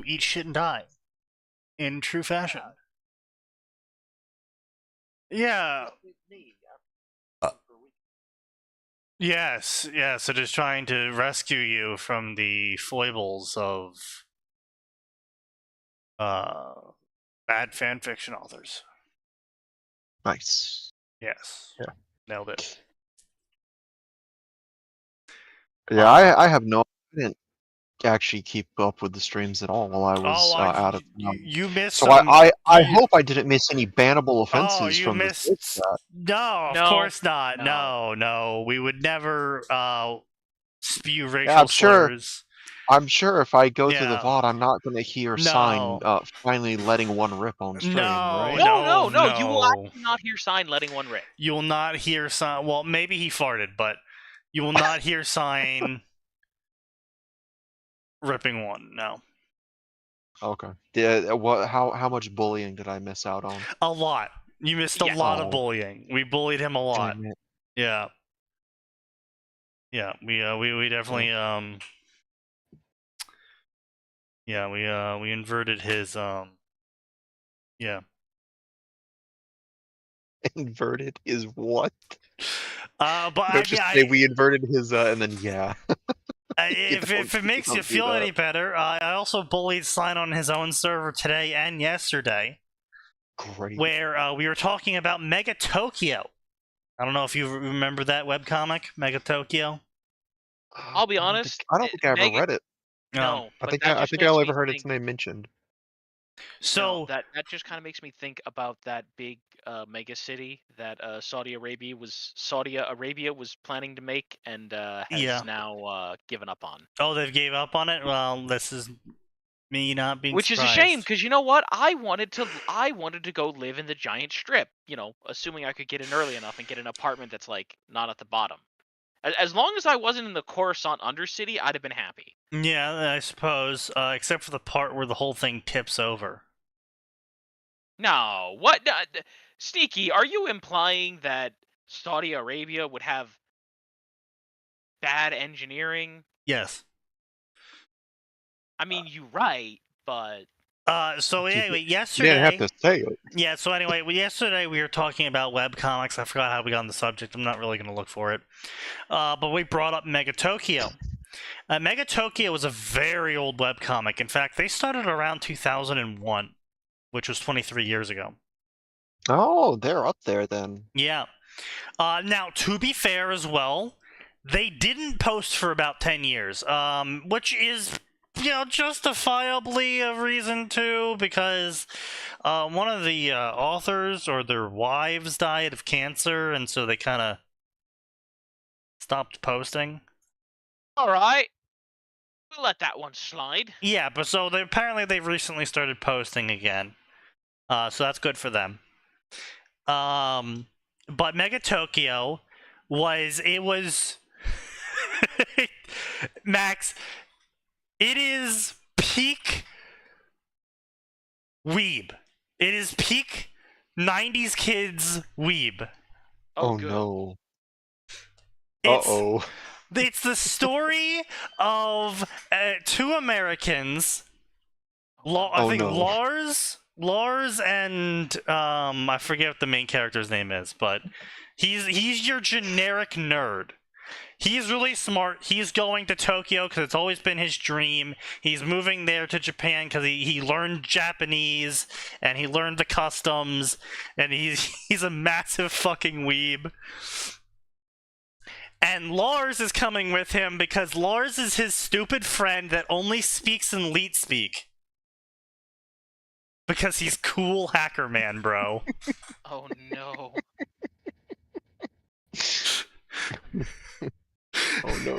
eat shit and die in true fashion. Yeah. Yes, yes, it is trying to rescue you from the foibles of bad fanfiction authors. Nice. Yes. Yeah. Nailed it. Yeah, I have no. I didn't actually keep up with the streams at all while I was out of town. You missed So some. I hope I didn't miss any bannable offenses you from missed. the chat. No, of course not. No. We would never spew racial slurs. I'm sure if I go through the Yeah. VOD, I'm not going to hear Sign finally letting one rip on stream, right? No. You will actually not hear Sign letting one rip. You will not hear Sign. Well, maybe he farted, but you will not hear Sign ripping one. No. Okay. How much bullying did I miss out on? A lot. You missed a lot of bullying. We bullied him a lot. Yeah. Yeah. We definitely Yeah, we inverted his yeah. Inverted is what? But we inverted his and then yeah. If it makes you feel any better, I also bullied Sign on his own server today and yesterday. Great. Where we were talking about Mega Tokyo. I don't know if you remember that webcomic, Mega Tokyo. I'll be honest. I don't think I ever read it. No, I think I only ever heard its name mentioned. So that just kind of makes me think about that big mega city that Saudi Arabia was planning to make and has now given up on. Oh, they've gave up on it. Well, this is me not being Which surprised. is a shame because you know what? I wanted to go live in the giant strip. You know, assuming I could get in early enough and get an apartment that's like not at the bottom. As long as I wasn't in the Coruscant Undercity, I'd have been happy. Yeah, I suppose, except for the part where the whole thing tips over. No, what? Sneaky, are you implying that Saudi Arabia would have bad engineering? Yes. I mean, you're right, but... So anyway, yesterday... You didn't have to say it. Yeah, so anyway, yesterday we were talking about webcomics. I forgot how we got on the subject. I'm not really going to look for it. But we brought up Mega Tokyo. Mega Tokyo was a very old webcomic. In fact, they started around 2001, which was 23 years ago. Oh, they're up there then. Yeah. Now, to be fair as well, they didn't post for about 10 years, which is... justifiably a reason to, because one of the authors or their wives died of cancer, and so they kind of stopped posting. All right, we'll let that one slide. Yeah, but so apparently they've recently started posting again, so that's good for them. But Mega Tokyo was Max. It is peak weeb. It is peak 90s kids weeb. Oh no. Uh-oh. It's the story of two Americans. I think Lars and I forget what the main character's name is, but he's your generic nerd. He's really smart. He's going to Tokyo because it's always been his dream. He's moving there to Japan because he learned Japanese and he learned the customs, and he's a massive fucking weeb. And Lars is coming with him because Lars is his stupid friend that only speaks in Leet speak. Because he's cool hacker man, bro. Oh no. Oh no.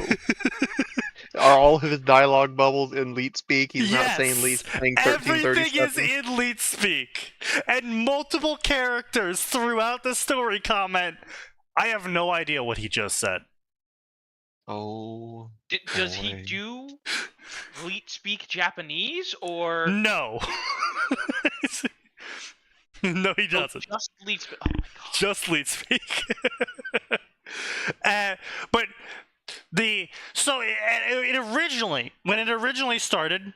Are all of his dialogue bubbles in Leet speak? He's not saying Leet saying 1337. Everything is in Leet speak. And multiple characters throughout the story comment, I have no idea what he just said. Oh. Does he do Leet speak Japanese or no? No, he doesn't. Just Leet speak. Oh my god. Just Leet speak. But when it originally started,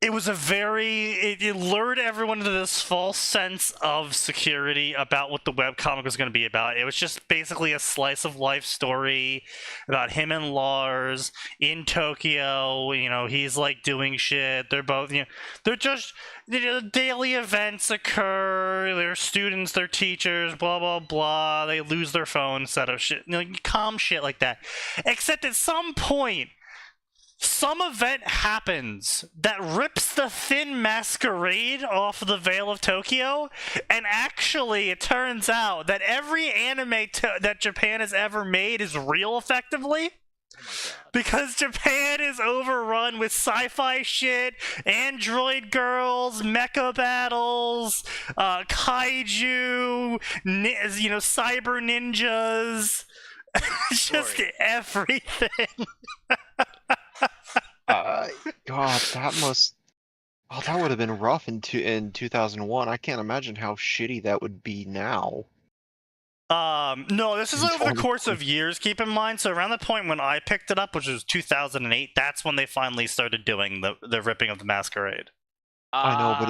it was a it lured everyone into this false sense of security about what the webcomic was going to be about. It was just basically a slice of life story about him and Lars in Tokyo. You know, he's like doing shit. They're both, you know, they're just, you know, daily events occur. They're students, they're teachers, blah blah blah. They lose their phone, set of shit, you know, calm shit like that. Except at some point, some event happens that rips the thin masquerade off the Veil of Tokyo, and actually it turns out that every anime that Japan has ever made is real, effectively. Oh my god. Because Japan is overrun with sci-fi shit, android girls, mecha battles, kaiju, you know, cyber ninjas, just everything. God, that must. Oh, that would have been rough in 2001. I can't imagine how shitty that would be now. No, this is over the course of years, keep in mind. So around the point when I picked it up, which was 2008, that's when they finally started doing the ripping of the masquerade. I know, but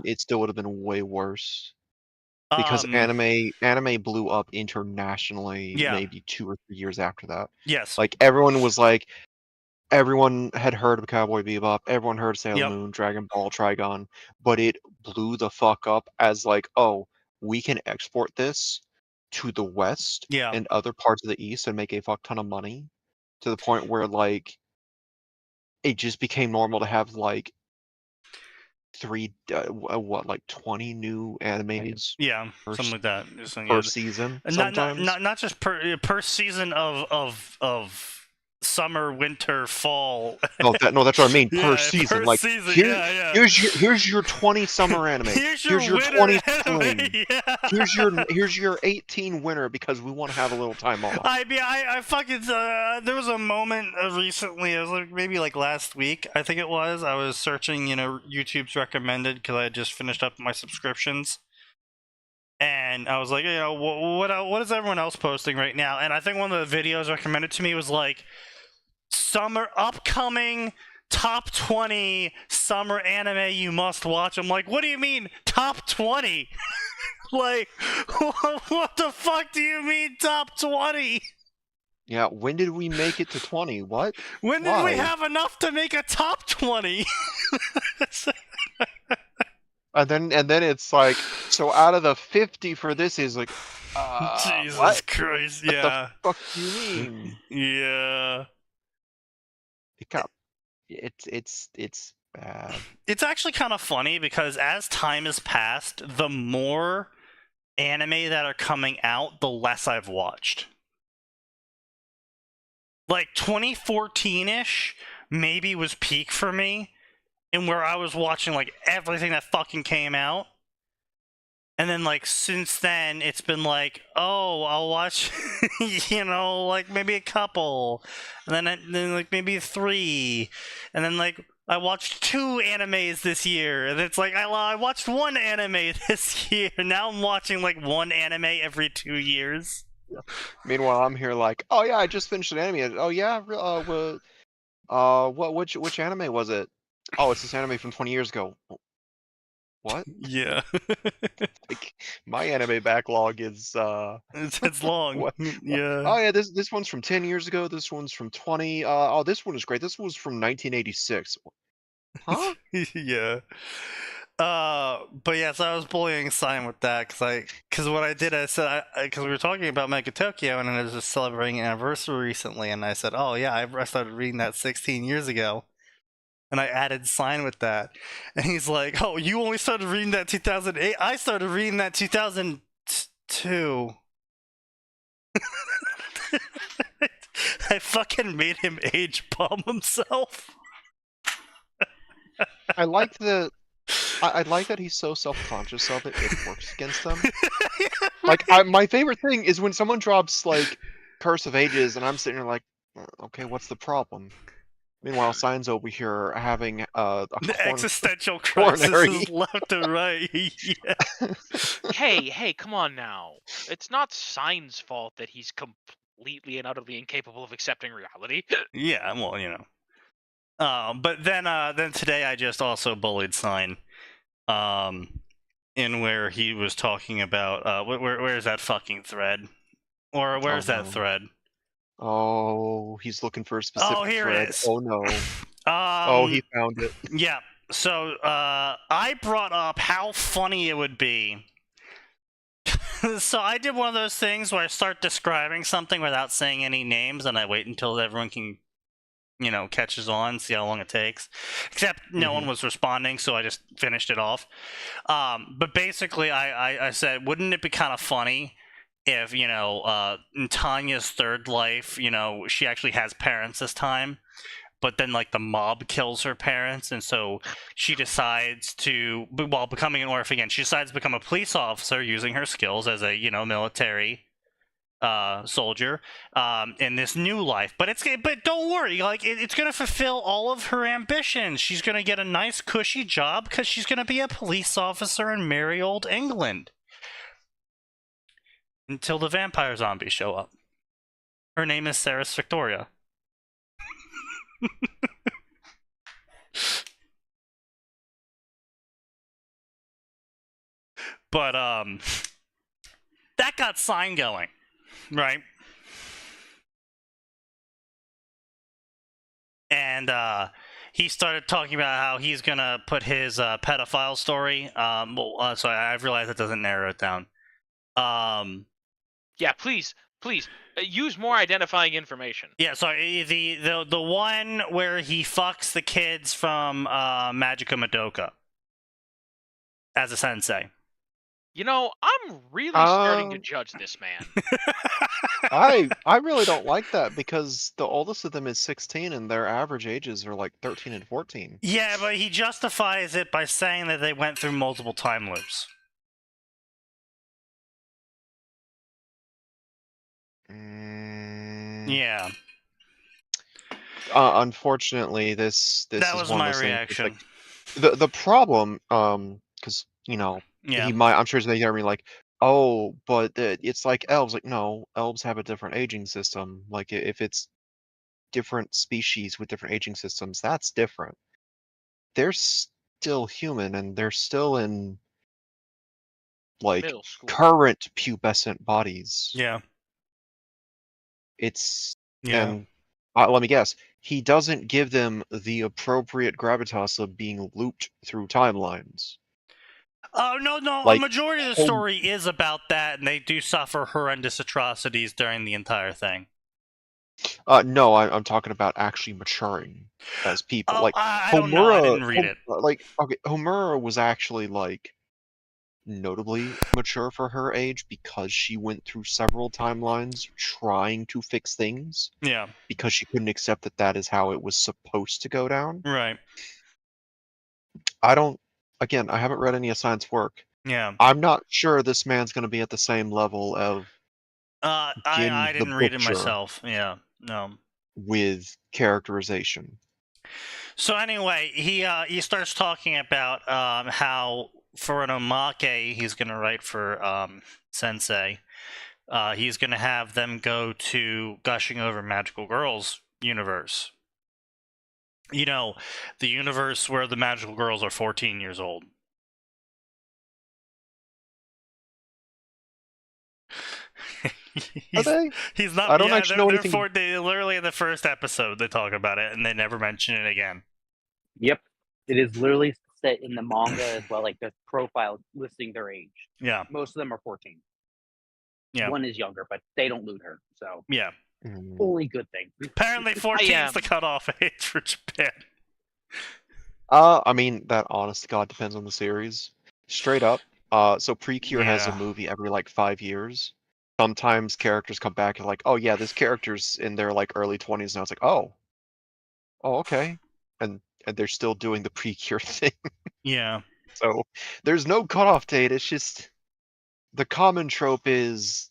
it still would have been way worse. Because anime blew up internationally maybe 2 or 3 years after that. Yes. Like everyone had heard of Cowboy Bebop, everyone heard Sailor Moon, Dragon Ball, Trigon, but it blew the fuck up as like, oh, we can export this to the West and other parts of the East and make a fuck ton of money, to the point where like it just became normal to have like 20 new animes something like that per season, sometimes. Not just per season of summer, winter, fall. No, that's what I mean. Per season, per like season, here's your 20 summer anime. Here's your 20 anime, spring. Here's your 18 winter, because we want to have a little time off. I fucking there was a moment recently. It was like maybe like last week, I think it was. I was searching, you know, YouTube's recommended, because I had just finished up my subscriptions. And I was like, you know, what is everyone else posting right now? And I think one of the videos recommended to me was like, upcoming top 20 summer anime you must watch. I'm like, what do you mean top 20? Like, what the fuck do you mean top 20? Yeah, when did we make it to 20? What? When did we have enough to make a top 20? And then it's like, so out of the 50 for this is like, Jesus what? Christ, yeah. What the fuck do you mean? Yeah. It's bad. It's actually kind of funny, because as time has passed, the more anime that are coming out, the less I've watched. Like 2014-ish maybe was peak for me, and where I was watching like everything that fucking came out. And then like since then it's been like, oh, I'll watch you know, like maybe a couple, and then like maybe 3, and then like I watched 2 animes this year, and it's like I watched 1 anime this year. Now I'm watching like 1 anime every 2 years. Meanwhile, I'm here like, oh yeah, I just finished an anime. Oh yeah, which anime was it? Oh, it's this anime from 20 years ago. What? Yeah. Like, my anime backlog is it's long. What? Yeah. Oh yeah, this one's from 10 years ago. This one's from 20. Oh, this one is great. This was from 1986. Huh? Yeah. But yeah, so I was bullying Simon with that, because what I did, I said, because we were talking about Mega Tokyo, and I was just celebrating an anniversary recently, and I said, oh yeah, I started reading that 16 years ago. And I added sign with that. And he's like, oh, you only started reading that 2008? I started reading that 2002. I fucking made him age bomb himself. I like that he's so self-conscious of it, it works against him. Like, my favorite thing is when someone drops, like, Curse of Ages, and I'm sitting there like, okay, what's the problem? Meanwhile, Sign's over here having the existential crisis left and right. Yeah. Hey, come on now. It's not Sign's fault that he's completely and utterly incapable of accepting reality. Yeah, well, you know. But then today I just also bullied Sign, in where he was talking about where's that fucking thread, or where's that thread? Oh, he's looking for a specific here thread. it is. Oh no. Oh, he found it. Yeah. So I brought up how funny it would be. So I did one of those things where I start describing something without saying any names, and I wait until everyone can, catches on, see how long it takes. Except no one was responding, so I just finished it off. But basically, I said, wouldn't it be kind of funny if, in Tanya's third life, she actually has parents this time, but then, like, the mob kills her parents, and so she decides to, while becoming an orphan again, she decides to become a police officer using her skills as a, military soldier in this new life. But don't worry, like, it's gonna fulfill all of her ambitions. She's gonna get a nice cushy job because she's gonna be a police officer in merry old England until the vampire zombies show up. Her name is Sarah Victoria. But that got Sign going, right? And he started talking about how he's gonna put his pedophile story. So I realized that doesn't narrow it down. Yeah, please use more identifying information. Yeah, sorry. The one where he fucks the kids from Magica Madoka as a sensei. I'm really starting to judge this man. I really don't like that because the oldest of them is 16 and their average ages are like 13 and 14. Yeah, but he justifies it by saying that they went through multiple time loops. Yeah. Unfortunately, this that was one my of those reaction. Things, like, the problem, because I'm sure he's gonna be like, oh, but it's like elves. Like, no, elves have a different aging system. Like, if it's different species with different aging systems, that's different. They're still human, and they're still in like Middle school. current pubescent bodies. Yeah. And let me guess, he doesn't give them the appropriate gravitas of being looped through timelines. Oh, no, Like, a majority of the story is about that, and they do suffer horrendous atrocities during the entire thing. No, I'm talking about actually maturing as people. Like, I don't know, I didn't read it. Like, okay, Homura was actually, like, notably mature for her age because she went through several timelines trying to fix things. Yeah. Because she couldn't accept that is how it was supposed to go down. Right. I haven't read any of Science work. Yeah. I'm not sure this man's going to be at the same level of I didn't read it myself. Yeah. No. With characterization. So anyway, he starts talking about how for an omake he's going to write for Sensei. He's going to have them go to Gushing Over Magical Girls universe. The universe where the magical girls are 14 years old. He's not. I don't actually know anything. They literally in the first episode they talk about it, and they never mention it again. Yep, it is literally set in the manga as well. Like the profile listing their age. Yeah, most of them are 14. Yeah, one is younger, but they don't loot her. So yeah, only good thing. Apparently, 14 is the cutoff age for Japan. I mean, that honest to God depends on the series. Straight up. So Precure has a movie every like 5 years. Sometimes characters come back and like, oh yeah, this character's in their like early 20s now. It's like, oh, okay, and they're still doing the Precure thing. Yeah. So there's no cutoff date. It's just the common trope is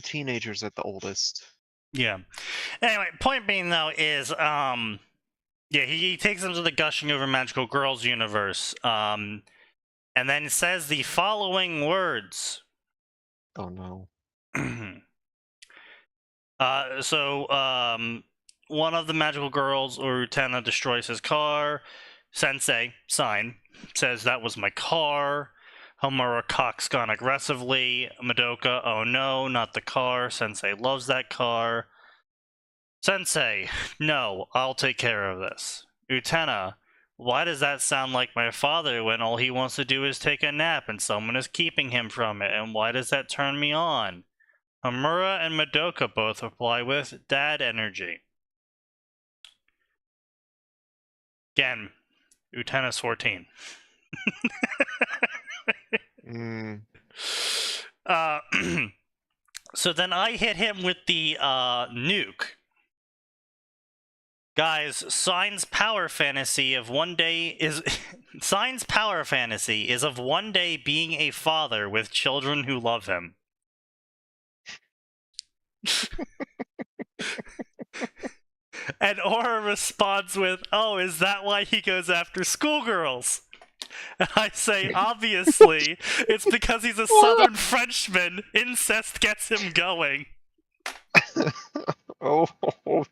teenagers at the oldest. Yeah. Anyway, point being though is he takes them to the Gushing Over Magical Girls universe, and then says the following words. Oh no. one of the magical girls or Utena destroys his car. Sensei, Sign, says that was my car. Homura cocks gone aggressively. Madoka, oh no, not the car. Sensei loves that car. Sensei, no, I'll take care of this. Utena, why does that sound like my father when all he wants to do is take a nap and someone is keeping him from it? And why does that turn me on? Homura and Madoka both reply with dad energy. Again, Utena's 14. So then I hit him with the nuke. Guys, Sign's power fantasy of one day is Sign's power fantasy is of one day being a father with children who love him. And Aura responds with, "Oh, is that why he goes after schoolgirls?" And I say, obviously, it's because he's a southern Frenchman. Incest gets him going. Oh,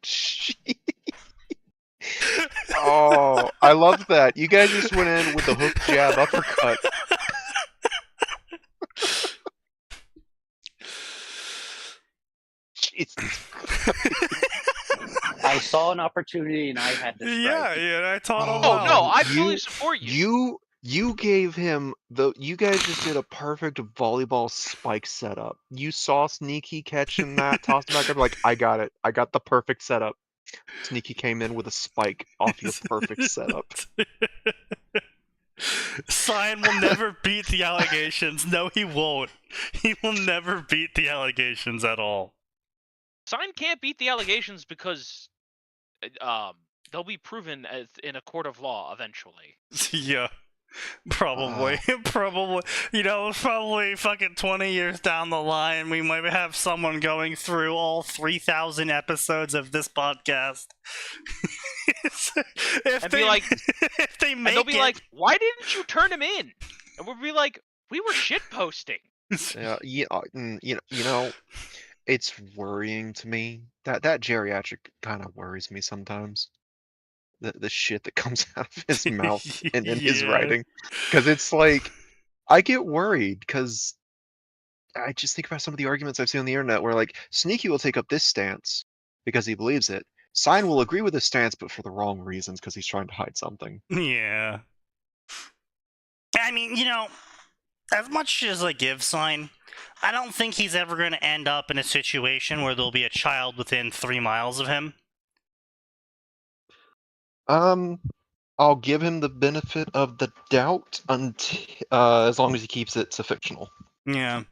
gee. Oh, I love that. You guys just went in with the hook, jab, uppercut. Jesus. I saw an opportunity and I had to strike. Yeah, I taught him. Oh no, I fully support you. You gave him you guys just did a perfect volleyball spike setup. You saw Sneaky catching that, tossed it back up, like, I got it. I got the perfect setup. Sneaky came in with a spike off your perfect setup. Sign will never beat the allegations. No, he won't. He will never beat the allegations at all. Sign can't beat the allegations because they'll be proven as in a court of law eventually. Yeah. Probably. Probably. You know, probably fucking 20 years down the line, we might have someone going through all 3,000 episodes of this podcast. If they'll be like, why didn't you turn him in? And we'll be like, we were shitposting. You know, it's worrying to me. That geriatric kind of worries me sometimes. The shit that comes out of his mouth and in his writing, because it's like, I get worried because I just think about some of the arguments I've seen on the internet where, like, Sneaky will take up this stance because he believes it. Sign will agree with his stance, but for the wrong reasons because he's trying to hide something. Yeah. I mean, you know, as much as I give Sign, I don't think he's ever going to end up in a situation where there'll be a child within 3 miles of him. I'll give him the benefit of the doubt until, as long as he keeps it to fictional. Yeah.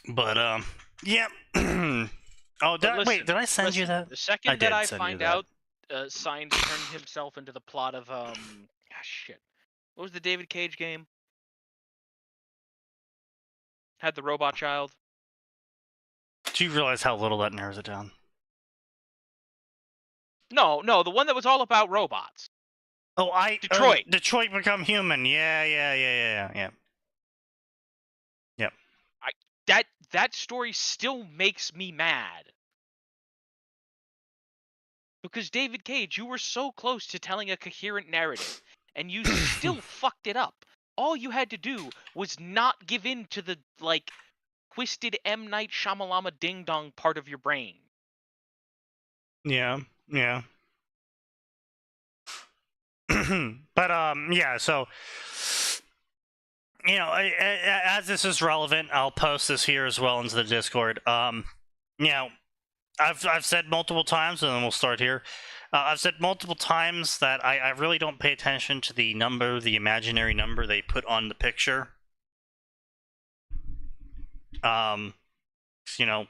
But, yeah. Oh, wait, did I send you that? The second that I find out Sign turned himself into the plot of, shit. What was the David Cage game? Had the robot child. Do you realize how little that narrows it down? No, the one that was all about robots. Oh, Detroit. Detroit Become Human. Yeah. That story still makes me mad. Because David Cage, you were so close to telling a coherent narrative, and you still fucked it up. All you had to do was not give in to the, like, twisted M. Night Shyamalama ding-dong part of your brain. Yeah. But, yeah, so, you know, as this is relevant, I'll post this here as well into the Discord. You know, I've said multiple times, and then we'll start here. I've said multiple times that I really don't pay attention to the number, the imaginary number they put on the picture. You know,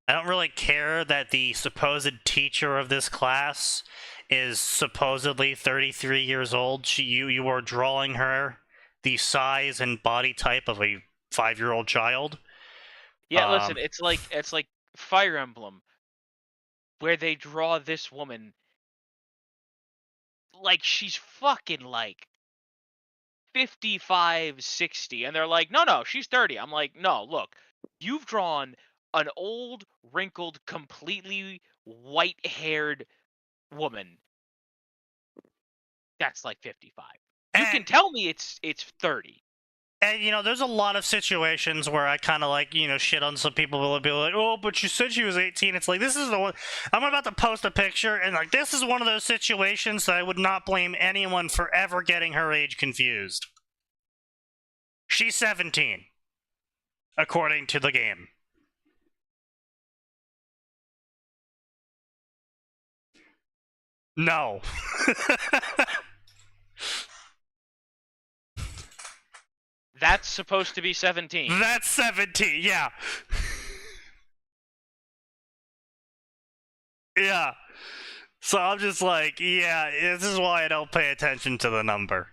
I don't really care that the supposed teacher of this class is supposedly 33 years old. You are drawing her the size and body type of a 5-year-old child. Yeah, listen, it's like Fire Emblem, where they draw this woman like she's fucking like 55, 60, and they're like, no, she's 30. I'm like, no, look, you've drawn an old, wrinkled, completely white-haired woman. That's like 55. You can tell me it's 30. And, there's a lot of situations where I kind of like, shit on some people will be like, oh, but you said she was 18. It's like, this is the one. I'm about to post a picture, and like, this is one of those situations that I would not blame anyone for ever getting her age confused. She's 17, according to the game. No. That's supposed to be 17. That's 17, yeah. Yeah. So I'm just like, yeah, this is why I don't pay attention to the number.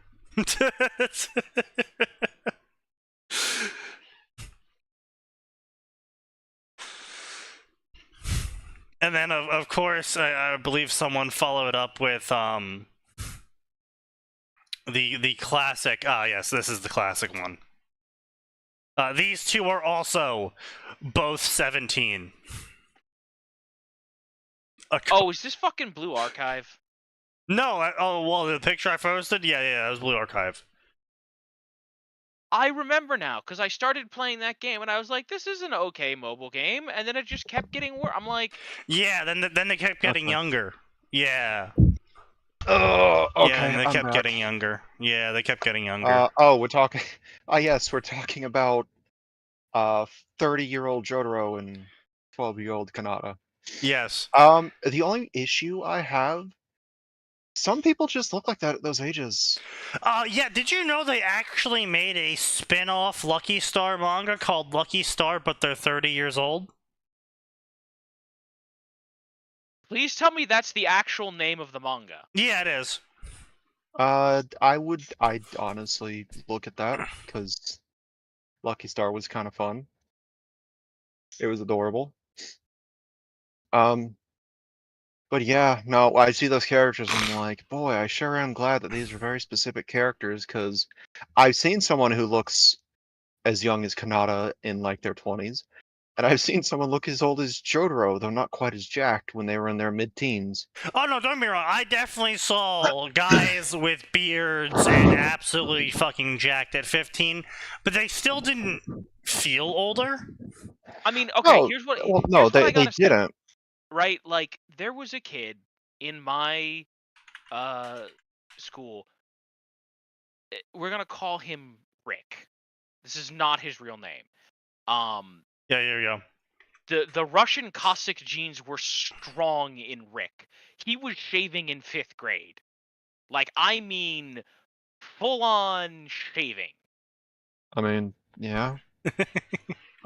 And then, of course, I believe someone followed up with the classic. Yes, this is the classic one. These two are also both 17. Oh, is this fucking Blue Archive? No, well, the picture I posted? Yeah, it was Blue Archive. I remember now, because I started playing that game, and I was like, this is an okay mobile game, and then it just kept getting worse. I'm like... Yeah, then they kept getting younger. Yeah. Oh, okay. Yeah, and they kept getting younger. Yeah, they kept getting younger. We're talking... yes, we're talking about 30-year-old Jotaro and 12-year-old Kanata. Yes. The only issue I have, some people just look like that at those ages. Yeah, did you know they actually made a spin-off Lucky Star manga called Lucky Star, but they're 30 years old? Please tell me that's the actual name of the manga. Yeah, it is. I'd honestly look at that, because Lucky Star was kind of fun. It was adorable. But yeah, no, I see those characters and I'm like, boy, I sure am glad that these are very specific characters, because I've seen someone who looks as young as Kanata in like their 20s, and I've seen someone look as old as Jotaro, though not quite as jacked, when they were in their mid-teens. Oh no, don't get me wrong, I definitely saw guys with beards and absolutely fucking jacked at 15, but they still didn't feel older. I mean, okay, here's what... Well, no, they didn't. Right, like, there was a kid in my school. We're gonna call him Rick. This is not his real name. Yeah, here we go. The Russian Cossack genes were strong in Rick. He was shaving in 5th grade. Like, I mean, full-on shaving. I mean, yeah.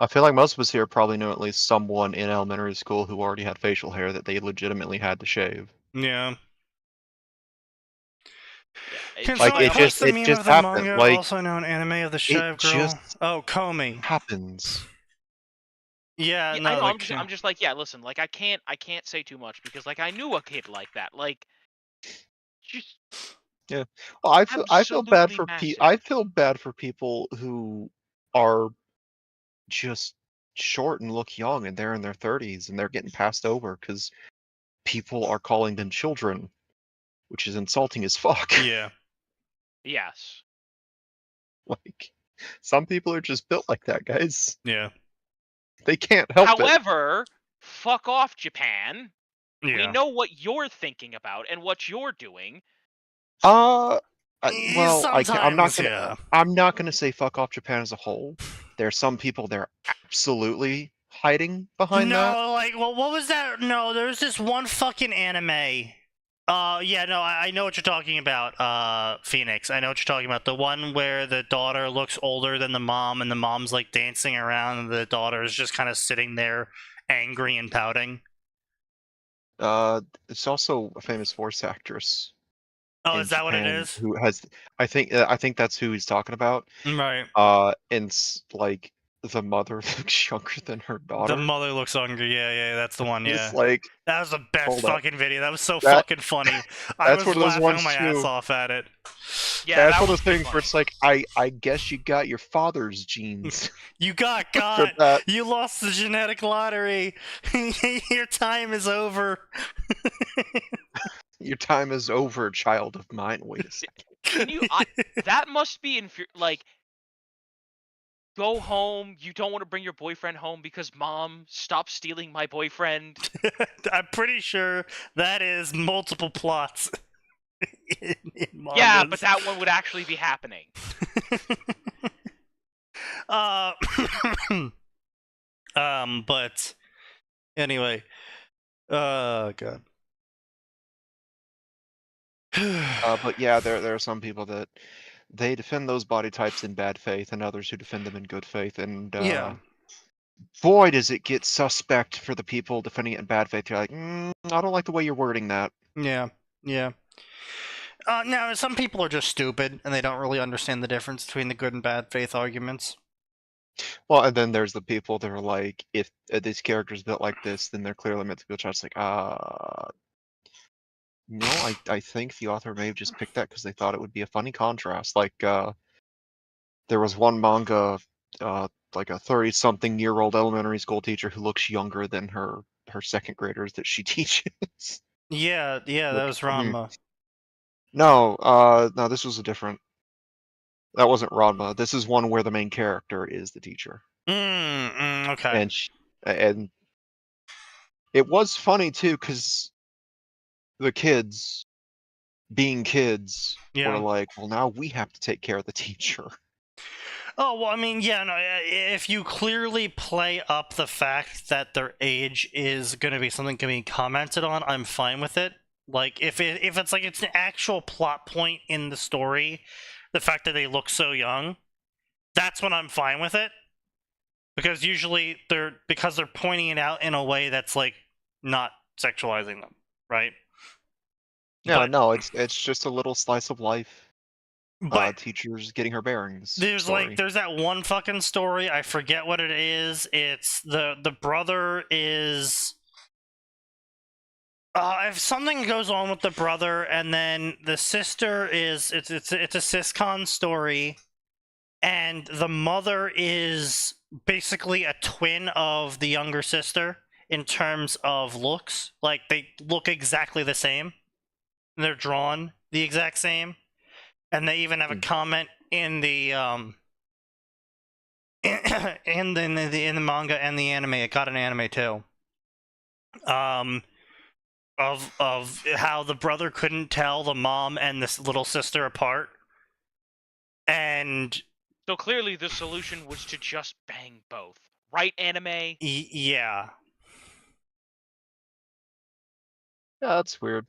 I feel like most of us here probably know at least someone in elementary school who already had facial hair that they legitimately had to shave. Yeah. Like, it just happened. Manga, like, also known anime of the Shave Girl. Oh, Comey. Happens. Yeah, no, I know, I'm just like, yeah, listen, like, I can't say too much, because, like, I knew a kid like that. Like, just... Yeah. Well, I feel bad for I feel bad for people who are just short and look young, and they're in their 30s and they're getting passed over because people are calling them children, which is insulting as fuck. Yeah. Yes. Like, some people are just built like that, guys. Yeah. They can't help it. However, fuck off, Japan. Yeah. We know what you're thinking about and what you're doing. Well, yeah. I'm not gonna say fuck off Japan as a whole. There are some people they're absolutely hiding behind that. No, like, well, what was that? No, there's this one fucking anime. Yeah, no, I know what you're talking about, Phoenix. I know what you're talking about. The one where the daughter looks older than the mom, and the mom's, like, dancing around, and the daughter is just kind of sitting there angry and pouting. It's also a famous voice actress. Oh, is that what it is? Who has? I think that's who he's talking about. Right. And like the mother looks younger than her daughter. The mother looks younger. Yeah, that's the one. Yeah, It's like, that was the best hold up. fucking video. That was so fucking funny. I was one of those laughing ones my too. ass off at it. Yeah, That's that one of was those pretty things funny. where it's like, I guess you got your father's genes. You got for that. You lost the genetic lottery. Your time is over. Your time is over, child of mine. Wait a second. Can you? That must be like. Go home. You don't want to bring your boyfriend home because mom, stop stealing my boyfriend. I'm pretty sure that is multiple plots. in Yeah, but that one would actually be happening. But anyway, God. But yeah, there are some people that they defend those body types in bad faith, and others who defend them in good faith. And yeah, boy, does it get suspect for the people defending it in bad faith. You're like, I don't like the way you're wording that. yeah. Now, some people are just stupid, and they don't really understand the difference between the good and bad faith arguments. Well, and then there's the people that are like, if this character's built like this, then they're clearly meant to be a child. It's like, no, I think the author may have just picked that because they thought it would be a funny contrast. Like, there was one manga, like a 30-something-year-old elementary school teacher who looks younger than her second graders that she teaches. Yeah, that was Ranma. No, this was a different. That wasn't Ranma. This is one where the main character is the teacher. Okay. And it was funny too, because the kids, being kids, were like, well, now we have to take care of the teacher. Oh, well, I mean, yeah, no, if you clearly play up the fact that their age is going to be something can be commented on, I'm fine with it. Like, if it's like it's an actual plot point in the story, the fact that they look so young, that's when I'm fine with it. Because usually they're pointing it out in a way that's like not sexualizing them, right? Yeah, no, it's just a little slice of life. But teachers getting her bearings. There's that one fucking story, I forget what it is. It's the brother is if something goes on with the brother, and then the sister is it's a siscon story, and the mother is basically a twin of the younger sister in terms of looks. Like, they look exactly the same. They're drawn the exact same. And they even have a comment in the in the manga and the anime. It got an anime too. Of how the brother couldn't tell the mom and this little sister apart. And so clearly the solution was to just bang both. Right, anime? Yeah. Yeah, that's weird.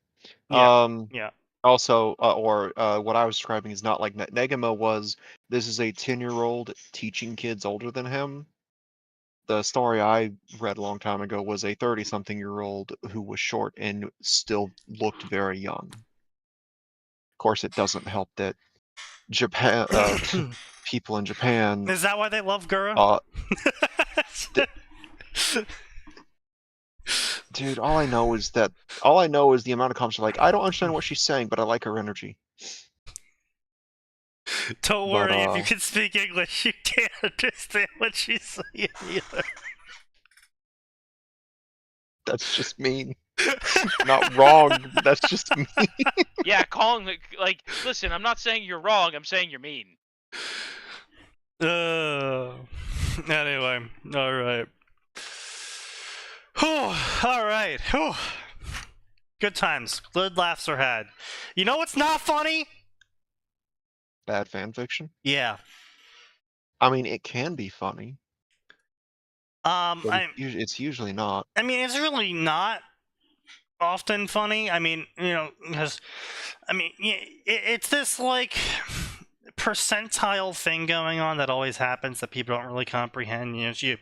Yeah. Also, what I was describing is not like Negama was. This is a 10-year-old teaching kids older than him. The story I read a long time ago was a 30-something-year-old who was short and still looked very young. Of course, it doesn't help that Japan, people in Japan. Is that why they love Gura? Dude, all I know is the amount of comments are like, I don't understand what she's saying, but I like her energy. Don't worry, if you can speak English, you can't understand what she's saying either. That's just mean. Not wrong, that's just mean. Yeah, calling like, listen, I'm not saying you're wrong, I'm saying you're mean. Anyway, alright. Alright. Good times. Good laughs are had. You know what's not funny? Bad fan fiction? Yeah. I mean, it can be funny. It's usually not. I mean, it's really not often funny. I mean, because, it's this, like, percentile thing going on that always happens that people don't really comprehend. You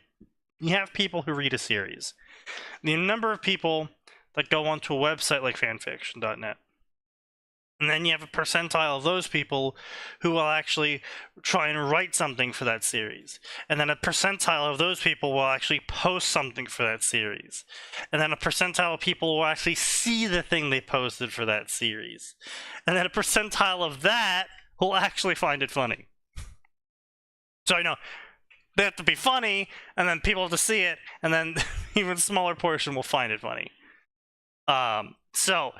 have people who read a series. The number of people that go onto a website like fanfiction.net And then you have a percentile of those people who will actually try and write something for that series. And then a percentile of those people will actually post something for that series. And then a percentile of people will actually see the thing they posted for that series. And then a percentile of that will actually find it funny. So, you know, they have to be funny, and then people have to see it, and then even smaller portion will find it funny. So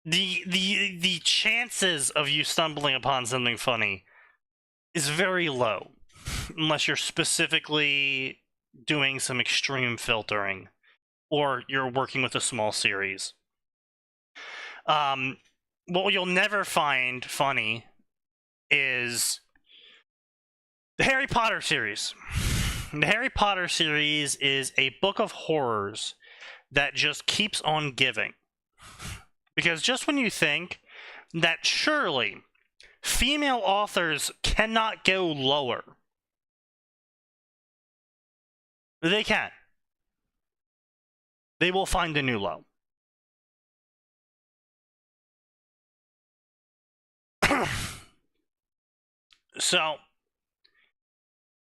the chances of you stumbling upon something funny is very low, unless you're specifically doing some extreme filtering, or you're working with a small series. What you'll never find funny is the Harry Potter series. The Harry Potter series is a book of horrors that just keeps on giving. Because just when you think that surely female authors cannot go lower, they can. They will find a new low. So,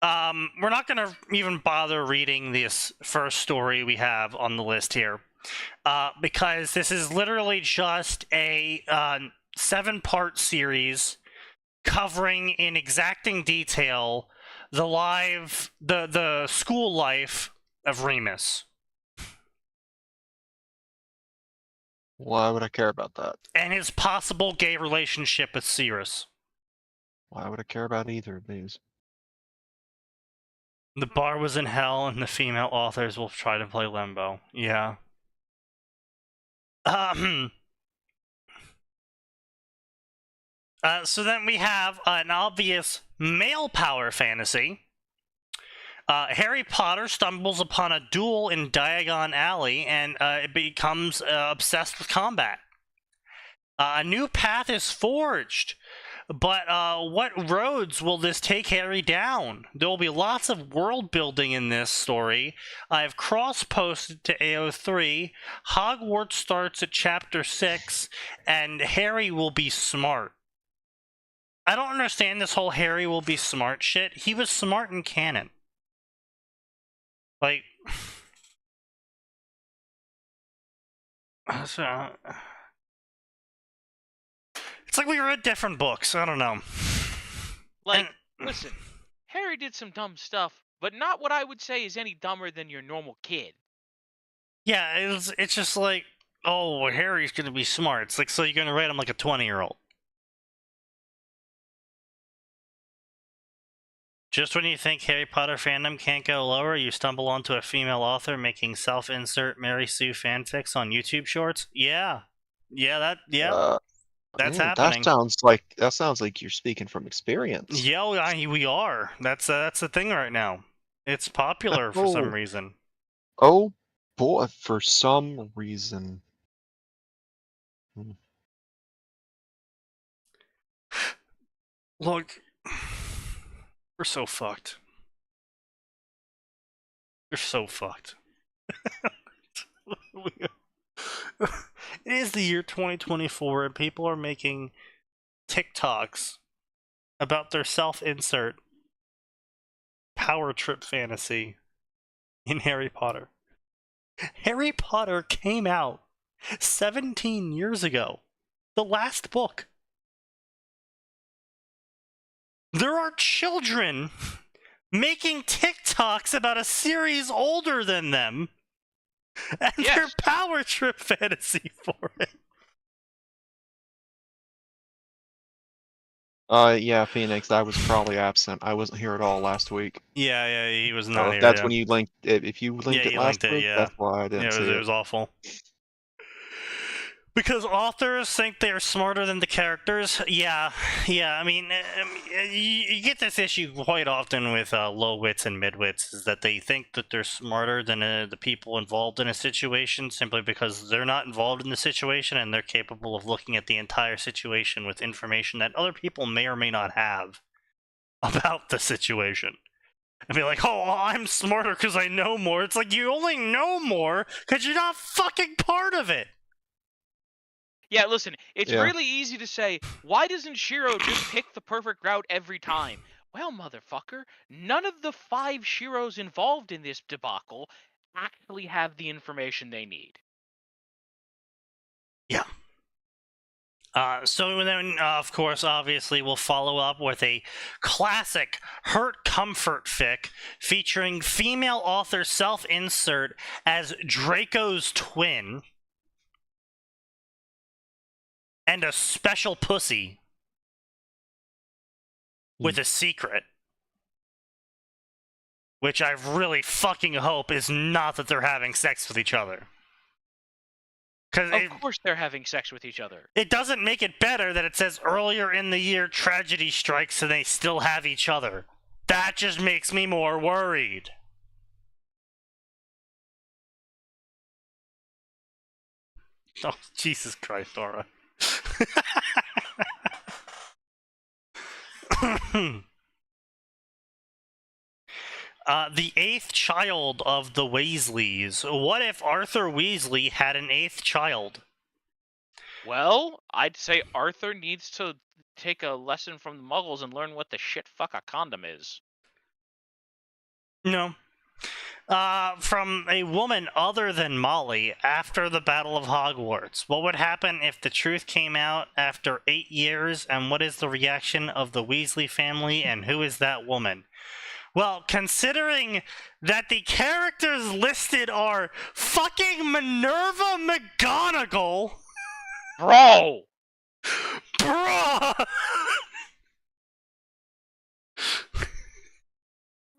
we're not going to even bother reading this first story we have on the list here. Because this is literally just a 7-part series covering in exacting detail the school life of Remus. Why would I care about that? And his possible gay relationship with Sirius. Why would I care about either of these? The bar was in hell, and the female authors will try to play limbo. Yeah. So then we have an obvious male power fantasy. Harry Potter stumbles upon a duel in Diagon Alley and becomes obsessed with combat. A new path is forged, but what roads will this take Harry down? There will be lots of world building in this story. I've cross-posted to AO3. Hogwarts starts at chapter 6, and Harry will be smart. I don't understand this whole Harry will be smart shit. He was smart in canon. Like... it's like we read different books. I don't know. Like, listen, Harry did some dumb stuff, but not what I would say is any dumber than your normal kid. Yeah, it's just like, oh, well, Harry's gonna be smart. It's like, so you're gonna write him like a 20-year-old. Just when you think Harry Potter fandom can't go lower, you stumble onto a female author making self-insert Mary Sue fanfics on YouTube Shorts. Yeah, that's happening. That sounds like you're speaking from experience. Yeah, we are. That's the thing right now. It's popular for some reason. Oh boy, for some reason. Look, we're so fucked. We're so fucked. It is the year 2024 and people are making TikToks about their self-insert power trip fantasy in Harry Potter. Harry Potter came out 17 years ago. The last book. There are children making TikToks about a series older than them, and their power trip fantasy for it. Yeah, Phoenix, I was probably absent. I wasn't here at all last week. Yeah, he was not here. That's when you linked it. If you linked it last week, yeah. That's why I didn't see it. It was awful. Because authors think they're smarter than the characters. Yeah. I mean, you get this issue quite often with low wits and mid wits, is that they think that they're smarter than the people involved in a situation simply because they're not involved in the situation and they're capable of looking at the entire situation with information that other people may or may not have about the situation. And be like, oh, I'm smarter because I know more. It's like, you only know more because you're not fucking part of it. Yeah, listen, it's really easy to say, why doesn't Shiro just pick the perfect route every time? Well, motherfucker, none of the 5 Shiros involved in this debacle actually have the information they need. Yeah. So then, of course, obviously, we'll follow up with a classic Hurt Comfort fic featuring female author self-insert as Draco's twin and a special pussy with a secret. Which I really fucking hope is not that they're having sex with each other. Of course they're having sex with each other. It doesn't make it better that it says earlier in the year tragedy strikes and they still have each other. That just makes me more worried. Oh, Jesus Christ, Dora. The 8th child of the Weasleys. What if Arthur Weasley had an 8th child? Well, I'd say Arthur needs to take a lesson from the Muggles and learn what the shit fuck a condom is. No. From a woman other than Molly after the Battle of Hogwarts. What would happen if the truth came out after 8 years, and what is the reaction of the Weasley family, and who is that woman? Well, considering that the characters listed are fucking Minerva McGonagall. Bro! Bruh!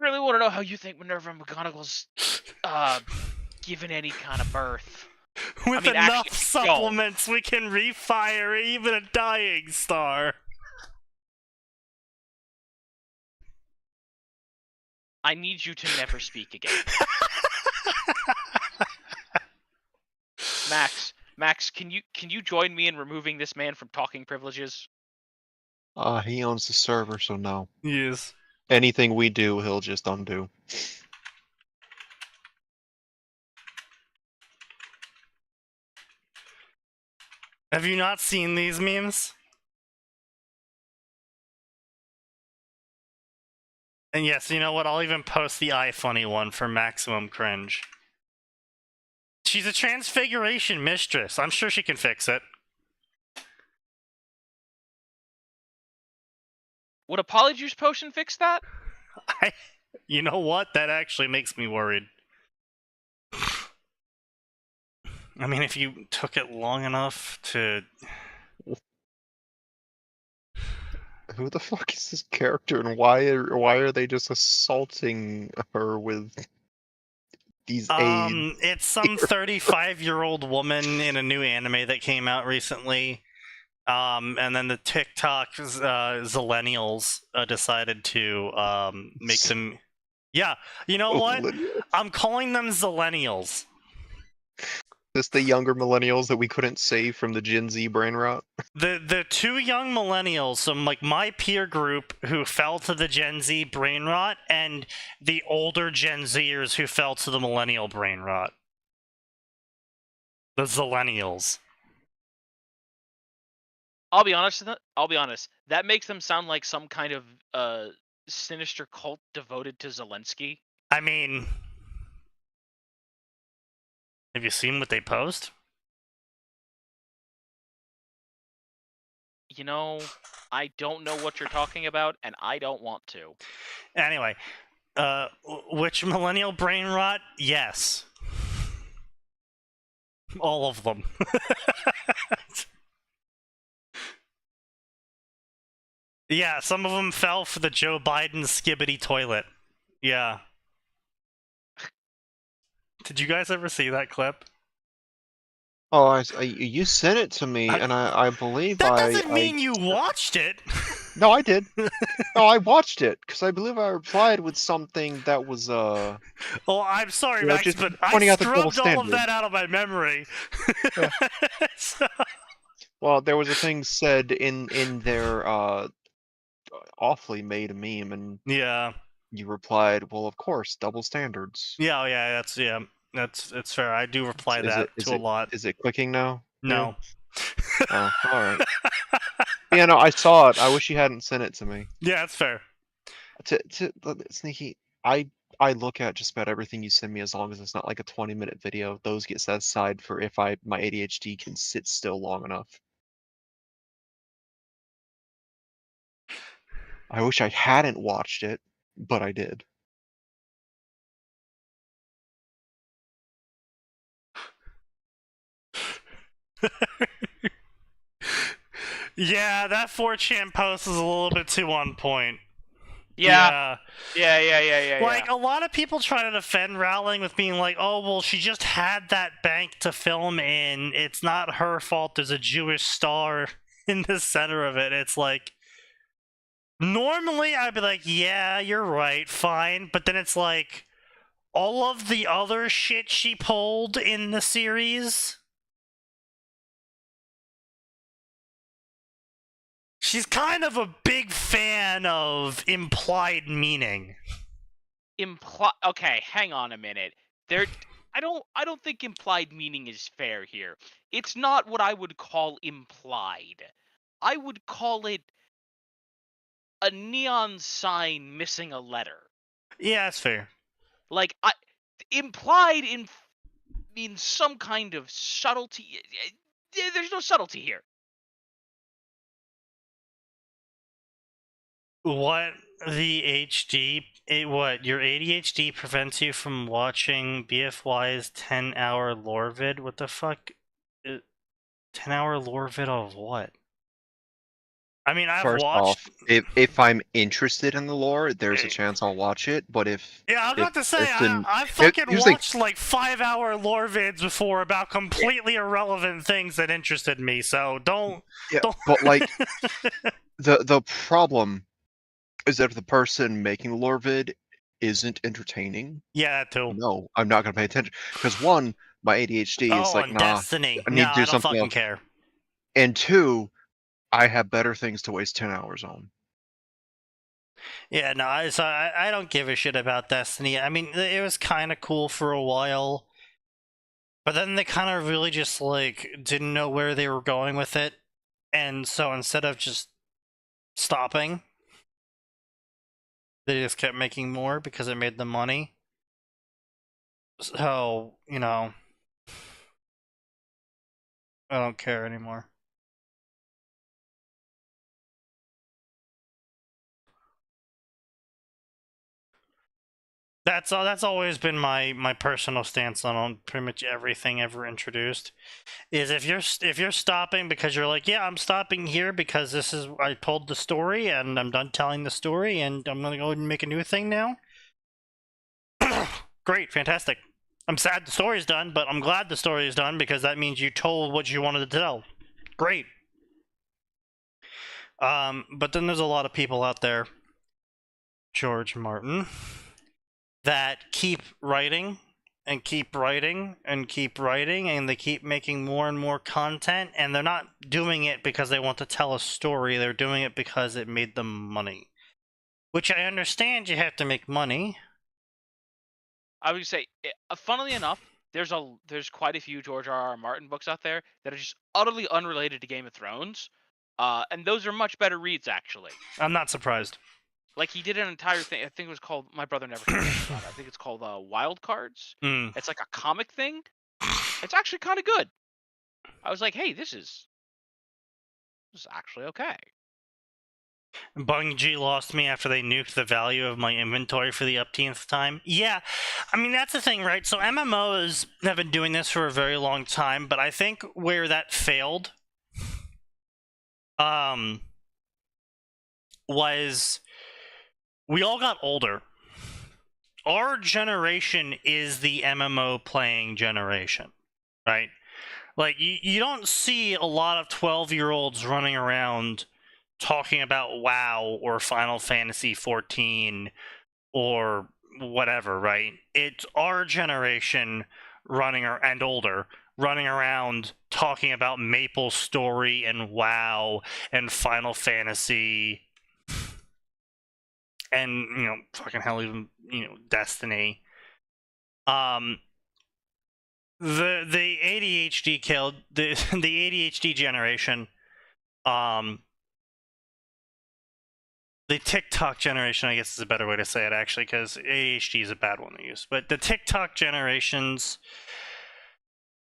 Really want to know how you think Minerva McGonagall's given any kind of birth. With enough supplements, we can refire even a dying star. I need you to never speak again. Max, can you join me in removing this man from talking privileges? He owns the server, so no. Yes. Anything we do, he'll just undo. Have you not seen these memes? And yes, you know what? I'll even post the iFunny one for maximum cringe. She's a transfiguration mistress. I'm sure she can fix it. Would a Polyjuice potion fix that? You know what? That actually makes me worried. I mean, if you took it long enough to... Who the fuck is this character, and why are they just assaulting her with these aids? It's some 35-year-old woman in a new anime that came out recently. And then the TikTok Zillennials decided to make them... Yeah, you know what? I'm calling them Zillennials. This the younger millennials that we couldn't save from the Gen Z brain rot? The 2 young millennials, so like my peer group who fell to the Gen Z brain rot, and the older Gen Zers who fell to the millennial brain rot. The Zillennials. I'll be honest. That makes them sound like some kind of sinister cult devoted to Zelensky. I mean, have you seen what they post? You know, I don't know what you're talking about, and I don't want to. Anyway, which millennial brain rot? Yes. All of them. Yeah, some of them fell for the Joe Biden skibbity toilet. Yeah. Did you guys ever see that clip? Oh, you sent it to me, and I believe that doesn't mean you watched it. No, I did. No, I watched it because I believe I replied with something that was Oh, I'm sorry, Max, just but pointing I out the double scrubbed all of standard. that out of my memory. Yeah. Well, there was a thing said in their awfully made meme, and yeah, you replied, "Well, of course, double standards." Yeah, yeah, it's fair. I do reply to a lot. Is it clicking now? No. Oh, all right. Yeah, no, I saw it. I wish you hadn't sent it to me. Yeah, that's fair. Sneaky, I look at just about everything you send me as long as it's not like a 20-minute video. Those get set aside for if my ADHD can sit still long enough. I wish I hadn't watched it, but I did. Yeah, that 4chan post is a little bit too on point. Yeah. Like, a lot of people try to defend Rowling with being like, oh, well, she just had that bank to film in. It's not her fault there's a Jewish star in the center of it. It's like, normally I'd be like, yeah, you're right, fine. But then it's like, all of the other shit she pulled in the series... She's kind of a big fan of implied meaning. Okay, hang on a minute. I don't think implied meaning is fair here. It's not what I would call implied. I would call it a neon sign missing a letter. Yeah, that's fair. Like, implied means some kind of subtlety. There's no subtlety here. What the HD? What your ADHD prevents you from watching BFY's 10-hour lore vid? What the fuck? 10-hour lore vid of what? I mean, I've First watched. off, if I'm interested in the lore, there's a chance I'll watch it. But if yeah, I'm about to say then- I fucking here's the- watched like 5-hour lore vids before about completely irrelevant things that interested me. So don't. Yeah, don't... but like the problem is that if the person making the lore vid isn't entertaining, yeah, that too. no, I'm not gonna pay attention. Because one, my ADHD is like, and nah, Destiny. I need to do I don't something fucking else. care. And two, I have better things to waste 10 hours on. Yeah, no, I don't give a shit about Destiny. I mean, it was kind of cool for a while, but then they kind of really just like didn't know where they were going with it, and so instead of just stopping, they just kept making more because it made them money. So, you know, I don't care anymore. That's always been my personal stance on pretty much everything ever introduced. Is if you're stopping because you're like, yeah, I'm stopping here because this is I told the story and I'm done telling the story and I'm gonna go and make a new thing now. Great, fantastic. I'm sad the story's done, but I'm glad the story is done because that means you told what you wanted to tell. Great. But then there's a lot of people out there, George Martin, that keep writing and keep writing and keep writing, and they keep making more and more content, and they're not doing it because they want to tell a story, they're doing it because it made them money. Which I understand you have to make money. I would say, funnily enough, there's quite a few George R.R. Martin books out there that are just utterly unrelated to Game of Thrones, and those are much better reads, actually. I'm not surprised. Like, he did an entire thing, I think it was called, my brother never told me about it. I think it's called Wild Cards. It's like a comic thing. It's actually kind of good. I was like, hey, this is actually okay. Bungie lost me after they nuked the value of my inventory for the upteenth time. Yeah, I mean, that's the thing, right? So MMOs have been doing this for a very long time, but I think where that failed was we all got older. Our generation is the MMO playing generation, right? Like, you don't see a lot of 12-year-olds running around talking about WoW or Final Fantasy 14 or whatever, right? It's our generation and older running around talking about Maple Story and WoW and Final Fantasy and, you know, fucking hell, even, you know, Destiny. the ADHD killed the ADHD generation. The TikTok generation, I guess, is a better way to say it, actually, because ADHD is a bad one to use. But the TikTok generations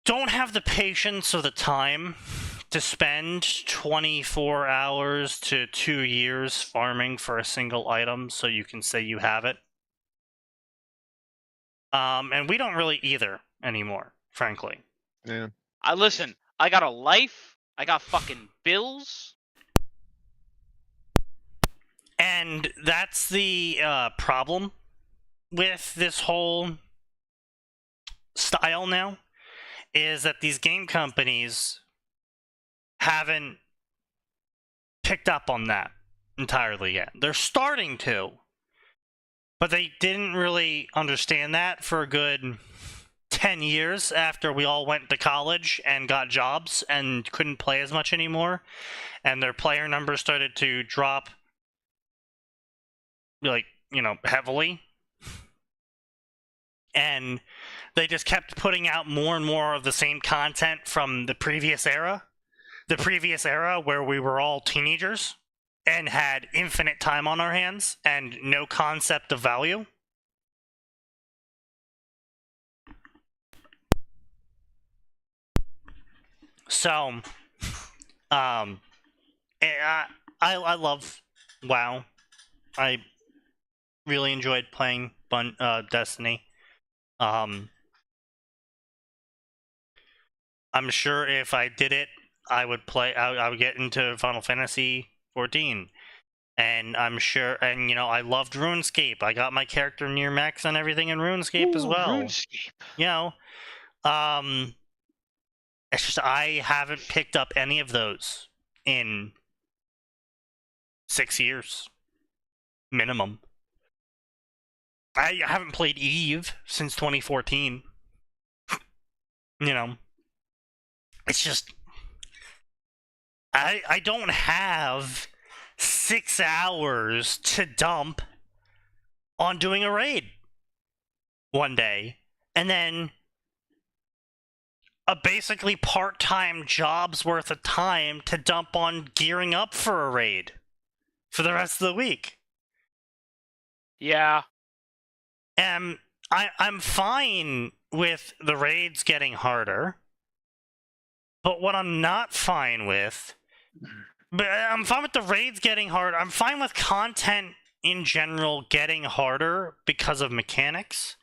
don't have the patience or the time to spend 24 hours to 2 years farming for a single item so you can say you have it. And we don't really either anymore, frankly. Yeah. Listen, I got a life. I got fucking bills. And that's the problem with this whole style now, is that these game companies haven't picked up on that entirely yet. They're starting to, but they didn't really understand that for a good 10 years after we all went to college and got jobs and couldn't play as much anymore, and their player numbers started to drop, like, you know, heavily. And they just kept putting out more and more of the same content from the previous era. The previous era where we were all teenagers and had infinite time on our hands and no concept of value. So, I love WoW. I really enjoyed playing Destiny. I'm sure if I did it, I would play. I would get into Final Fantasy 14, and I'm sure. And you know, I loved RuneScape. I got my character near max and everything in RuneScape as well. RuneScape. You know, it's just I haven't picked up any of those in 6 years minimum. I haven't played Eve since 2014. You know, it's just I don't have 6 hours to dump on doing a raid one day, and then a basically part-time job's worth of time to dump on gearing up for a raid for the rest of the week. Yeah. I'm fine with the raids getting harder, but what I'm not fine with, I'm fine with the raids getting harder. I'm fine with content in general getting harder because of mechanics.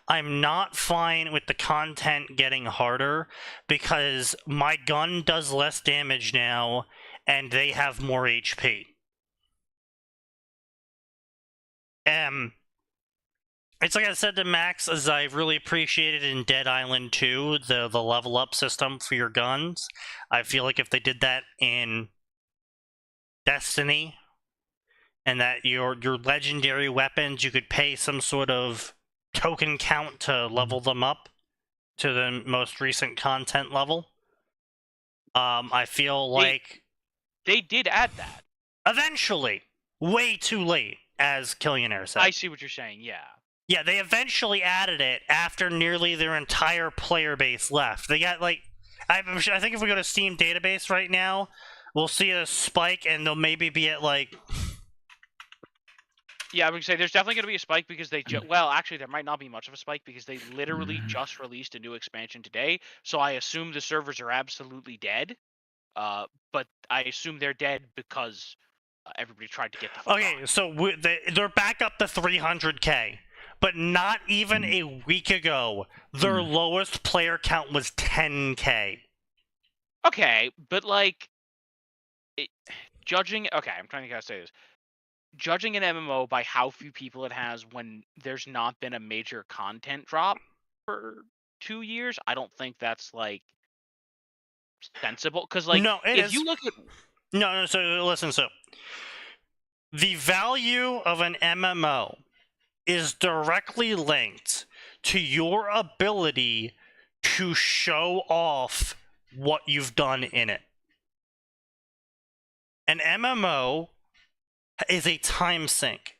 I'm not fine with the content getting harder because my gun does less damage now and they have more HP. It's like I said to Max, as I really appreciated in Dead Island 2, the level up system for your guns. I feel like if they did that in Destiny, and that your legendary weapons, you could pay some sort of token count to level them up to the most recent content level. I feel like they did add that. Eventually. Way too late, as Killionaire said. I see what you're saying, yeah. Yeah, they eventually added it after nearly their entire player base left. They got, like, I think if we go to Steam database right now, we'll see a spike, and they'll maybe be at, like... Yeah, I would say there's definitely going to be a spike because they... well, actually, there might not be much of a spike because they literally just released a new expansion today, so I assume the servers are absolutely dead. But I assume they're dead because everybody tried to get the fuck on. So they're back up to 300k. But not even a week ago, their lowest player count was 10k. Okay, but like, judging... Okay, I'm trying to how to say this. Judging an MMO by how few people it has when there's not been a major content drop for 2 years, I don't think that's, like, sensible. Because, like, no, if you look at... No, so listen, so... The value of an MMO is directly linked to your ability to show off what you've done in it. An MMO is a time sink,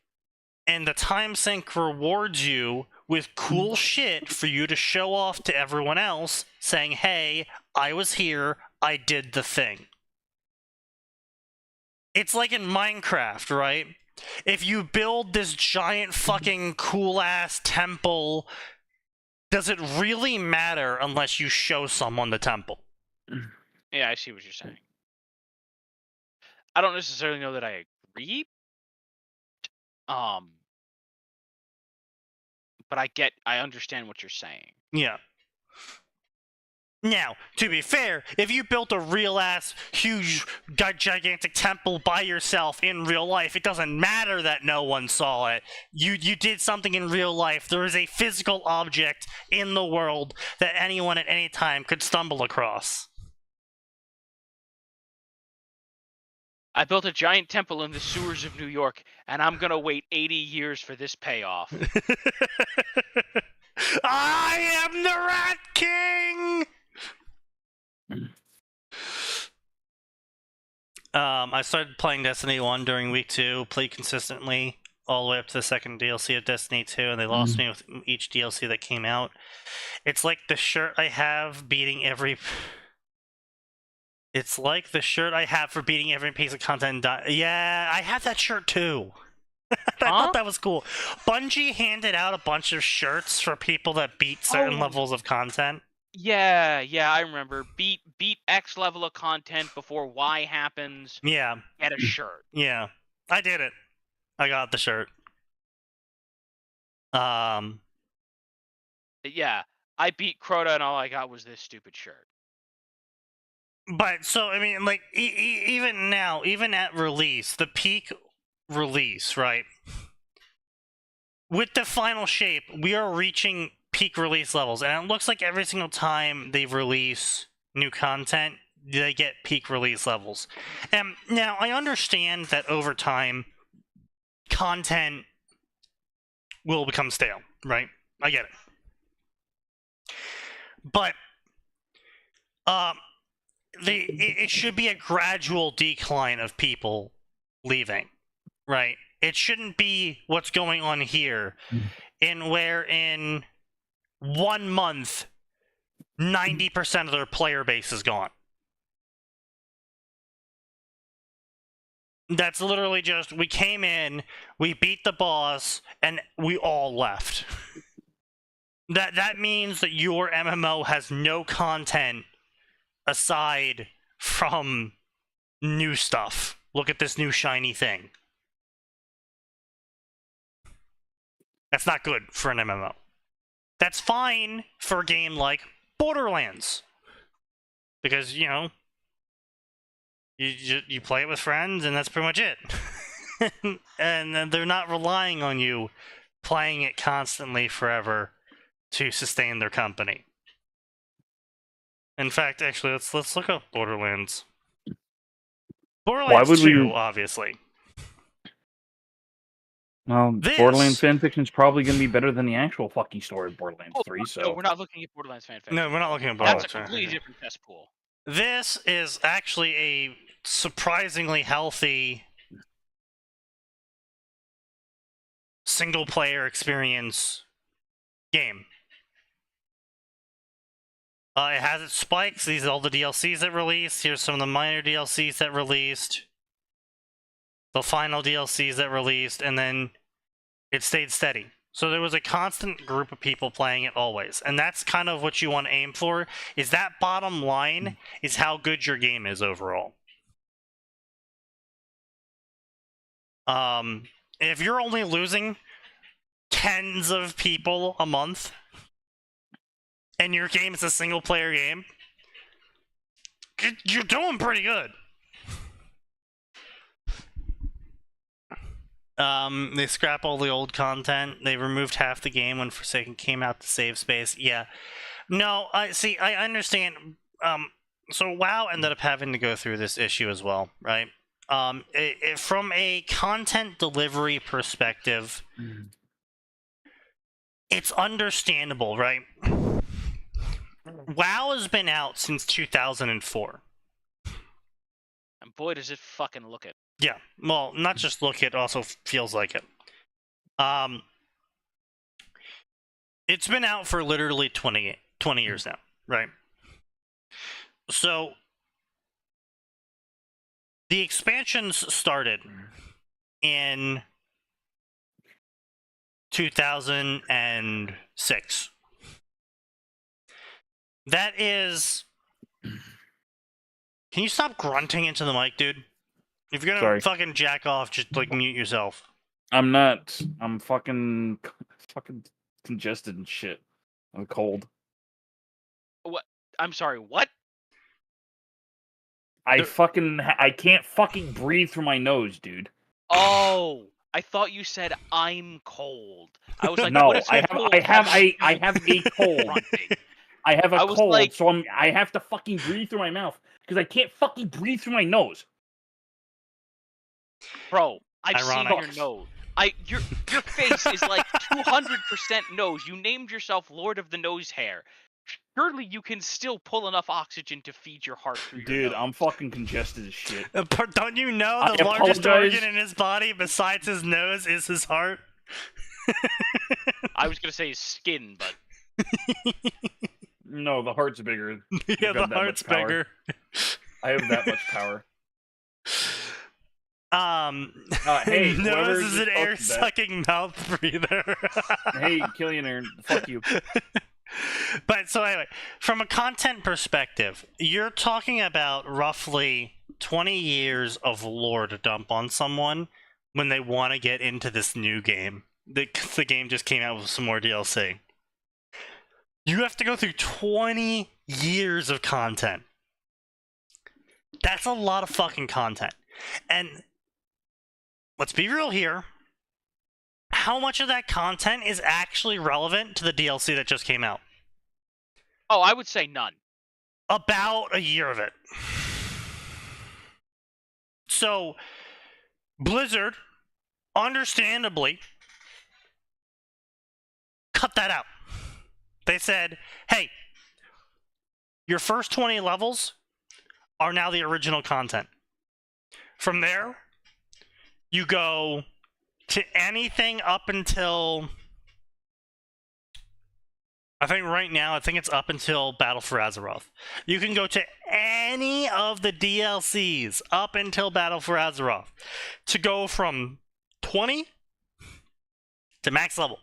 and the time sink rewards you with cool shit for you to show off to everyone else, saying, hey, I was here, I did the thing. It's like in Minecraft, right? If you build this giant fucking cool-ass temple, does it really matter unless you show someone the temple? Yeah, I see what you're saying. I don't necessarily know that I agree. But I understand what you're saying. Yeah. Now, to be fair, if you built a real-ass, huge, gigantic temple by yourself in real life, it doesn't matter that no one saw it. You did something in real life. There is a physical object in the world that anyone at any time could stumble across. I built a giant temple in the sewers of New York, and I'm gonna wait 80 years for this payoff. I am the Rat King! I started playing Destiny 1 during week 2, played consistently all the way up to the second DLC of Destiny 2, and they lost me with each DLC that came out. It's like the shirt I have beating every... It's like the shirt I have for beating every piece of content. Yeah, I have that shirt too. I thought that was cool. Bungie handed out a bunch of shirts for people that beat certain levels of content. Yeah, I remember. Beat X level of content before Y happens. Yeah. Get a shirt. Yeah. I did it. I got the shirt. Yeah, I beat Crota and all I got was this stupid shirt. But, so, I mean, like, even now, even at release, the peak release, right? With the final shape, we are reaching peak release levels, and it looks like every single time they release new content, they get peak release levels. And now, I understand that over time, content will become stale, right? I get it. But, it should be a gradual decline of people leaving, right? It shouldn't be what's going on here, where in 1 month, 90% of their player base is gone. That's literally just, we came in, we beat the boss, and we all left. That means that your MMO has no content aside from new stuff. Look at this new shiny thing. That's not good for an MMO. That's fine for a game like Borderlands. Because, you know, you play it with friends and that's pretty much it. And they're not relying on you playing it constantly forever to sustain their company. In fact, actually, let's look up Borderlands. Borderlands 2, obviously. Well, Borderlands fanfiction is probably going to be better than the actual fucking story of Borderlands 3. So no, we're not looking at Borderlands fanfiction. No, we're not looking at Borderlands. That's a completely different test pool. This is actually a surprisingly healthy single-player experience game. It has its spikes. These are all the DLCs that released. Here's some of the minor DLCs that released. The final DLCs that released, and then it stayed steady. So there was a constant group of people playing it always. And that's kind of what you want to aim for, is that bottom line is how good your game is overall. If you're only losing tens of people a month, and your game is a single-player game, you're doing pretty good. They scrap all the old content. They removed half the game when Forsaken came out to save space. Yeah. No, I understand. So WoW ended up having to go through this issue as well, right? From a content delivery perspective, it's understandable, right? WoW has been out since 2004. And boy, does it fucking look it. Yeah, well, not just look, it also feels like it. It's been out for literally 20 years now, right? So the expansions started in 2006. That is... Can you stop grunting into the mic, dude? If you're gonna fucking jack off, just like mute yourself. I'm not. I'm fucking congested and shit. I'm cold. What? I'm sorry, what? I can't fucking breathe through my nose, dude. Oh, I thought you said I'm cold. I was like, no, what is I have a cold. I have a cold, like, so I have to fucking breathe through my mouth because I can't fucking breathe through my nose. Bro, I've Ironic. seen your nose. Your face is like 200% nose. You named yourself Lord of the Nose Hair. Surely you can still pull enough oxygen to feed your heart through your nose. Dude, I'm fucking congested as shit. Don't you know the largest organ in his body besides his nose is his heart? I was gonna say his skin, but... No, the heart's bigger. Yeah, the heart's bigger. I have that much power. Hey, nose is an air-sucking mouth breather. Hey, Killian, fuck you. But so anyway, from a content perspective, you're talking about roughly 20 years of lore to dump on someone when they want to get into this new game. The game just came out with some more DLC. You have to go through 20 years of content. That's a lot of fucking content. And let's be real here. How much of that content is actually relevant to the DLC that just came out? Oh, I would say none. About a year of it. So, Blizzard, understandably, cut that out. They said, hey, your first 20 levels are now the original content. From there, you go to anything up until... I think right now, it's up until Battle for Azeroth. You can go to any of the DLCs up until Battle for Azeroth to go from 20 to max level.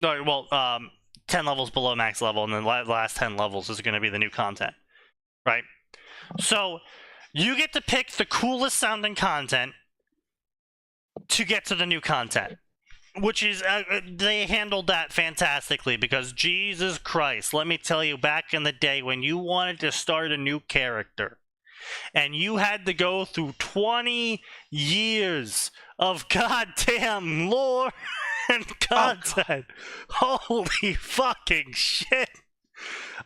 No, well, 10 levels below max level, and then the last 10 levels is going to be the new content, right? So you get to pick the coolest sounding content to get to the new content, which is they handled that fantastically, because Jesus Christ, let me tell you, back in the day when you wanted to start a new character and you had to go through 20 years of goddamn lore and content. Holy fucking shit.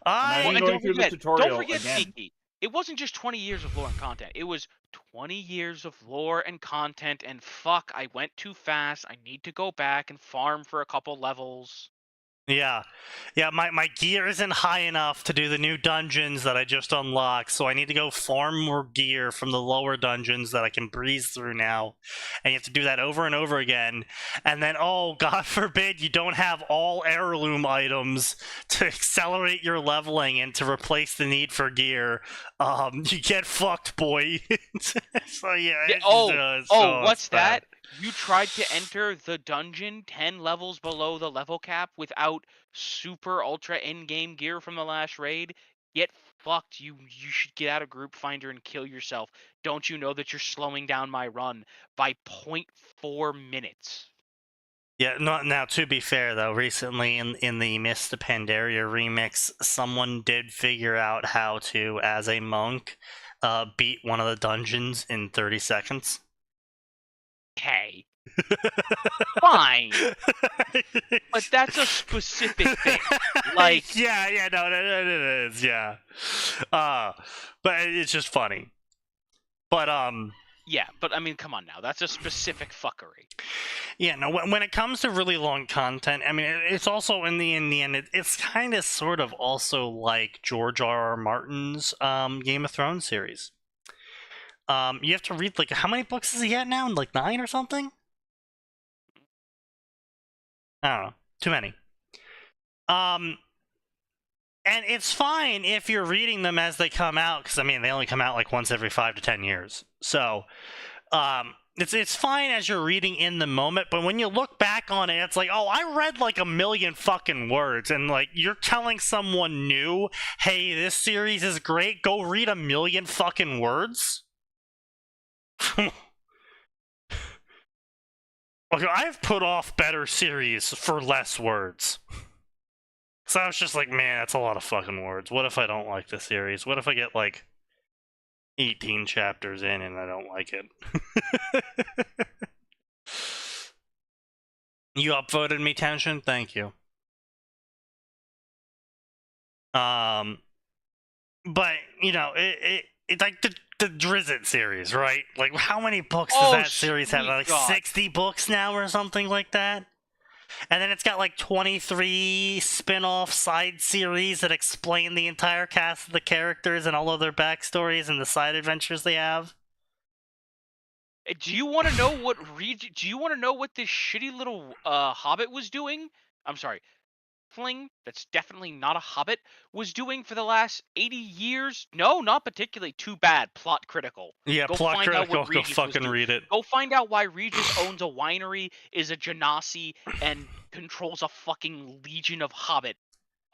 Don't forget, Sneaky. It wasn't just 20 years of lore and content. It was 20 years of lore and content, and fuck, I went too fast. I need to go back and farm for a couple levels. Yeah, my gear isn't high enough to do the new dungeons that I just unlocked, so I need to go farm more gear from the lower dungeons that I can breeze through now. And you have to do that over and over again. And then, oh, God forbid, you don't have all heirloom items to accelerate your leveling and to replace the need for gear. You get fucked, boy. So, yeah. What's that? You tried to enter the dungeon 10 levels below the level cap without super ultra in-game gear from the last raid? Get fucked. You should get out of Group Finder and kill yourself. Don't you know that you're slowing down my run by 0.4 minutes? Yeah, now to be fair though, recently in the Mist of Pandaria remix, someone did figure out how to, as a monk, beat one of the dungeons in 30 seconds. Okay. Fine. But that's a specific thing. Like, yeah, no, it is, yeah. But it's just funny. But yeah, but I mean, come on now, that's a specific fuckery. Yeah, no, when it comes to really long content, I mean, it's also in the end, it's kind of sort of also like George R.R. Martin's Game of Thrones series. You have to read, like, how many books is he at now? Like 9 or something? I don't know. Too many. And it's fine if you're reading them as they come out, because I mean they only come out like once every 5 to 10 years. So it's fine as you're reading in the moment, but when you look back on it, it's like, oh, I read like 1,000,000 fucking words, and like you're telling someone new, hey, this series is great, go read 1,000,000 fucking words. Okay, I've put off better series for less words. So I was just like, man, that's a lot of fucking words. What if I don't like the series? What if I get like 18 chapters in and I don't like it? You upvoted me, Tension? Thank you. But you know, it's like the Drizzt series, right? Like, how many books does that series have? Like 60 books now or something like that? And then it's got like 23 spin-off side series that explain the entire cast of the characters and all of their backstories and the side adventures they have. Do you want to know what do you want to know what this shitty little hobbit was doing? I'm sorry. Fling, that's definitely not a hobbit, was doing for the last 80 years? No, not particularly. Too bad. Plot critical. Yeah, plot critical. Go fucking read it. Go find out why Regis owns a winery, is a genasi, and controls a fucking legion of hobbit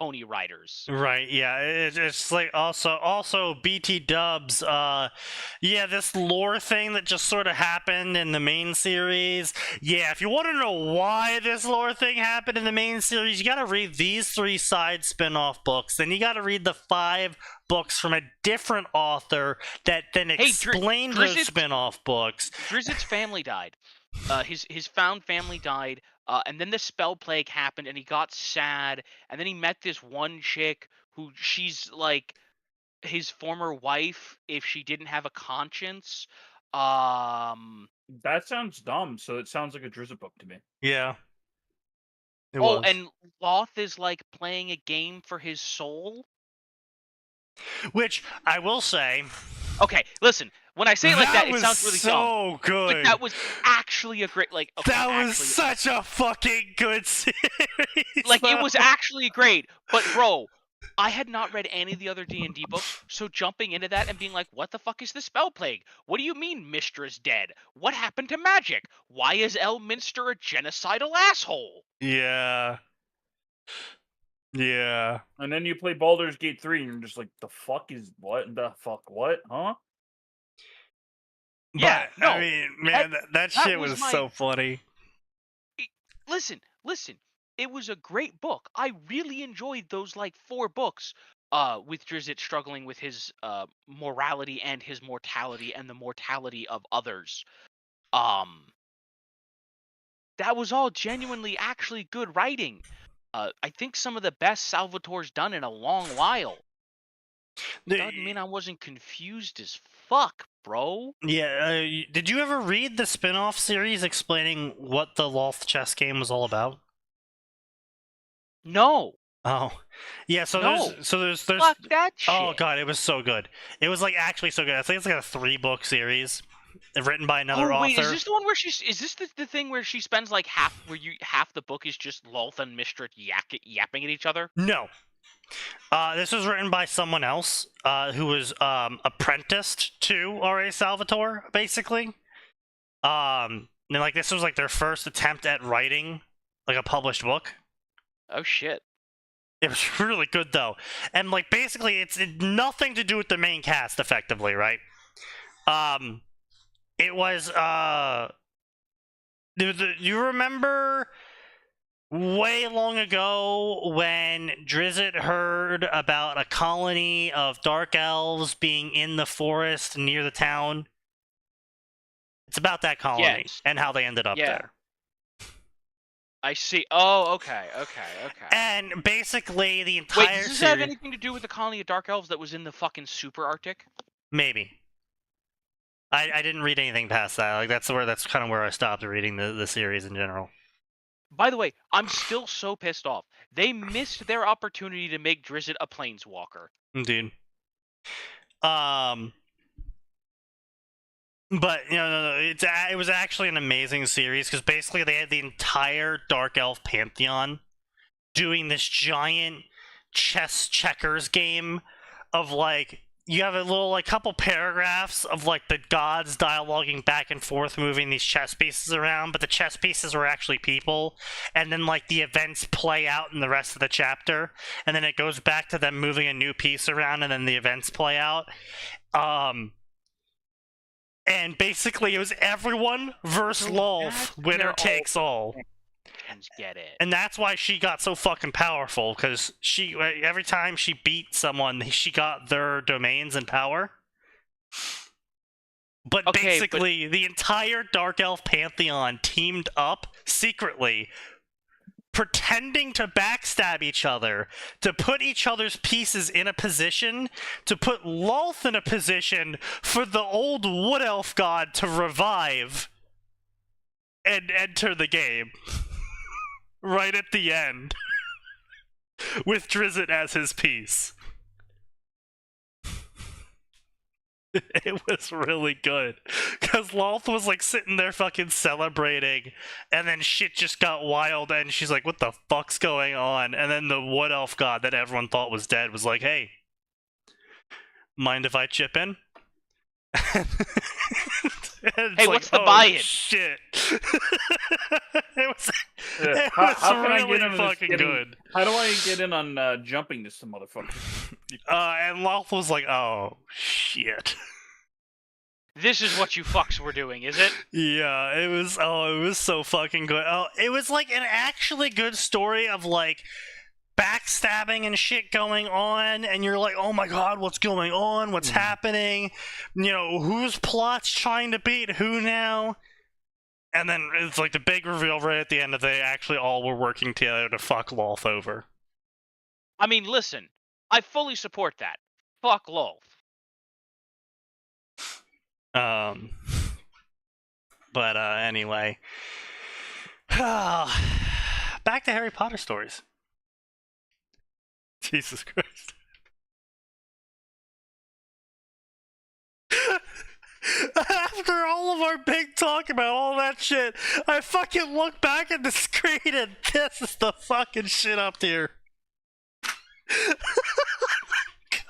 pony riders. Right, yeah. It's like also BT dubs, yeah, this lore thing that just sort of happened in the main series. Yeah, if you want to know why this lore thing happened in the main series, you gotta read these 3 side spin-off books. Then you gotta read the 5 books from a different author that then explained those spin-off books. Drizzt's family died. His found family died. And then the spell plague happened, and he got sad. And then he met this one chick who she's like his former wife if she didn't have a conscience. That sounds dumb. So it sounds like a Drizzt book to me. Yeah. And Loth is like playing a game for his soul. Which I will say. Okay, listen. When I say it like that, it sounds really so good. But that was actually a great Okay, that was such a fucking good series. Like it was actually great. But bro, I had not read any of the other D&D books, so jumping into that and being like, what the fuck is the spell plague? What do you mean Mistra's dead? What happened to magic? Why is Elminster a genocidal asshole? Yeah. Yeah. And then you play Baldur's Gate 3 and you're just like, the fuck is what? The fuck what? Huh? Yeah, but, I mean, man, that shit was so funny. Listen. It was a great book. I really enjoyed those like 4 books. With Drizzt struggling with his morality and his mortality and the mortality of others. That was all genuinely actually good writing. I think some of the best Salvatore's done in a long while. Doesn't mean I wasn't confused as fuck, bro. Yeah, did you ever read the spin-off series explaining what the Loth chess game was all about? No. Oh, yeah. So there's fuck that shit. Oh god, it was so good. It was like actually so good. I think it's like a 3-book series written by another author. Wait, is this the one where is this the thing where she spends like half the book is just Loth and Mistra yapping at each other? No. This was written by someone else who was apprenticed to R.A. Salvatore, basically. And like this was like their first attempt at writing like a published book. Oh shit. It was really good though. And like basically it's nothing to do with the main cast effectively, right? It was you remember way long ago when Drizzt heard about a colony of dark elves being in the forest near the town? It's about that colony and how they ended up there. I see. Oh, okay. And basically the entire Wait, does this have anything to do with the colony of dark elves that was in the fucking super Arctic? Maybe. I didn't read anything past that. Like that's kind of where I stopped reading the series in general. By the way, I'm still so pissed off. They missed their opportunity to make Drizzt a planeswalker. Indeed. But it was actually an amazing series because basically they had the entire Dark Elf pantheon doing this giant chess checkers game of like, you have a little like couple paragraphs of like the gods dialoguing back and forth, moving these chess pieces around, but the chess pieces are actually people, and then like the events play out in the rest of the chapter, and then it goes back to them moving a new piece around, and then the events play out. And basically it was everyone versus Lolth, winner takes all. Get it. And that's why she got so fucking powerful, because she, every time she beat someone, she got their domains and power. But basically, the entire Dark Elf Pantheon teamed up secretly, pretending to backstab each other, to put each other's pieces in a position, to put Lolth in a position for the old Wood Elf god to revive and enter the game. Right at the end. With Drizzt as his piece. It was really good. Because Lolth was like sitting there fucking celebrating, and then shit just got wild, and she's like, what the fuck's going on? And then the Wood Elf god that everyone thought was dead was like, hey, mind if I chip in? Hey, what's the buy-in? Shit. It How was can I really get in fucking good. How do I get in on jumping this motherfucker? And Lolth was like, oh, shit. This is what you fucks were doing, is it? Yeah, it was so fucking good. Oh, it was like an actually good story of like backstabbing and shit going on, and you're like, oh my god, what's going on? What's happening? You know, whose plot's trying to beat who now? And then it's like the big reveal right at the end that they actually all were working together to fuck Lolth over. I mean, listen, I fully support that. Fuck Lolth. But anyway. Back to Harry Potter stories. Jesus Christ. After all of our big talk about all that shit, I fucking look back at the screen and this is the fucking shit up here.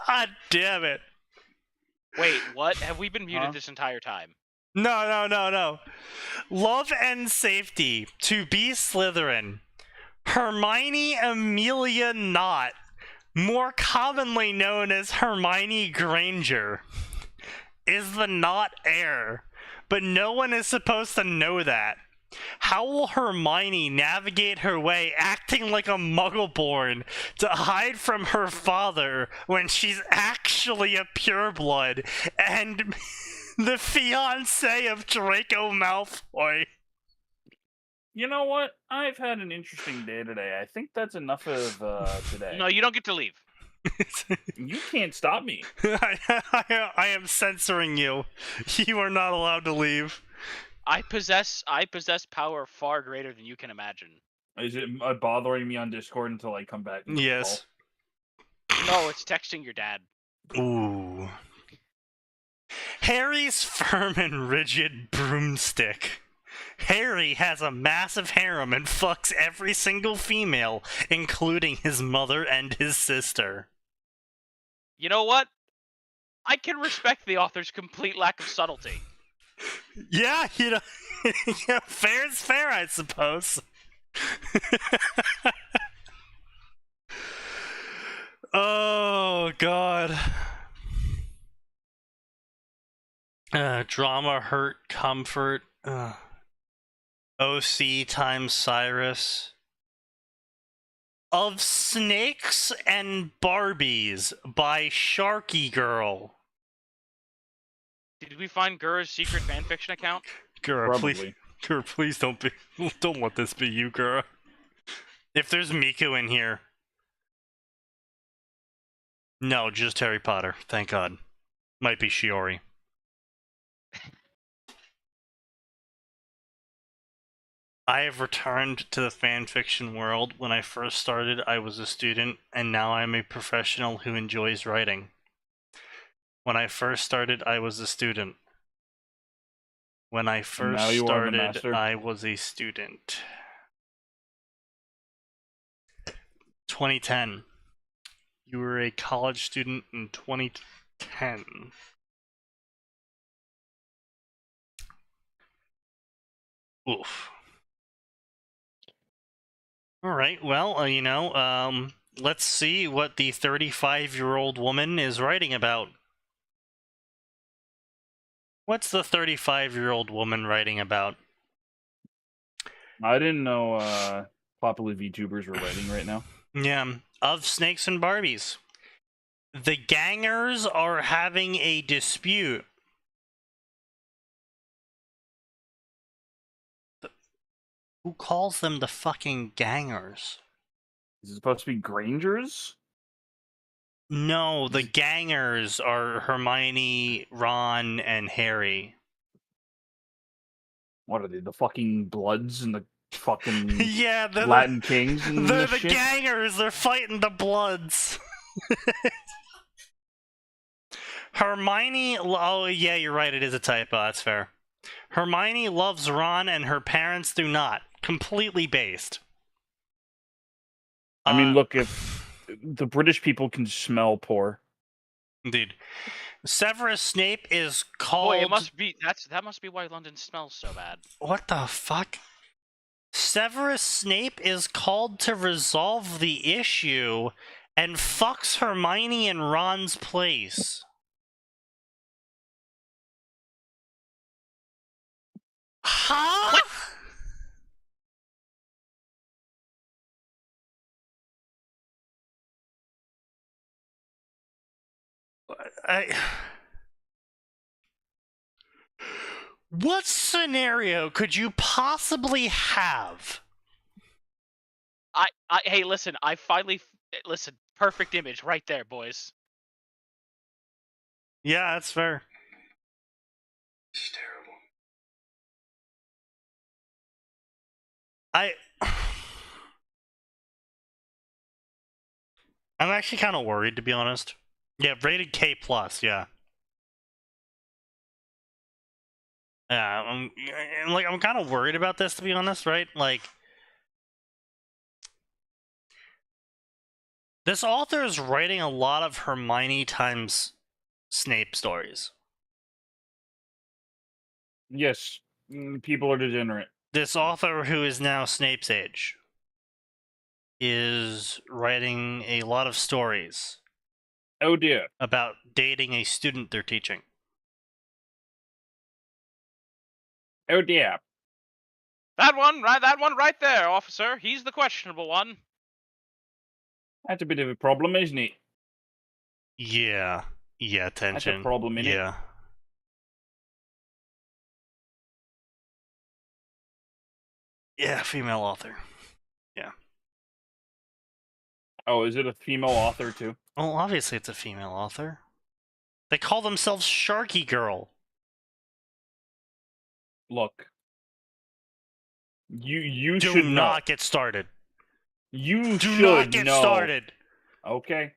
God damn it. Wait, what? Have we been muted this entire time? No. Love and safety to be Slytherin. Hermione Amelia Knott, more commonly known as Hermione Granger, is the Knott heir, but no one is supposed to know that. How will Hermione navigate her way acting like a Muggleborn to hide from her father when she's actually a pureblood and the fiancé of Draco Malfoy? You know what? I've had an interesting day today. I think that's enough of today. No, you don't get to leave. You can't stop me. I am censoring you. You are not allowed to leave. I possess power far greater than you can imagine. Is it bothering me on Discord until I come back? Yes. No, it's texting your dad. Ooh. Harry's firm and rigid broomstick. Harry has a massive harem and fucks every single female, including his mother and his sister. You know what? I can respect the author's complete lack of subtlety. Yeah, you know, yeah, fair is fair, I suppose. Oh, God. Drama, hurt, comfort. OC times Cyrus. Of Snakes and Barbies by Sharky Girl. Did we find Gura's secret fanfiction account? Gura, please don't let this be you, Gura. If there's Miku in here. No, just Harry Potter. Thank God. Might be Shiori. I have returned to the fanfiction world. When I first started, I was a student, and now I'm a professional who enjoys writing. When I first started, I was a student. When I first started, I was a student. 2010. You were a college student in 2010. Oof. All right. Well, let's see what the 35-year-old woman is writing about. What's the 35-year-old woman writing about? I didn't know popular VTubers were writing right now. Yeah, of Snakes and Barbies. The gangers are having a dispute. Who calls them the fucking gangers? Is it supposed to be Grangers? No, the gangers are Hermione, Ron, and Harry. What are they? The fucking Bloods and the fucking yeah, Latin Kings and they're the shit? gangers. They're fighting the Bloods. Hermione, oh yeah, you're right. It is a typo. That's fair. Hermione loves Ron, and her parents do not. Completely based. I mean, look, if the British people can smell poor. Indeed. Severus Snape is called... Boy, it must be... That must be why London smells so bad. What the fuck? Severus Snape is called to resolve the issue and fucks Hermione in Ron's place. Huh? What? What scenario could you possibly have? Hey, listen, I finally... Listen, perfect image right there, boys. Yeah, that's fair. It's terrible. I'm actually kind of worried, to be honest. Yeah, rated K+, yeah. Yeah, I'm kind of worried about this, to be honest, right? Like, this author is writing a lot of Hermione times Snape stories. Yes, people are degenerate. This author, who is now Snape's age, is writing a lot of stories. Oh dear. About dating a student they're teaching. Oh dear. That one right there, officer. He's the questionable one. That's a bit of a problem, isn't it? Yeah. Yeah, tension. That's a problem, innit? Yeah. Yeah, female author. Yeah. Oh, is it a female author too? Well, obviously it's a female author. They call themselves Sharky Girl. Look. You Do should not know. get started. You Do should not get know. started. Okay.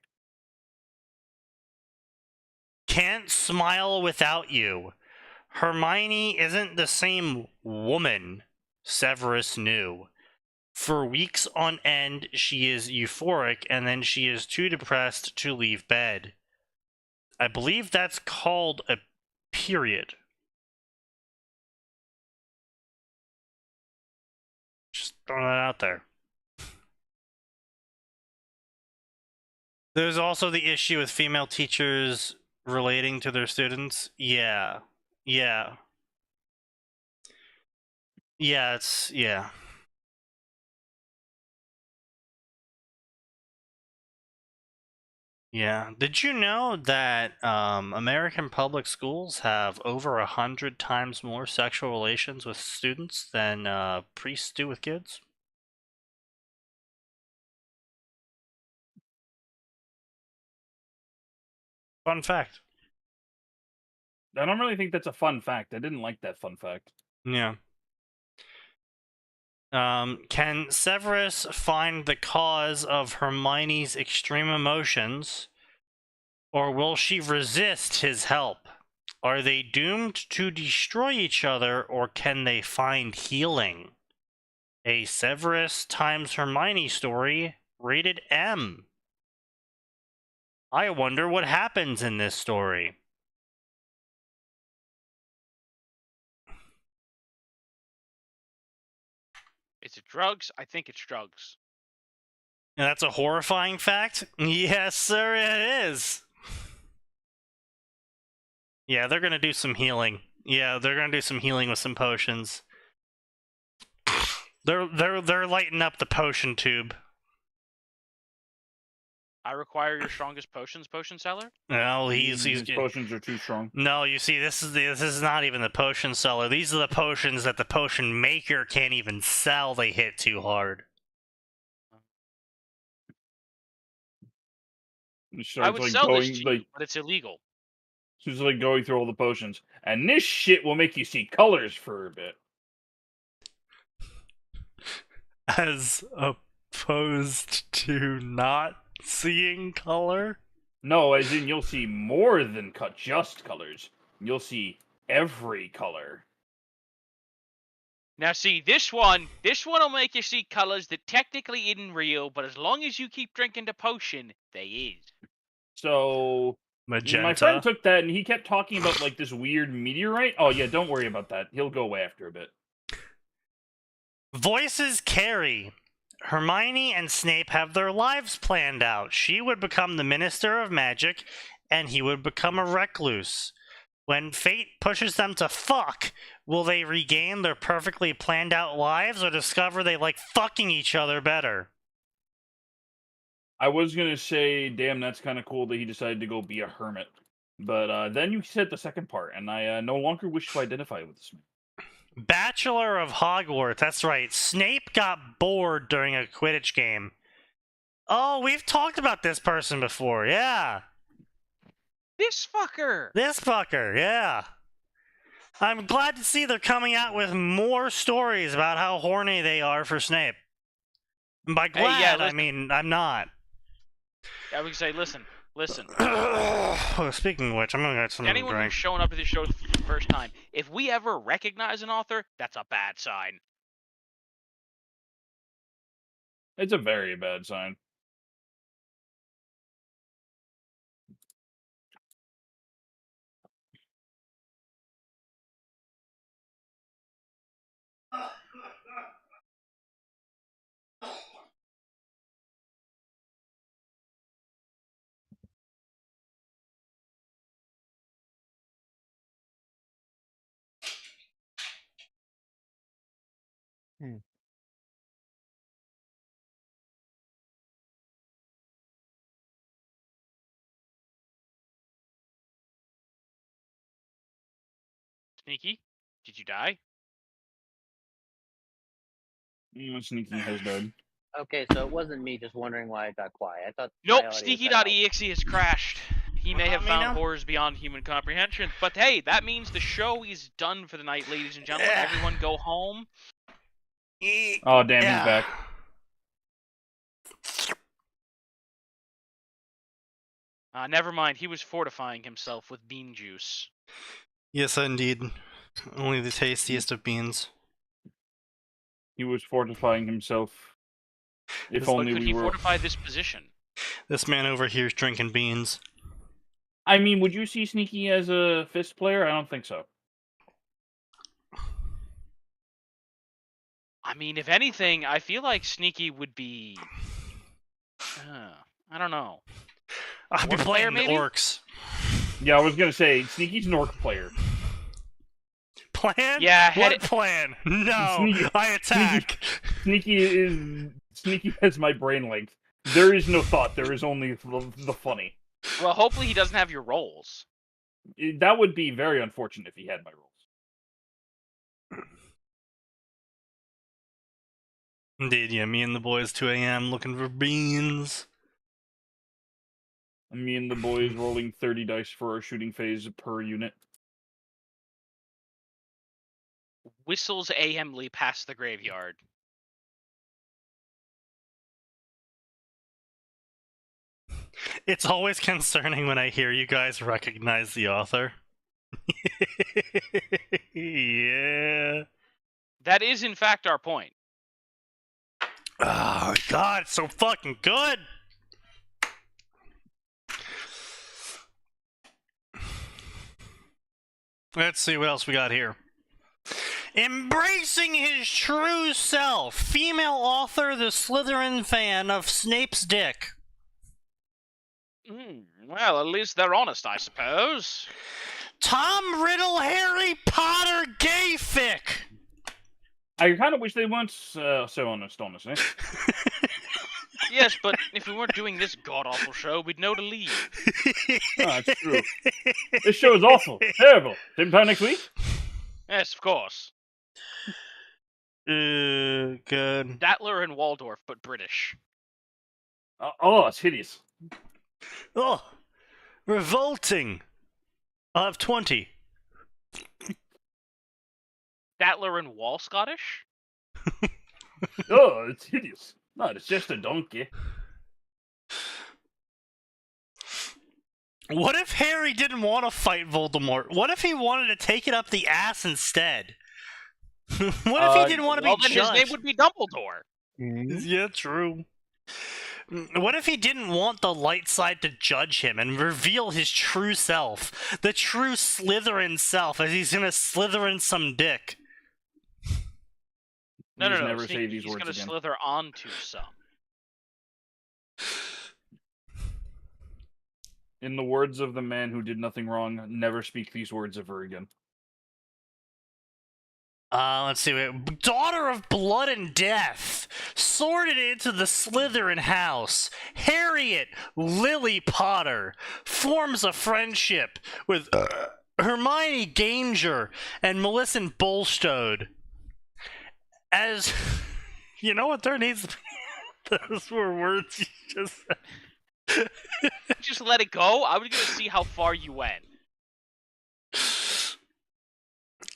Can't smile without you. Hermione isn't the same woman Severus knew. For weeks on end, she is euphoric, and then she is too depressed to leave bed. I believe that's called a period. Just throwing that out there. There's also the issue with female teachers relating to their students. Yeah. Yeah. Yeah, it's... yeah. Yeah. Did you know that American public schools have over 100 times more sexual relations with students than priests do with kids? Fun fact. I don't really think that's a fun fact. I didn't like that fun fact. Yeah. Can Severus find the cause of Hermione's extreme emotions, or will she resist his help? Are they doomed to destroy each other, or can they find healing? A Severus times Hermione story Rated M. I wonder what happens in this story. Is it drugs? I think it's drugs. And that's a horrifying fact? Yes, sir, it is. Yeah, they're gonna do some healing. Yeah, they're gonna do some healing with some potions. They're lighting up the potion tube. I require your strongest potions, potion seller. No, His potions are too strong. No, you see, this is not even the potion seller. These are the potions that the potion maker can't even sell. They hit too hard. I would sell this to you, but it's illegal. She's like going through all the potions, and this shit will make you see colors for a bit. As opposed to not seeing color? No, as in you'll see more than just colors. You'll see every color. Now see, this one will make you see colors that technically isn't real, but as long as you keep drinking the potion, they is. So Magenta. my friend took that and he kept talking about like this weird meteorite. Oh yeah, don't worry about that. He'll go away after a bit. Voices carry. Hermione and Snape have their lives planned out. She would become the Minister of Magic, and he would become a recluse. When fate pushes them to fuck, will they regain their perfectly planned out lives or discover they like fucking each other better? I was gonna say, damn, that's kind of cool that he decided to go be a hermit. But then you said the second part, and I no longer wish to identify with this man. Bachelor of Hogwarts, that's right. Snape got bored during a Quidditch game. Oh, we've talked about this person before, yeah. This fucker! This fucker, yeah. I'm glad to see they're coming out with more stories about how horny they are for Snape. And by glad, I mean, I'm not. I would say, listen. Speaking of which, I'm gonna get some Anyone drink. who's showing up at this show for the first time, if we ever recognize an author, that's a bad sign. It's a very bad sign. Sneaky, did you die? Sneaky has died. Okay, so it wasn't me just wondering why I got quiet. I thought. Nope, Sneaky.exe has crashed. He may have found horrors beyond human comprehension, but hey, that means the show is done for the night, ladies and gentlemen. Everyone go home. Oh, damn, he's back. Never mind, he was fortifying himself with bean juice. Yes, indeed. Only the tastiest of beans. He was fortifying himself. If But only could we he were. fortify this position? This man over here is drinking beans. I mean, would you see Sneaky as a fist player? I don't think so. I mean, if anything, I feel like Sneaky would be... I don't know. I'd be playing orcs. Yeah, I was gonna say, Sneaky's an orc player. Plan? Yeah, what plan? No, I attack. Sneaky has my brain length. There is no thought. There is only the funny. Well, hopefully he doesn't have your rolls. That would be very unfortunate if he had my rolls. Indeed, yeah. Me and the boys, 2 a.m. looking for beans. Me and the boys rolling 30 dice for our shooting phase per unit. Whistles aimlessly past the graveyard. It's always concerning when I hear you guys recognize the author. Yeah. That is, in fact, our point. Oh God, it's so fucking good. Let's see what else we got here. Embracing his true self. Female author, the Slytherin fan of Snape's dick. Well, at least they're honest, I suppose. Tom Riddle, Harry Potter gay fic. I kind of wish they weren't so honest, honestly. Yes, but if we weren't doing this god-awful show, we'd know to leave. That's true. This show is awful. Terrible. Same time next week? Yes, of course. Good. Statler and Waldorf, but British. Oh, it's hideous. Oh, revolting. I'll have 20. Statler and Wall Scottish? Oh, it's hideous. No, it's just a donkey. What if Harry didn't want to fight Voldemort? What if he wanted to take it up the ass instead? What if he didn't want to be then judged? his name would be Dumbledore. Yeah, true. What if he didn't want the light side to judge him and reveal his true self? The true Slytherin self, as he's gonna Slytherin some dick. No. Never say these he's words gonna again. slither onto some. In the words of the man who did nothing wrong, never speak these words ever again. Let's see. Daughter of Blood and Death, sorted into the Slytherin house. Harriet Lily Potter forms a friendship with Hermione Granger and Millicent Bulstrode. As you know, what there needs to be. Those were words you just said. Just let it go. I was gonna see how far you went.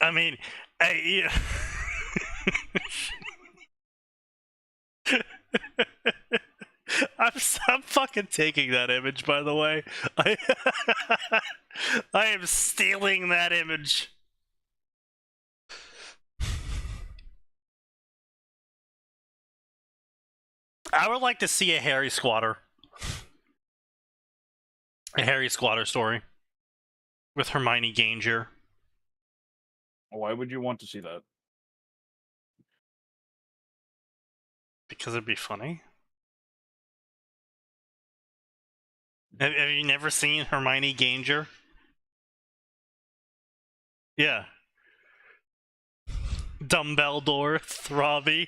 I mean, I'm fucking taking that image, by the way. I am stealing that image. I would like to see a Harry Squatter. A Harry Squatter story. With Hermione Granger. Why would you want to see that? Because it'd be funny. Have you never seen Hermione Granger? Yeah. Dumbledore, Throbby,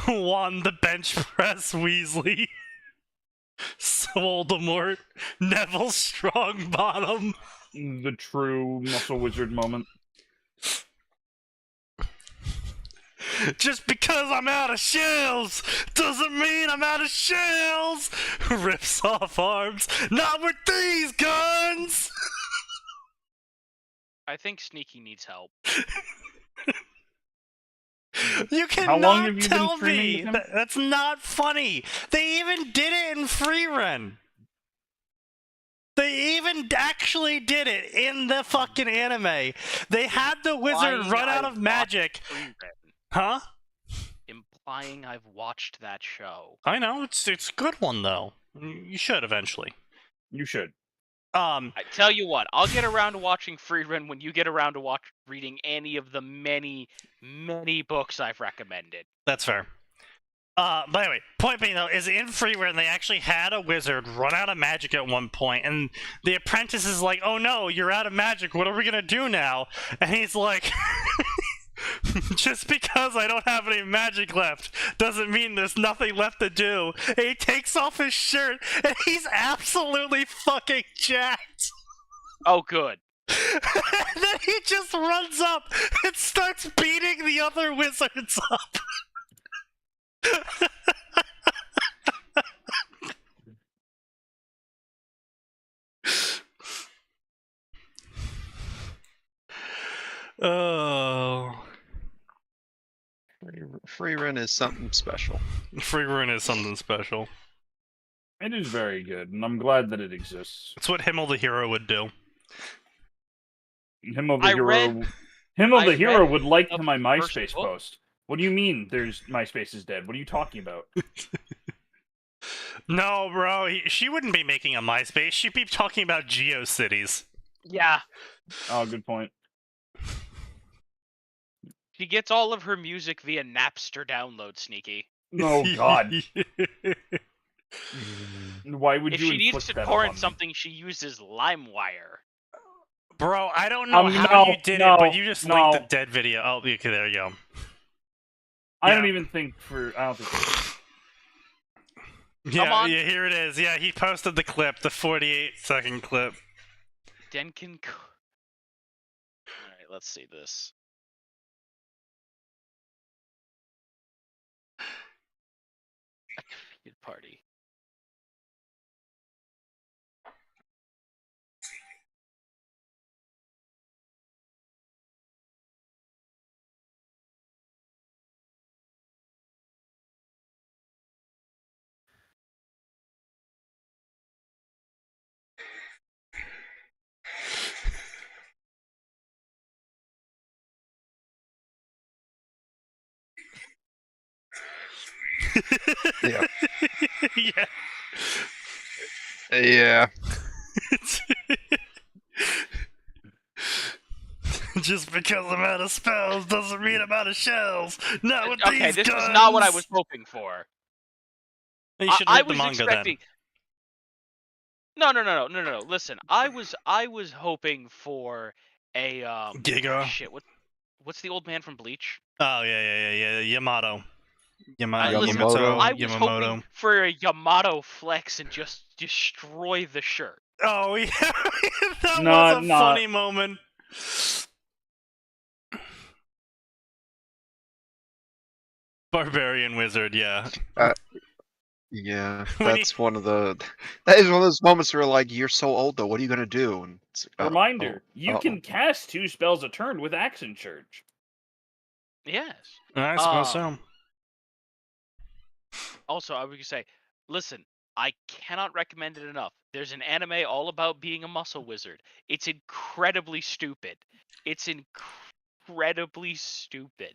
Wand the Bench Press Weasley, Voldemort, Neville Strongbottom. The true muscle wizard moment. Just because I'm out of shells doesn't mean I'm out of shells. Rips off arms. Not with these guns. I think Sneaky needs help. You How long have cannot you tell been streaming me with him? that's not funny. They even did it in Freerun. They even actually did it in the fucking anime. They had the wizard run out of magic. Huh? Implying I've watched that show. I know, it's a good one though. You should eventually. You should. I tell you what, I'll get around to watching Freerun when you get around to reading any of the many, many books I've recommended. That's fair. But anyway, point being though, is in Freerun they actually had a wizard run out of magic at one point, and the apprentice is like, "Oh no, you're out of magic. What are we gonna do now?" And he's like, "Just because I don't have any magic left doesn't mean there's nothing left to do." And he takes off his shirt, and he's absolutely fucking jacked. Oh, good. And then he just runs up and starts beating the other wizards up. Oh. Freerun is something special. Freerun is something special. It is very good, and I'm glad that it exists. It's what Himmel the Hero would do. Himmel the Hero would like my MySpace post. What do you mean? There's MySpace is dead. What are you talking about? No, bro. She wouldn't be making a MySpace. She'd be talking about GeoCities. Yeah. Oh, good point. She gets all of her music via Napster download, Sneaky. Oh God. Why would If you she needs inflict to that torrent upon me? something, she uses LimeWire. Bro, I don't know how no, you did no, it, but you just no. linked the dead video. Oh, okay, there you go. I Yeah. don't even think I don't think. Come on. Yeah, here it is. Yeah, he posted the clip, the 48-second clip. Denkin. Alright, let's see this. A defeated party. Yeah. Yeah. Yeah. Just because I'm out of spells doesn't mean I'm out of shells. Not with Okay, these this guns. was not what I was hoping for. You should I read the was manga expecting. No. Listen, I was hoping for a Giga. Shit, what's the old man from Bleach? Oh yeah. Yamato. Listen, Yamamoto. I was hoping Yamamoto. for a Yamato flex and just destroy the shirt. Oh yeah, that Not- was a not- funny moment. Barbarian wizard, yeah. Yeah, When that's one of the. That is one of those moments where like, you're so old though. What are you gonna do? And it's, Reminder: you uh-oh. can cast 2 spells a turn with Accent Church. Yes. I suppose so. Also, I would say, listen, I cannot recommend it enough. There's an anime all about being a muscle wizard. It's incredibly stupid. It's incredibly stupid.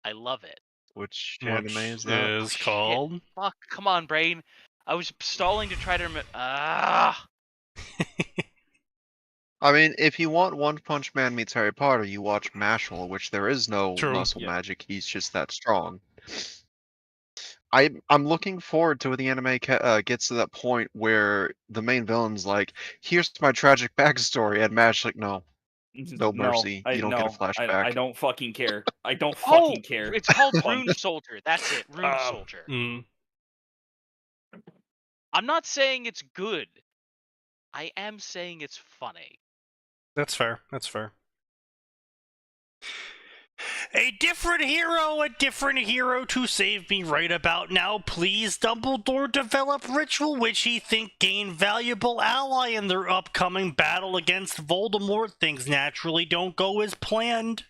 I love it. Which anime is that? Is called. Shit. Fuck, come on, brain. I was stalling to try to remember. Ah. I mean, if you want One Punch Man meets Harry Potter, you watch Mashal, which there is no True. muscle Yeah. magic. He's just that strong. I'm looking forward to when the anime gets to that point where the main villain's like, "Here's my tragic backstory," and Mash like, "No, no mercy. You don't get a flashback." I don't fucking care. I don't Oh, fucking care. it's called Rune Soldier. That's it, Rune Soldier. I'm not saying it's good. I am saying it's funny. That's fair. That's fair. A different hero to save me right about now, please. Dumbledore develop ritual which he think gain valuable ally in their upcoming battle against Voldemort. Things naturally don't go as planned.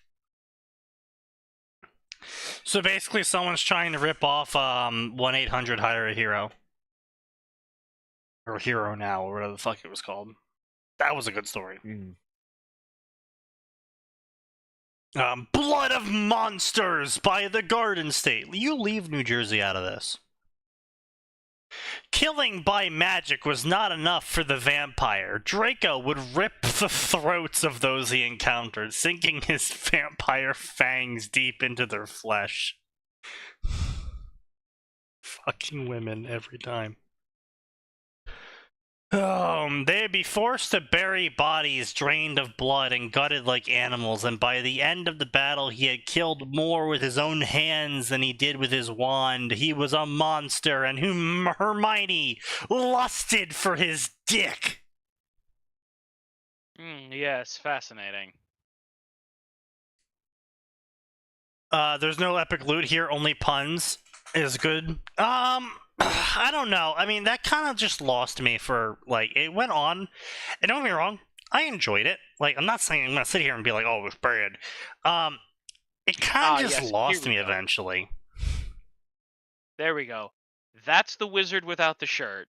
So basically someone's trying to rip off 1-800 Hire a Hero. Or Hero Now, or whatever the fuck it was called. That was a good story. Blood of Monsters by the Garden State. You leave New Jersey out of this. Killing by magic was not enough for the vampire. Draco would rip the throats of those he encountered, sinking his vampire fangs deep into their flesh. Fucking women every time. They'd be forced to bury bodies drained of blood and gutted like animals, and by the end of the battle he had killed more with his own hands than he did with his wand. He was a monster, and whom Hermione lusted for his dick. Yes, fascinating. There's no epic loot here, only puns. Is good. I don't know. I mean, that kind of just lost me for, like, it went on. And don't get me wrong, I enjoyed it. Like, I'm not saying I'm going to sit here and be like, oh, it was bad. It kind of just lost me eventually. There we go. That's the wizard without the shirt.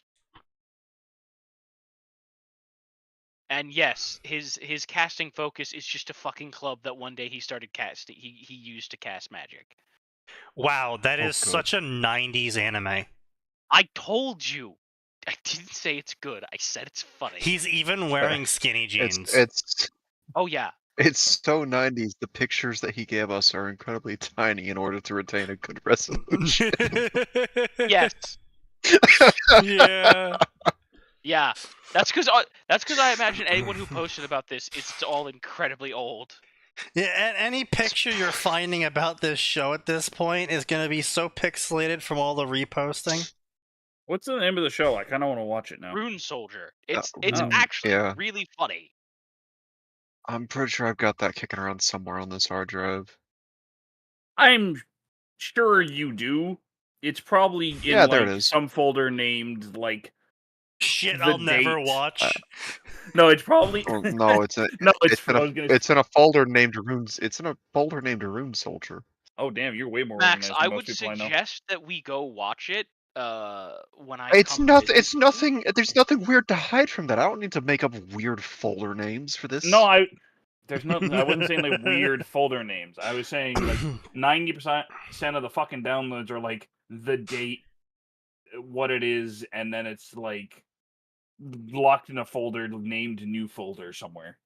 And yes, his casting focus is just a fucking club that one day he started casting. He used to cast magic. Wow, that is good. such a 90s anime. I told you. I didn't say it's good. I said it's funny. He's even wearing skinny jeans. It's Oh yeah. It's so 90s. The pictures that he gave us are incredibly tiny in order to retain a good resolution. Yes. Yeah. Yeah. That's because I imagine anyone who posted about this, it's all incredibly old. Yeah, and any picture you're finding about this show at this point is going to be so pixelated from all the reposting. What's the name of the show? I kind of want to watch it now. Rune Soldier. It's Rune, actually yeah. really funny. I'm pretty sure I've got that kicking around somewhere on this hard drive. I'm sure you do. It's probably in there it is. some folder named like Shit the I'll never date. watch. No, it's probably Well, no, it's a no. it's in a folder named Runes. It's in a folder named Rune Soldier. Oh damn, you're way more Max, organized I than would most people I know. suggest that we go watch it when I It's come nothing. visit It's you. nothing. There's nothing weird to hide from that. I don't need to make up weird folder names for this. No, there's nothing. I wasn't saying like weird folder names. I was saying like 90% of the fucking downloads are like the date, what it is, and then it's like locked in a folder named new folder somewhere.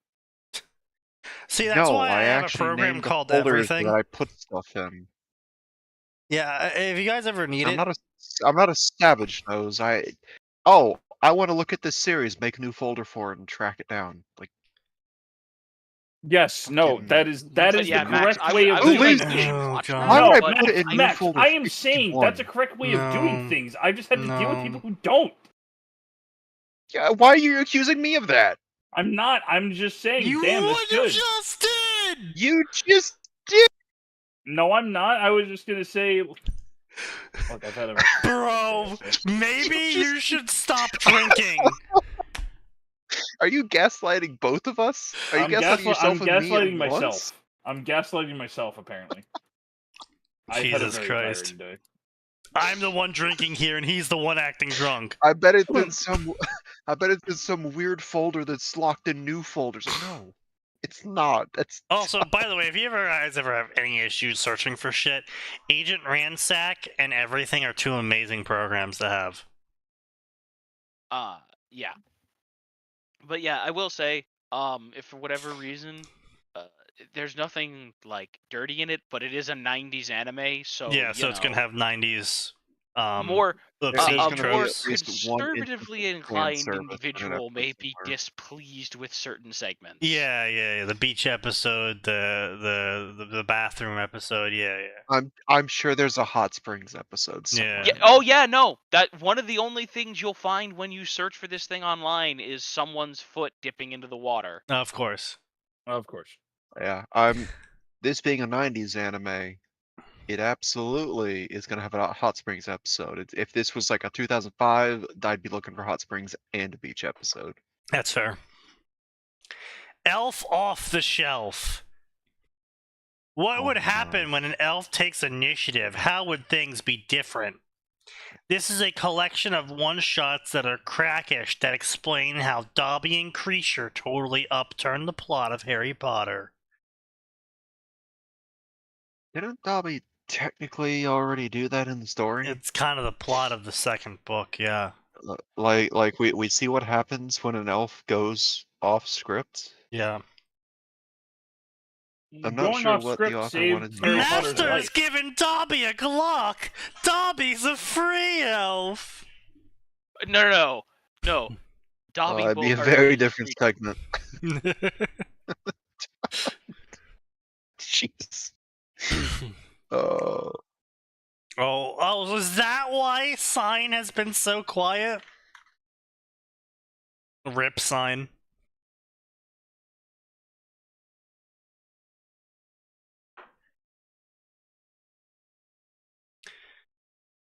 See, that's why I have a actually program named the called folders Everything. that I put stuff in. Yeah, if you guys ever need it, I'm not a savage nose. I want to look at this series, make a new folder for it, and track it down. Like, yes, no, that is yeah, the Max, correct way of would doing like you should Oh, watch God. that, why would I but put it in new Max, folder I am saying that's a 51? correct way of doing No. things. I've just had to deal with No. people who don't. Yeah, why are you accusing me of that? I'm not. I'm just saying. You Damn, that's you good. just did! You just did. No, I'm not. I was just gonna say. Look, I've had a. Bro, maybe you should stop drinking. Are you gaslighting both of us? Are you gaslighting yourself and me gaslighting at myself. once? I'm gaslighting myself. Apparently. I've had a Jesus very Christ. tiring day. I'm the one drinking here, and he's the one acting drunk. I bet it's in some. I bet it's in some weird folder that's locked in new folders. No, it's not. That's Also, by the way, if you guys ever have any issues searching for shit, Agent Ransack and Everything are two amazing programs to have. Yeah. But yeah, I will say, if for whatever reason, there's nothing like dirty in it, but it is a '90s anime, so Yeah, so it's gonna have 90s. More obscene gonna be more at least one instance conservatively of fan inclined service in an individual may episode be somewhere. displeased with certain segments. Yeah. The beach episode, the bathroom episode. Yeah. I'm sure there's a hot springs episode somewhere. Yeah. Oh yeah, no. That one of the only things you'll find when you search for this thing online is someone's foot dipping into the water. Of course. Of course. Yeah, this being a 90s anime, it absolutely is going to have a Hot Springs episode. If this was like a 2005, I'd be looking for Hot Springs and a beach episode. That's fair. Elf off the shelf. What would happen when an elf takes initiative? How would things be different? This is a collection of one-shots that are crackish that explain how Dobby and Creature totally upturned the plot of Harry Potter. Didn't Dobby technically already do that in the story? It's kind of the plot of the second book, yeah. Like we see what happens when an elf goes off script. Yeah. I'm not Going sure off what script the author saved wanted to Harry do. Potter's Master's life. giving Dobby a Glock! Dobby's a free elf! No. Dobby It'd be a Bullard very is different free. segment. Jeez. Oh, is that why Sign has been so quiet? Rip Sign.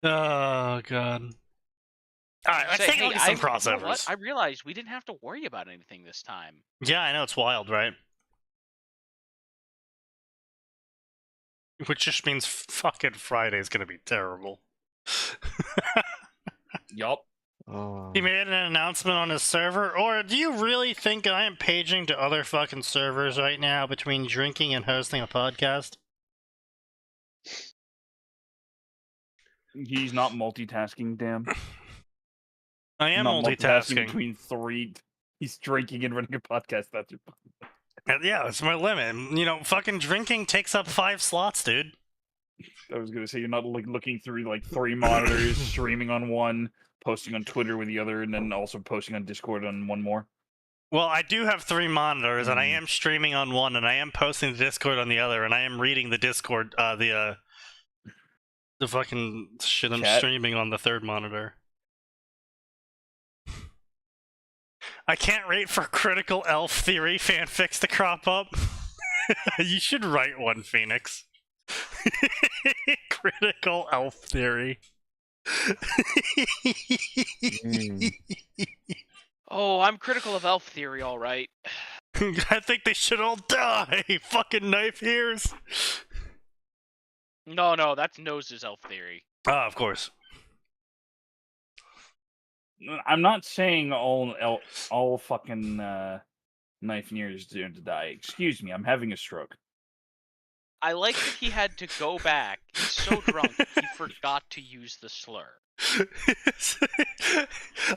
Oh, God. Alright, let's take a look at some crossovers. You know what? I realized we didn't have to worry about anything this time. Yeah, I know, it's wild, right? Which just means fucking Friday's gonna be terrible. Yup. Oh. He made an announcement on his server, or do you really think I am paging to other fucking servers right now between drinking and hosting a podcast? He's not multitasking, damn. I am not multitasking. Between 3. He's drinking and running a podcast. That's your. Yeah, it's my limit. You know, fucking drinking takes up 5 slots, dude. I was gonna say you're not like looking through like 3 monitors, streaming on one, posting on Twitter with the other, and then also posting on Discord on one more. Well, I do have 3 monitors, and I am streaming on one, and I am posting the Discord on the other, and I am reading the Discord, the fucking shit I'm streaming on the 3rd monitor. I can't wait for Critical Elf Theory fanfics to crop up. You should write one, Phoenix. Critical Elf Theory. Oh, I'm critical of elf theory, all right. I think they should all die. Fucking knife ears. No, that's Nose's elf theory. Ah, of course. I'm not saying all fucking knife ears deserve to die. Excuse me, I'm having a stroke. I like that he had to go back. He's so drunk, he forgot to use the slur.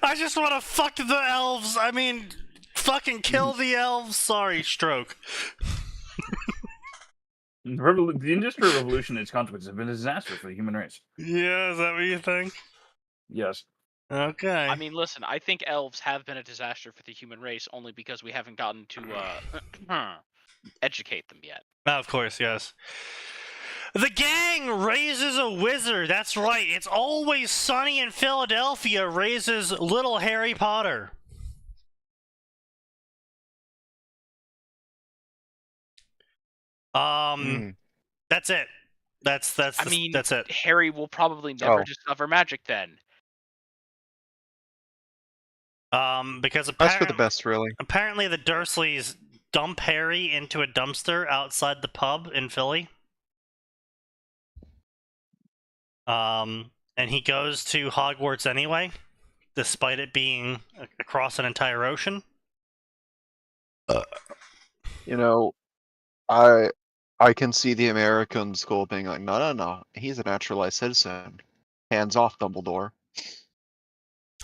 I just want to fuck the elves. I mean, fucking kill the elves. Sorry, stroke. The Industrial Revolution and its consequences have been a disaster for the human race. Yeah, is that what you think? Yes. Okay. I mean, listen, I think elves have been a disaster for the human race only because we haven't gotten to educate them yet. Of course, yes. The gang raises a wizard. That's right. It's Always Sunny in Philadelphia raises little Harry Potter. That's it. That's it. Harry will probably never discover magic then. Because that's for the best, really. Apparently, the Dursleys dump Harry into a dumpster outside the pub in Philly. And he goes to Hogwarts anyway, despite it being across an entire ocean. You know, I can see the American school being like, no, he's a naturalized citizen. Hands off, Dumbledore.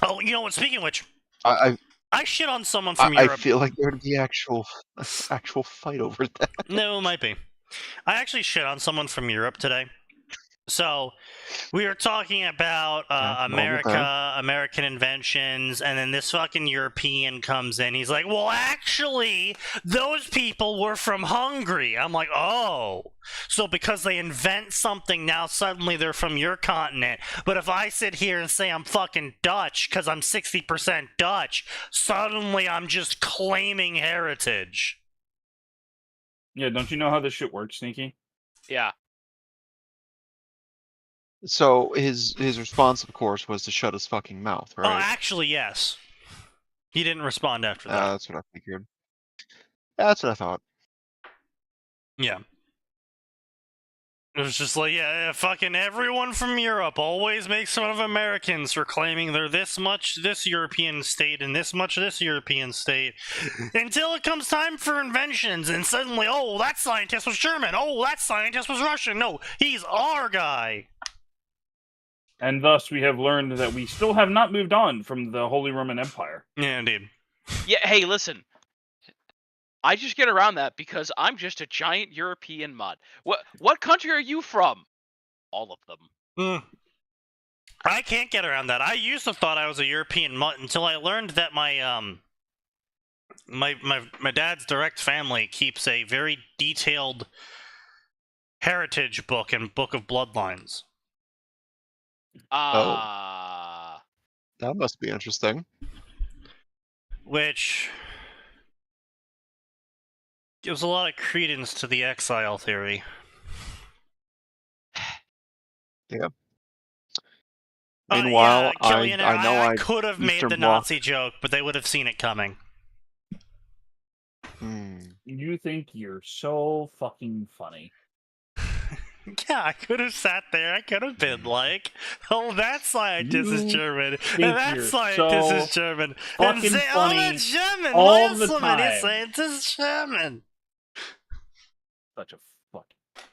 Oh, you know what? Speaking of which, I shit on someone from Europe. I feel like there'd be actual fight over that. No, it might be. I actually shit on someone from Europe today. So, we were talking about American inventions, and then this fucking European comes in. He's like, well, actually, those people were from Hungary. I'm like, oh. So because they invent something, now suddenly they're from your continent. But if I sit here and say I'm fucking Dutch because I'm 60% Dutch, suddenly I'm just claiming heritage. Yeah, don't you know how this shit works, Sneaky? Yeah. So his response, of course, was to shut his fucking mouth, right? Oh, actually, yes. He didn't respond after that. That's what I figured. That's what I thought. Yeah. It was just like, yeah, fucking everyone from Europe always makes fun of Americans for claiming they're this much this European state and this much this European state. Until it comes time for inventions, and suddenly, oh, that scientist was German. Oh, that scientist was Russian. No, he's our guy. And thus, we have learned that we still have not moved on from the Holy Roman Empire. Yeah, indeed. Yeah, hey, listen. I just get around that because I'm just a giant European mutt. What country are you from? All of them. I can't get around that. I used to thought I was a European mutt until I learned that my my dad's direct family keeps a very detailed heritage book and book of bloodlines. That must be interesting. Which gives a lot of credence to the exile theory. Yeah. Meanwhile, Killian, I know I could have made the Nazi joke, but they would have seen it coming. You think you're so fucking funny. Yeah, I could have sat there. I could have been like, "Oh, that scientist is German, and that scientist is German," and say, "Oh, that's German. Why are so many scientists German?" Such a fuck.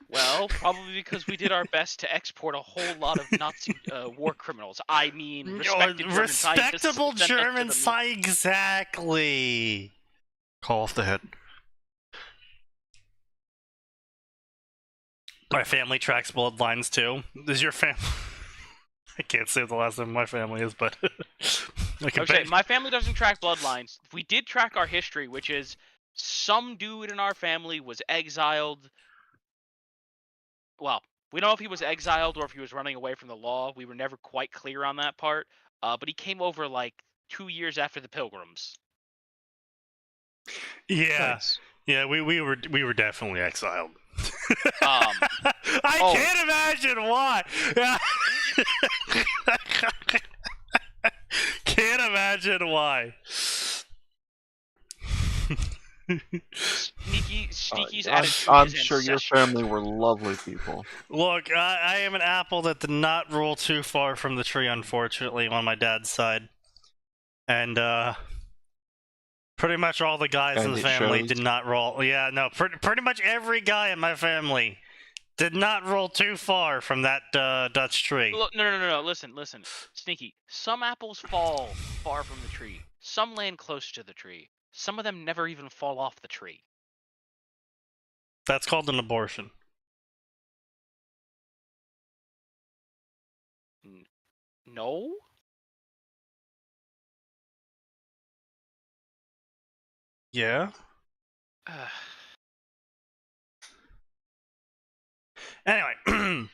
Well, probably because we did our best to export a whole lot of Nazi war criminals. I mean, respectable German scientists. Exactly. Call off the head. My family tracks bloodlines too. Is your family? I can't say what the last name of my family is, but okay, my family doesn't track bloodlines. We did track our history, which is some dude in our family was exiled. Well, we don't know if he was exiled or if he was running away from the law. We were never quite clear on that part. But he came over like 2 years after the Pilgrims. Yeah, nice. Yeah, we were definitely exiled. I can't imagine why. Can't imagine why. Sneaky's attitude. I'm sure your family were lovely people. Look, I am an apple that did not roll too far from the tree, unfortunately, on my dad's side, and pretty much all the guys in the family did not roll. Yeah, no, pretty much every guy in my family did not roll too far from that Dutch tree. No. Listen. Sneaky. Some apples fall far from the tree. Some land close to the tree. Some of them never even fall off the tree. That's called an abortion. No? Yeah? Anyway.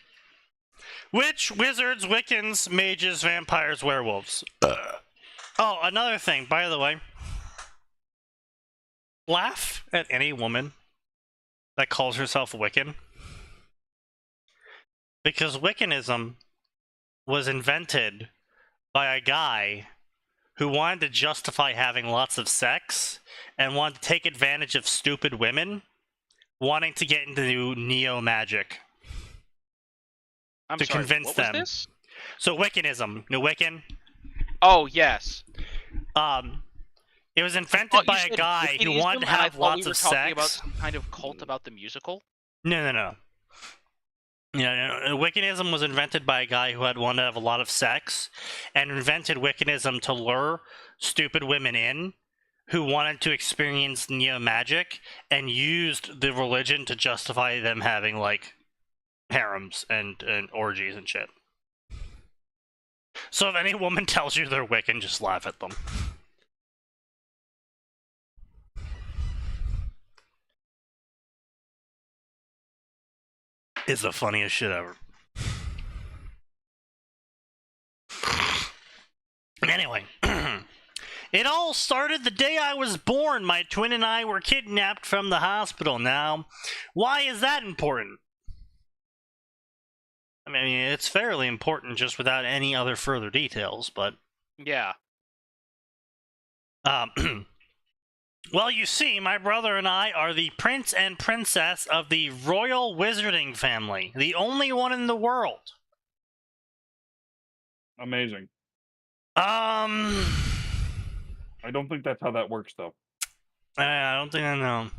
Which wizards, Wiccans, mages, vampires, werewolves? Oh, another thing, by the way. Laugh at any woman that calls herself Wiccan. Because Wiccanism was invented by a guy who wanted to justify having lots of sex and wanted to take advantage of stupid women wanting to get into neo-magic. To convince them. Was this? So Wiccanism. No Wiccan? Oh, yes. It was invented by a guy who wanted to have lots of sex. Talking about some kind of cult about the musical? No. Wiccanism was invented by a guy who had wanted to have a lot of sex, and invented Wiccanism to lure stupid women in who wanted to experience neo-magic, and used the religion to justify them having, like, harems and orgies and shit. So if any woman tells you they're Wiccan, just laugh at them. It's the funniest shit ever. Anyway, it all started the day I was born. My twin and I were kidnapped from the hospital. Now, why is that important? I mean, it's fairly important just without any other further details, but... Yeah. Well, you see, my brother and I are the prince and princess of the royal wizarding family. The only one in the world. Amazing. I don't think that's how that works, though. I don't think I know.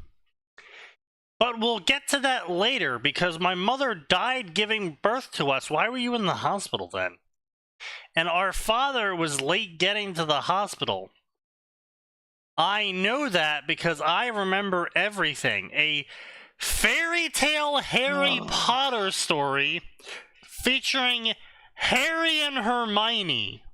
But we'll get to that later, because my mother died giving birth to us. Why were you in the hospital then? And our father was late getting to the hospital. I know that because I remember everything. A fairy tale Harry Potter story featuring Harry and Hermione.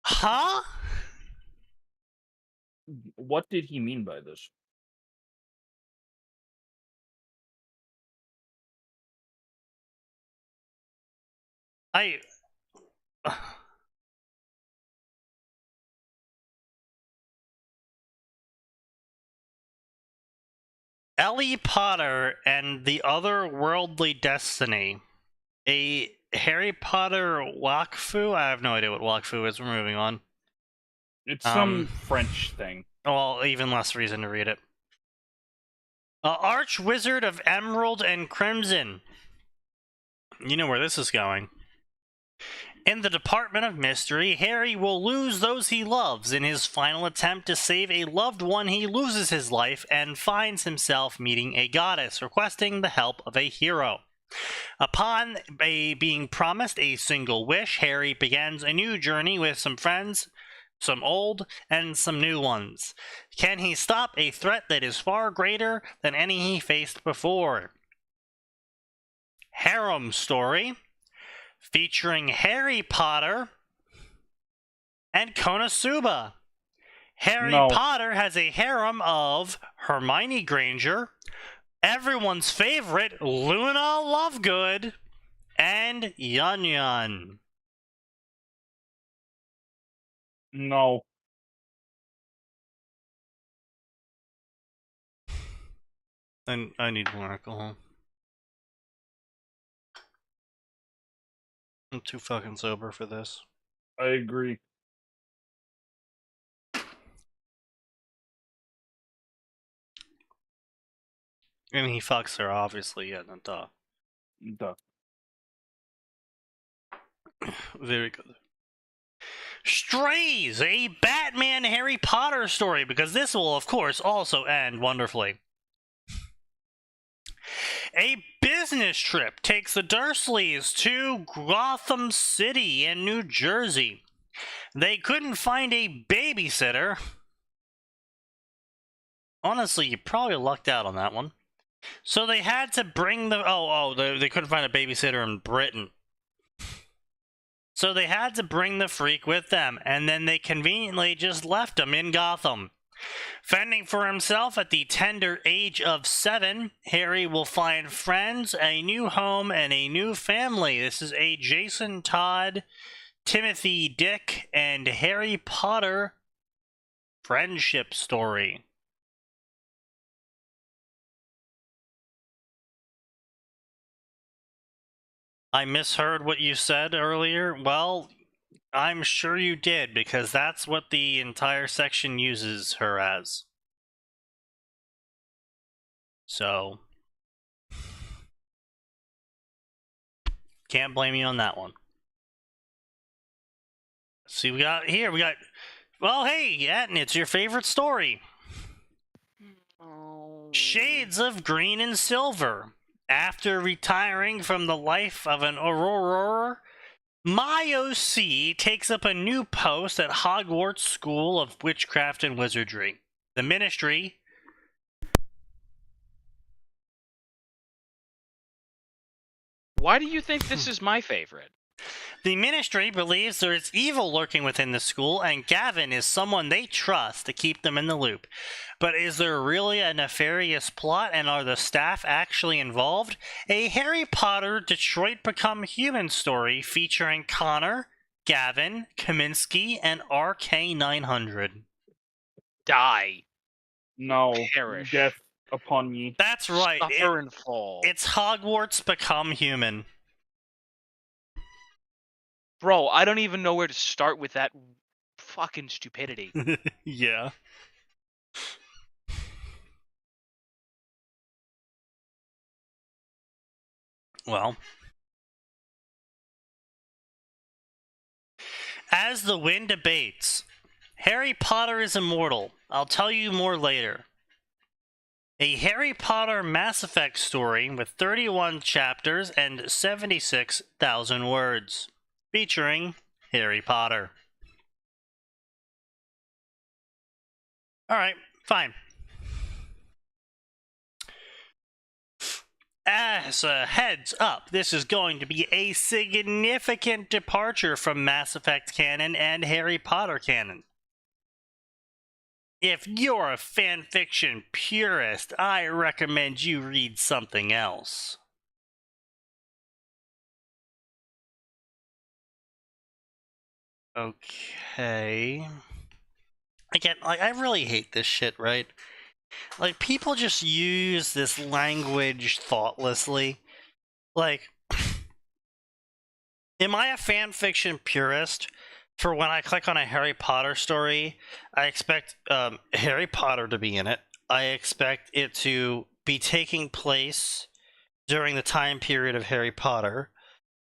Huh? What did he mean by this? Ellie Potter and the Otherworldly Destiny. A Harry Potter Wakfu? I have no idea what Wakfu is. We're moving on. It's some French thing. Well, even less reason to read it. Archwizard of Emerald and Crimson. You know where this is going. In the Department of Mystery, Harry will lose those he loves. In his final attempt to save a loved one, he loses his life and finds himself meeting a goddess, requesting the help of a hero. Upon being promised a single wish, Harry begins a new journey with some friends, some old and some new ones. Can he stop a threat that is far greater than any he faced before? Harem story featuring Harry Potter and Konosuba. Harry Potter has a harem of Hermione Granger, everyone's favorite Luna Lovegood, and Yun Yun. No. And I need more alcohol. I'm too fucking sober for this. I agree. And he fucks her, obviously, yeah, no, duh. Duh. Very good. Strays, a Batman Harry Potter story, because this will, of course, also end wonderfully. A business trip takes the Dursleys to Gotham City in New Jersey. They couldn't find a babysitter. Honestly, you probably lucked out on that one. So they had to bring the... they couldn't find a babysitter in Britain. So they had to bring the freak with them, and then they conveniently just left him in Gotham. Fending for himself at the tender age of 7, Harry will find friends, a new home, and a new family. This is a Jason Todd, Timothy Dick, and Harry Potter friendship story. I misheard what you said earlier. Well, I'm sure you did, because that's what the entire section uses her as. So, can't blame you on that one. See, we got, well, hey, Atin, it's your favorite story. Oh. Shades of Green and Silver. After retiring from the life of an Aurora, my OC takes up a new post at Hogwarts School of Witchcraft and Wizardry. The Ministry... Why do you think this is my favorite? The Ministry believes there is evil lurking within the school, and Gavin is someone they trust to keep them in the loop. But is there really a nefarious plot, and are the staff actually involved? A Harry Potter Detroit Become Human story featuring Connor, Gavin, Kaminsky, and RK900. Die. No. Perish. Death upon ye. That's right. Suffer and fall. It's Hogwarts Become Human. Bro, I don't even know where to start with that fucking stupidity. Yeah. Well. As the wind abates, Harry Potter is immortal. I'll tell you more later. A Harry Potter Mass Effect story with 31 chapters and 76,000 words. Featuring Harry Potter. Alright, fine. As a heads up, this is going to be a significant departure from Mass Effect canon and Harry Potter canon. If you're a fanfiction purist, I recommend you read something else. Okay. Again, like, I really hate this shit, right? Like, people just use this language thoughtlessly. Like, am I a fanfiction purist? for when I click on a Harry Potter story, I expect Harry Potter to be in it. I expect it to be taking place during the time period of Harry Potter,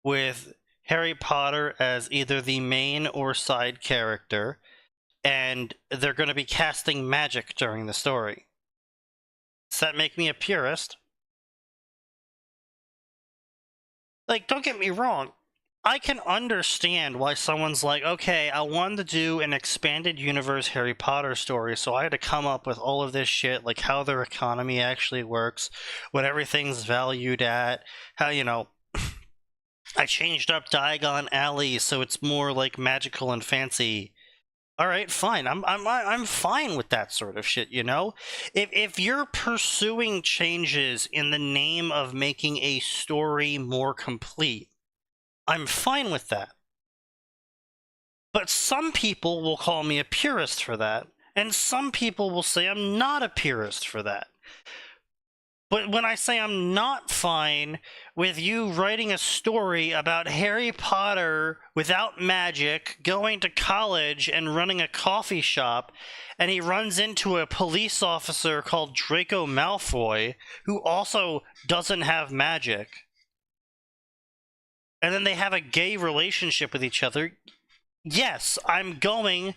with Harry Potter as either the main or side character, and they're going to be casting magic during the story. Does that make me a purist? Like, don't get me wrong. I can understand why someone's like, okay, I wanted to do an expanded universe Harry Potter story, so I had to come up with all of this shit, like how their economy actually works, what everything's valued at, how, you know, I changed up Diagon Alley so it's more like magical and fancy. All right, fine. I'm fine with that sort of shit, you know? If you're pursuing changes in the name of making a story more complete, I'm fine with that. But some people will call me a purist for that, and some people will say I'm not a purist for that. But when I say I'm not fine with you writing a story about Harry Potter without magic, going to college and running a coffee shop, and he runs into a police officer called Draco Malfoy, who also doesn't have magic, and then they have a gay relationship with each other, yes, I'm going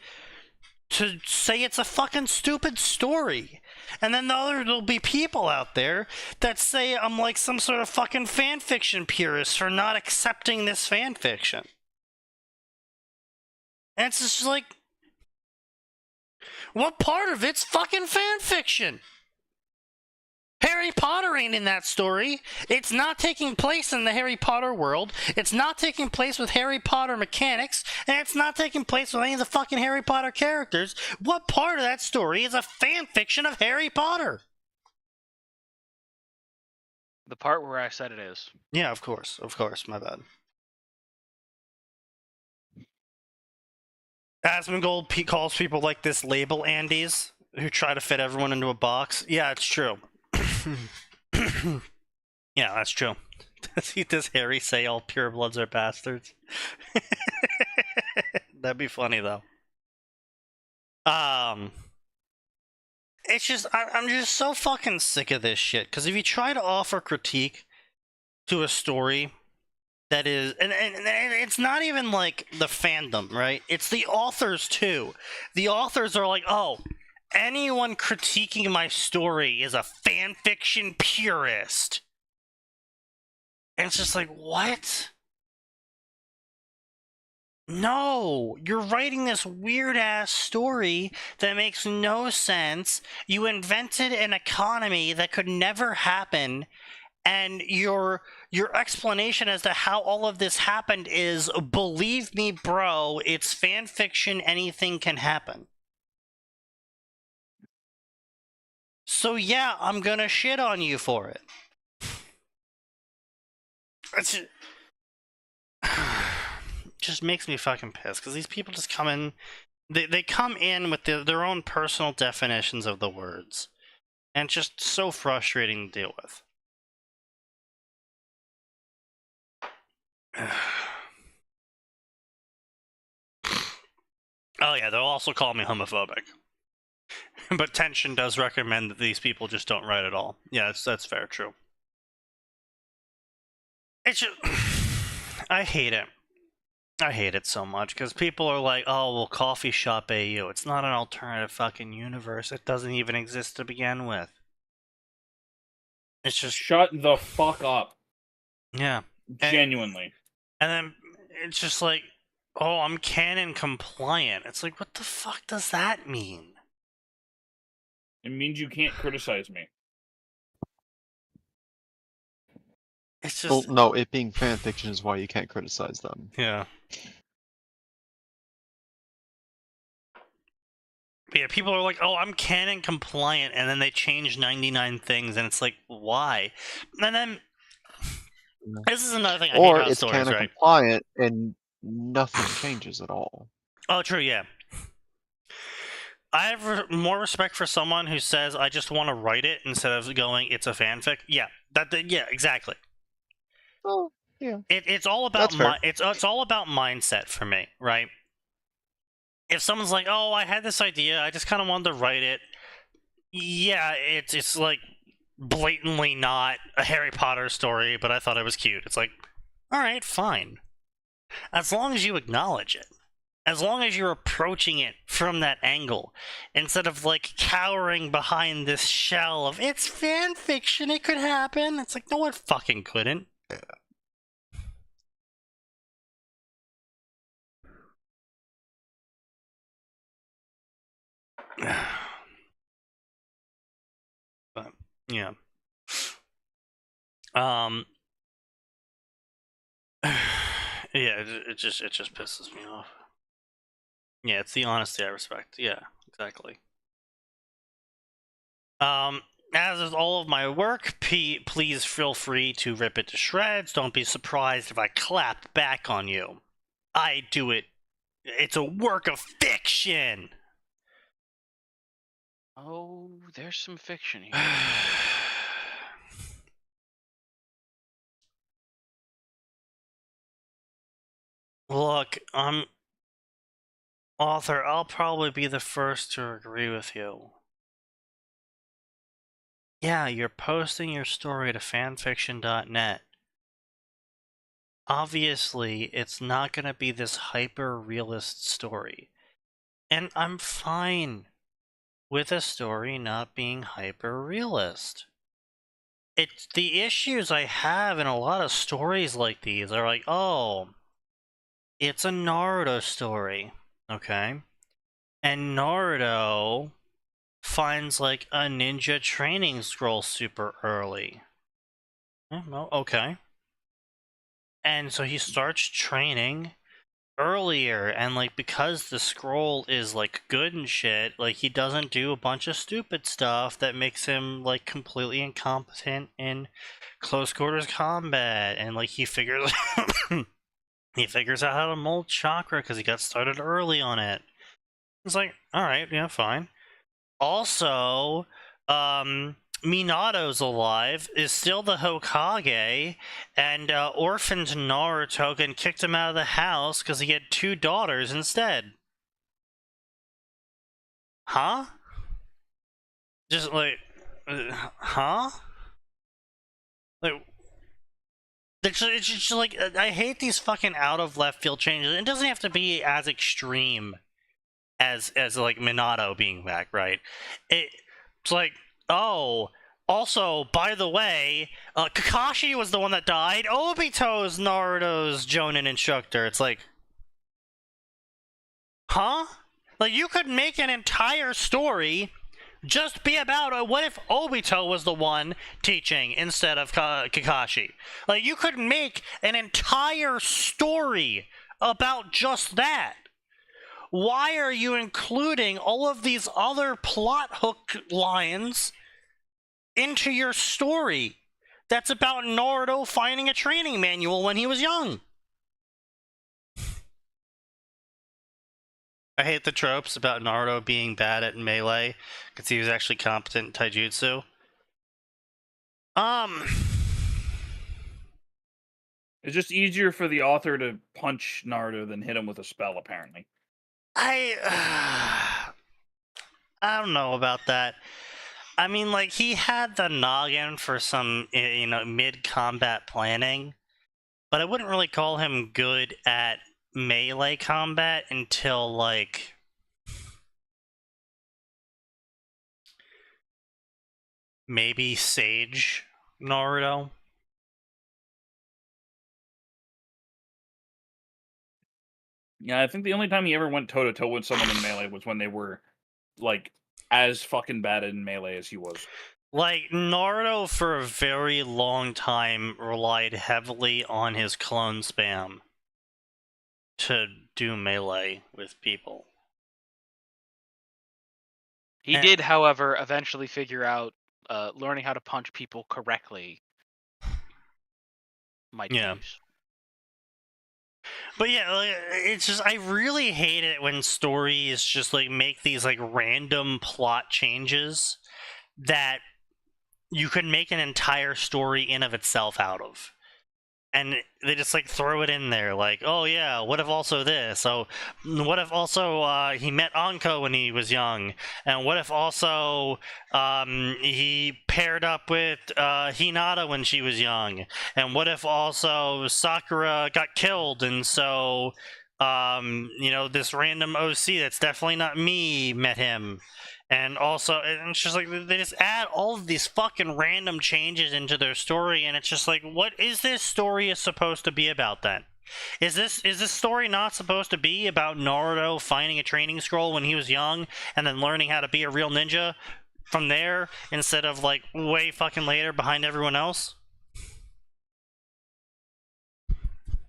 to say it's a fucking stupid story. And then there'll be people out there that say I'm like some sort of fucking fanfiction purist for not accepting this fanfiction. And it's just like, what part of it's fucking fanfiction? Harry Potter ain't in that story. It's not taking place in the Harry Potter world. It's not taking place with Harry Potter mechanics. And it's not taking place with any of the fucking Harry Potter characters. What part of that story is a fan fiction of Harry Potter? The part where I said it is. Yeah, of course. Of course. My bad. Asmongold calls people like this label Andes who try to fit everyone into a box. Yeah, it's true. Yeah, that's true. Does Harry say all purebloods are bastards? That'd be funny though. It's just I'm just so fucking sick of this shit. Because if you try to offer critique to a story that is, and it's not even like the fandom, right? It's the authors too. The authors are like, oh, anyone critiquing my story is a fanfiction purist. And it's just like, what? No, you're writing this weird-ass story that makes no sense. You invented an economy that could never happen, and your explanation as to how all of this happened is, believe me, bro, it's fanfiction, anything can happen. So yeah, I'm gonna shit on you for it. It's just makes me fucking pissed, because these people just come in, they come in with their own personal definitions of the words, and it's just so frustrating to deal with. Oh yeah, they'll also call me homophobic. But Tension does recommend that these people just don't write at all. Yeah, that's fair, true. It's just... I hate it. I hate it so much, because people are like, oh, well, Coffee Shop AU. It's not an alternative fucking universe. It doesn't even exist to begin with. It's just... Shut the fuck up. Yeah. Genuinely. And then it's just like, oh, I'm canon compliant. It's like, what the fuck does that mean? It means you can't criticize me. It's just... Well, no, it being fanfiction is why you can't criticize them. Yeah. Yeah, people are like, oh, I'm canon compliant, and then they change 99 things, and it's like, why? And then, this is another thing I hate about it's stories, canon right? compliant, and nothing changes at all. Oh, true, yeah. I have more respect for someone who says, I just want to write it, instead of going, it's a fanfic. Yeah, yeah, exactly. Oh, yeah. It's all about it's all about mindset for me, right? if someone's like, oh, I had this idea, I just kind of wanted to write it. Yeah, it's like blatantly not a Harry Potter story, but I thought it was cute. It's like, all right, fine. As long as you acknowledge it. As long as you're approaching it from that angle, instead of like cowering behind this shell of it's fan fiction, it could happen. It's like, no, it fucking couldn't. But yeah. Yeah, it just pisses me off. Yeah, it's the honesty I respect. Yeah, exactly. As is all of my work, please feel free to rip it to shreds. Don't be surprised if I clap back on you. I do it. It's a work of fiction. Oh, there's some fiction here. Look, author, I'll probably be the first to agree with you. Yeah, you're posting your story to fanfiction.net. Obviously, it's not gonna be this hyper-realist story. And I'm fine with a story not being hyper-realist. It's the issues I have in a lot of stories like these are like, oh, it's a Naruto story, okay? And Naruto finds like a ninja training scroll super early. Well, okay. And so he starts training earlier, and like because the scroll is like good and shit, like he doesn't do a bunch of stupid stuff that makes him like completely incompetent in close quarters combat, and like he figures he figures out how to mold chakra because he got started early on it. It's like, all right, yeah, fine. Also, Minato's alive, is still the Hokage, and orphaned Naruto and kicked him out of the house because he had 2 daughters instead. Huh? Just like, huh? Like, it's just like, I hate these fucking out of left field changes. It doesn't have to be as extreme as like Minato being back, right? It's like, oh, also, by the way, Kakashi was the one that died. Obito's Naruto's Jonin instructor. It's like, huh? Like, you could make an entire story just be about what if Obito was the one teaching instead of Kakashi? Like, you could make an entire story about just that. Why are you including all of these other plot hook lines into your story that's about Naruto finding a training manual when he was young? I hate the tropes about Naruto being bad at melee because he was actually competent in taijutsu. It's just easier for the author to punch Naruto than hit him with a spell, apparently. I don't know about that. I mean, like, he had the noggin for some, you know, mid-combat planning, but I wouldn't really call him good at melee combat until, like, maybe Sage Naruto. Yeah, I think the only time he ever went toe-to-toe with someone in melee was when they were, like, as fucking bad in melee as he was. Like, Naruto for a very long time relied heavily on his clone spam to do melee with people. He did, however, eventually figure out learning how to punch people correctly might be use. But yeah, like, it's just, I really hate it when stories just like make these like random plot changes that you could make an entire story in of itself out of. and they just like throw it in there, like, oh yeah, what if also this? So what if also he met Anko when he was young, and what if also he paired up with Hinata when she was young, and what if also Sakura got killed, and so this random OC that's definitely not me met him. And also, and it's just like they just add all of these fucking random changes into their story, and it's just like, what is this story is supposed to be about then? Is this story not supposed to be about Naruto finding a training scroll when he was young and then learning how to be a real ninja from there instead of like way fucking later behind everyone else?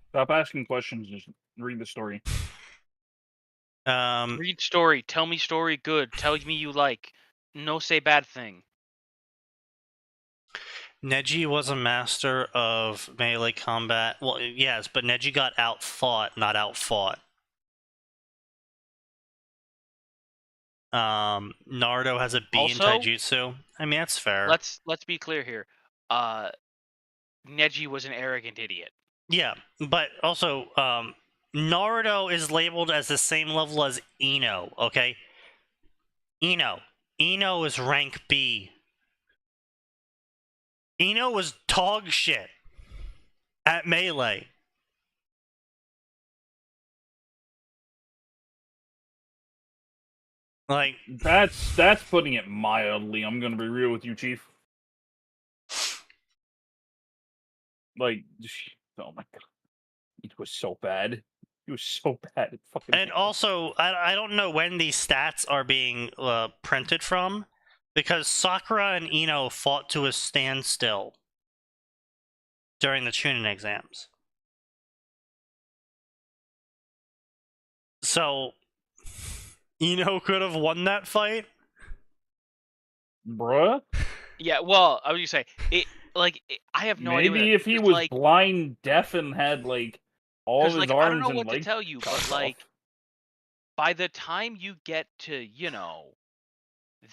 Stop asking questions. Just read the story. Read story. Tell me story good. Tell me you like. No say bad thing. Neji was a master of melee combat. Well, yes, but Neji got out-thought, not out-fought. Naruto has a B in taijutsu. I mean, that's fair. Let's be clear here. Neji was an arrogant idiot. Yeah, but also, Naruto is labeled as the same level as Ino, okay? Ino is rank B. Ino was dog shit at melee. Like, that's putting it mildly. I'm gonna be real with you, Chief. Like, oh my god, it was so bad. It was so bad. And also, I don't know when these stats are being printed from, because Sakura and Ino fought to a standstill during the Chunin exams. So, Ino could have won that fight? Bruh? Yeah, well, I was gonna say, I have no idea. Maybe if he was blind, deaf, and had, like, all of his arms and, I don't know what to tell you, but, like, by the time you get to,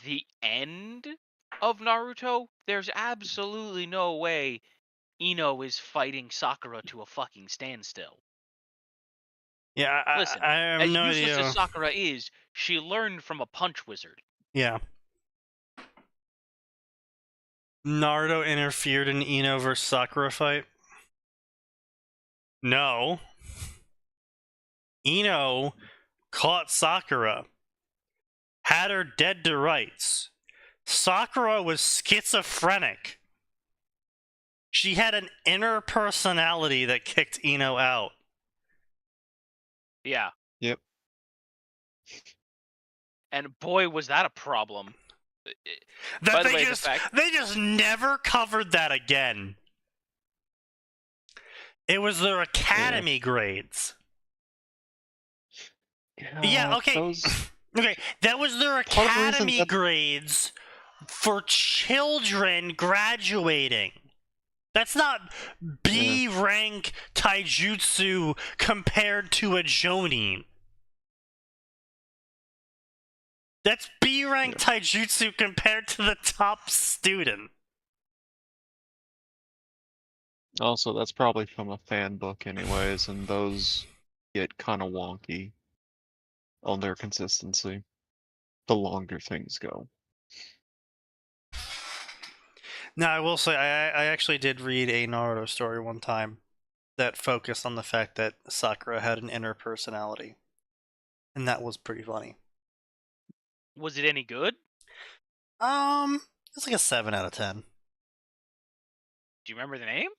the end of Naruto, there's absolutely no way Ino is fighting Sakura to a fucking standstill. Yeah, Listen, I have as no useless idea. as Sakura is, she learned from a punch wizard. Yeah. Naruto interfered in Ino vs. Sakura fight? No. Ino caught Sakura, had her dead to rights. Sakura was schizophrenic. She had an inner personality that kicked Ino out. Yeah. Yep. And boy, was that a problem. That they just never covered that again. It was their academy grades. Yeah, okay. Okay, that was their academy grades for children graduating. That's not B rank taijutsu compared to a jonin. That's B rank taijutsu compared to the top student. Also, that's probably from a fan book anyways, and those get kind of wonky on their consistency the longer things go. Now, I will say, I actually did read a Naruto story one time that focused on the fact that Sakura had an inner personality. And that was pretty funny. Was it any good? It's like a 7 out of 10. Do you remember the name?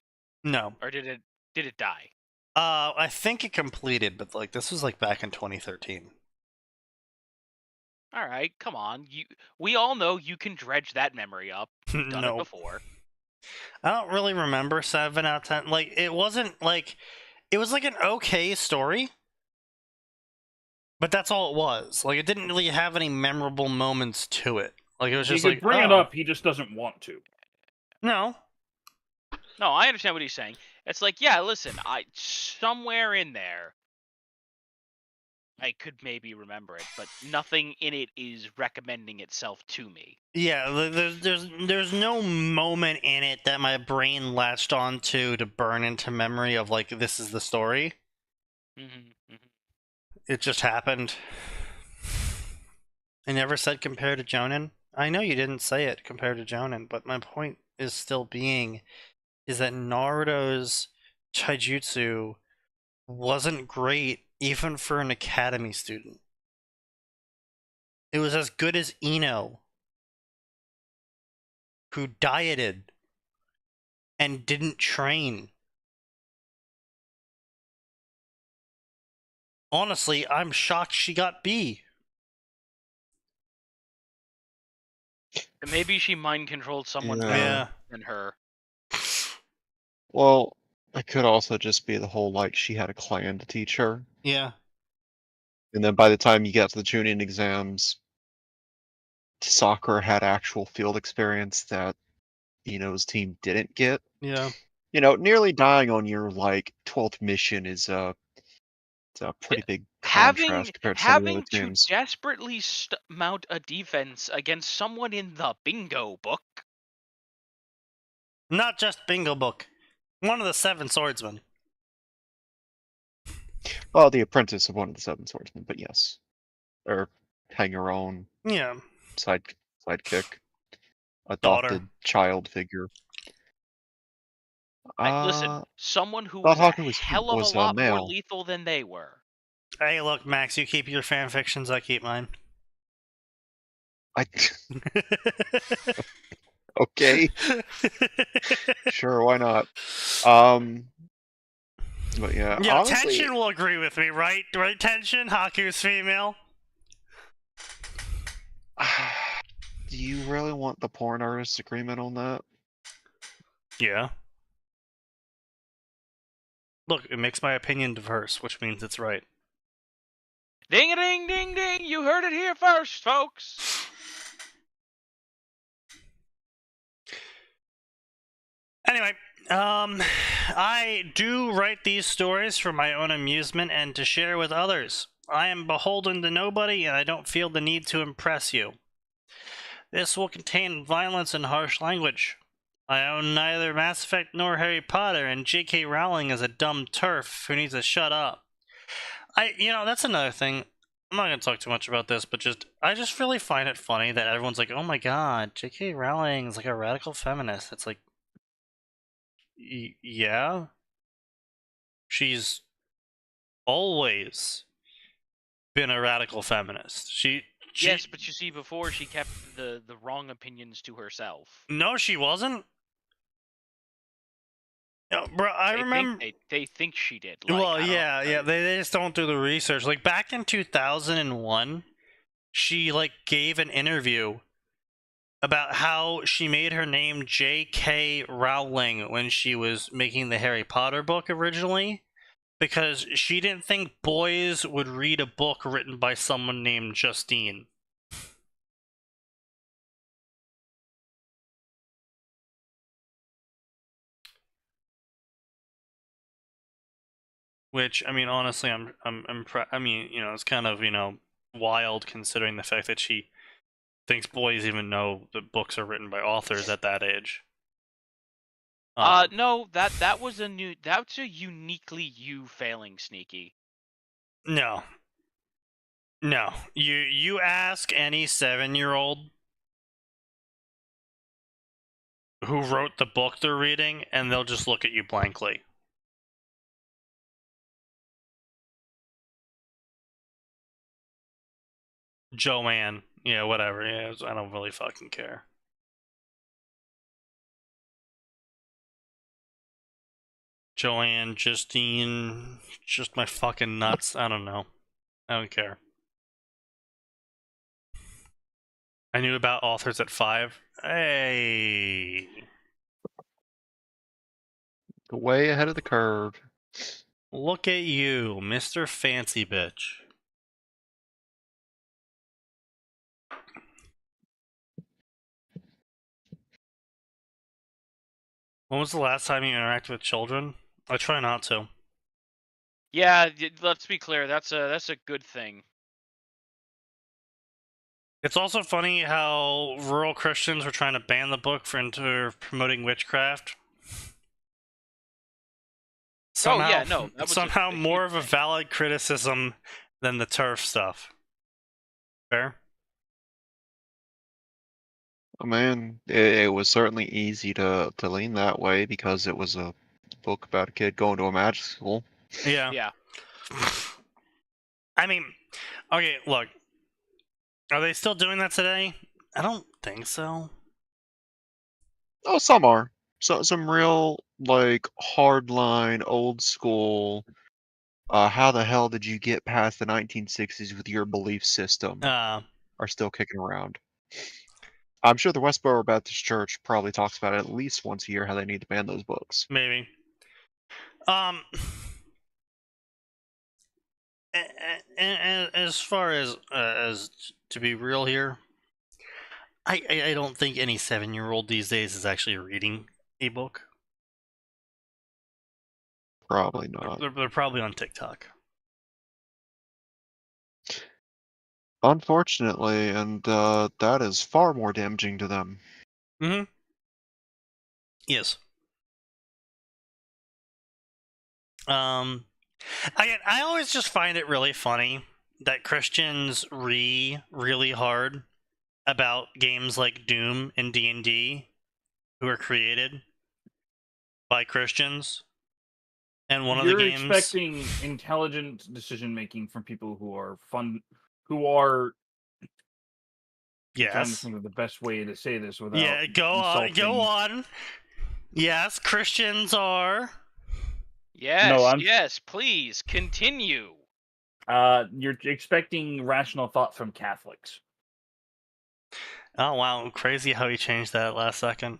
No. Or did it die? I think it completed, but like this was like back in 2013. All right, come on. We all know you can dredge that memory up. You've done it before. I don't really remember 7 out of 10. Like, it wasn't like... It was like an okay story. But that's all it was. Like, it didn't really have any memorable moments to it. Like, it was just like... He could bring it up, he just doesn't want to. No. No, I understand what he's saying. It's like, yeah, listen, somewhere in there, I could maybe remember it, but nothing in it is recommending itself to me. Yeah, there's no moment in it that my brain latched onto to burn into memory of like this is the story. It just happened. I never said compared to Jonin. I know you didn't say it compared to Jonin, but my point is still being is that Naruto's taijutsu wasn't great even for an academy student. It was as good as Ino, who dieted and didn't train. Honestly, I'm shocked she got B. Maybe she mind controlled someone better than her. Well, it could also just be the whole like she had a clan to teach her. Yeah. And then by the time you got to the Chunin exams, Sakura had actual field experience that Ino's team didn't get. Yeah. Nearly dying on your like 12th mission is it's a pretty big contrast compared to some of the other teams. Having to desperately mount a defense against someone in the bingo book. Not just bingo book. One of the 7 swordsmen. Well, the apprentice of one of the 7 swordsmen, but yes. Or hanger on. Yeah. Sidekick. Adopted Daughter. child figure. Listen, someone who was a hell of a lot more lethal than they were. Hey, look, Max, you keep your fan fictions, I keep mine. Okay. Sure, why not? But yeah, honestly, Tension will agree with me, right? Right, Tension? Haku's female? Do you really want the porn artist's agreement on that? Yeah. Look, it makes my opinion diverse, which means it's right. Ding-a-ding-ding-ding! You heard it here first, folks! Anyway, I do write these stories for my own amusement and to share with others. I am beholden to nobody, and I don't feel the need to impress you. This will contain violence and harsh language. I own neither Mass Effect nor Harry Potter, and J.K. Rowling is a dumb turf who needs to shut up. That's another thing. I'm not going to talk too much about this, but I just really find it funny that everyone's like, oh my god, J.K. Rowling is like a radical feminist. It's like, yeah? She's always been a radical feminist. Yes, but you see, before she kept the wrong opinions to herself. No, she wasn't. No, bro, I remember they think she did. Well, yeah, they just don't do the research. Like back in 2001, she gave an interview about how she made her name J.K. Rowling when she was making the Harry Potter book originally, because she didn't think boys would read a book written by someone named Justine. Which, I mean, honestly, it's kind of, wild considering the fact that she thinks boys even know that books are written by authors at that age. No, that's a uniquely you failing, Sneaky. No. You ask any 7-year-old who wrote the book they're reading, and they'll just look at you blankly. Joanne. Yeah, whatever. Yeah, I don't really fucking care. Joanne, Justine, just my fucking nuts. I don't know. I don't care. I knew about authors at 5. Hey. Way ahead of the curve. Look at you, Mr. Fancy Bitch. When was the last time you interacted with children? I try not to. Yeah, let's be clear. That's a good thing. It's also funny how rural Christians were trying to ban the book for promoting witchcraft. Somehow, oh yeah, no, that was somehow a more huge of a thing. valid criticism than the turf stuff. Fair? Oh man, it was certainly easy to lean that way because it was a book about a kid going to a magic school. Yeah. Yeah. I mean, okay, look. Are they still doing that today? I don't think so. Oh, some are. So some real like hardline, old school. How the hell did you get past the 1960s with your belief system? Are still kicking around. I'm sure the Westboro Baptist Church probably talks about it at least once a year how they need to ban those books. Maybe. And as far as to be real here, I don't think any 7-year-old these days is actually reading a book. Probably not. They're probably on TikTok. Unfortunately, and that is far more damaging to them. Mm-hmm. Yes. I always just find it really funny that Christians really hard about games like Doom and D&D, who are created by Christians. And one of the games... You're expecting intelligent decision making from people who are who are... Yes. I'm trying to think of the best way to say this without go on. Yes, Christians are... Yes, yes, please, continue. You're expecting rational thought from Catholics. Oh, wow, crazy how he changed that last second.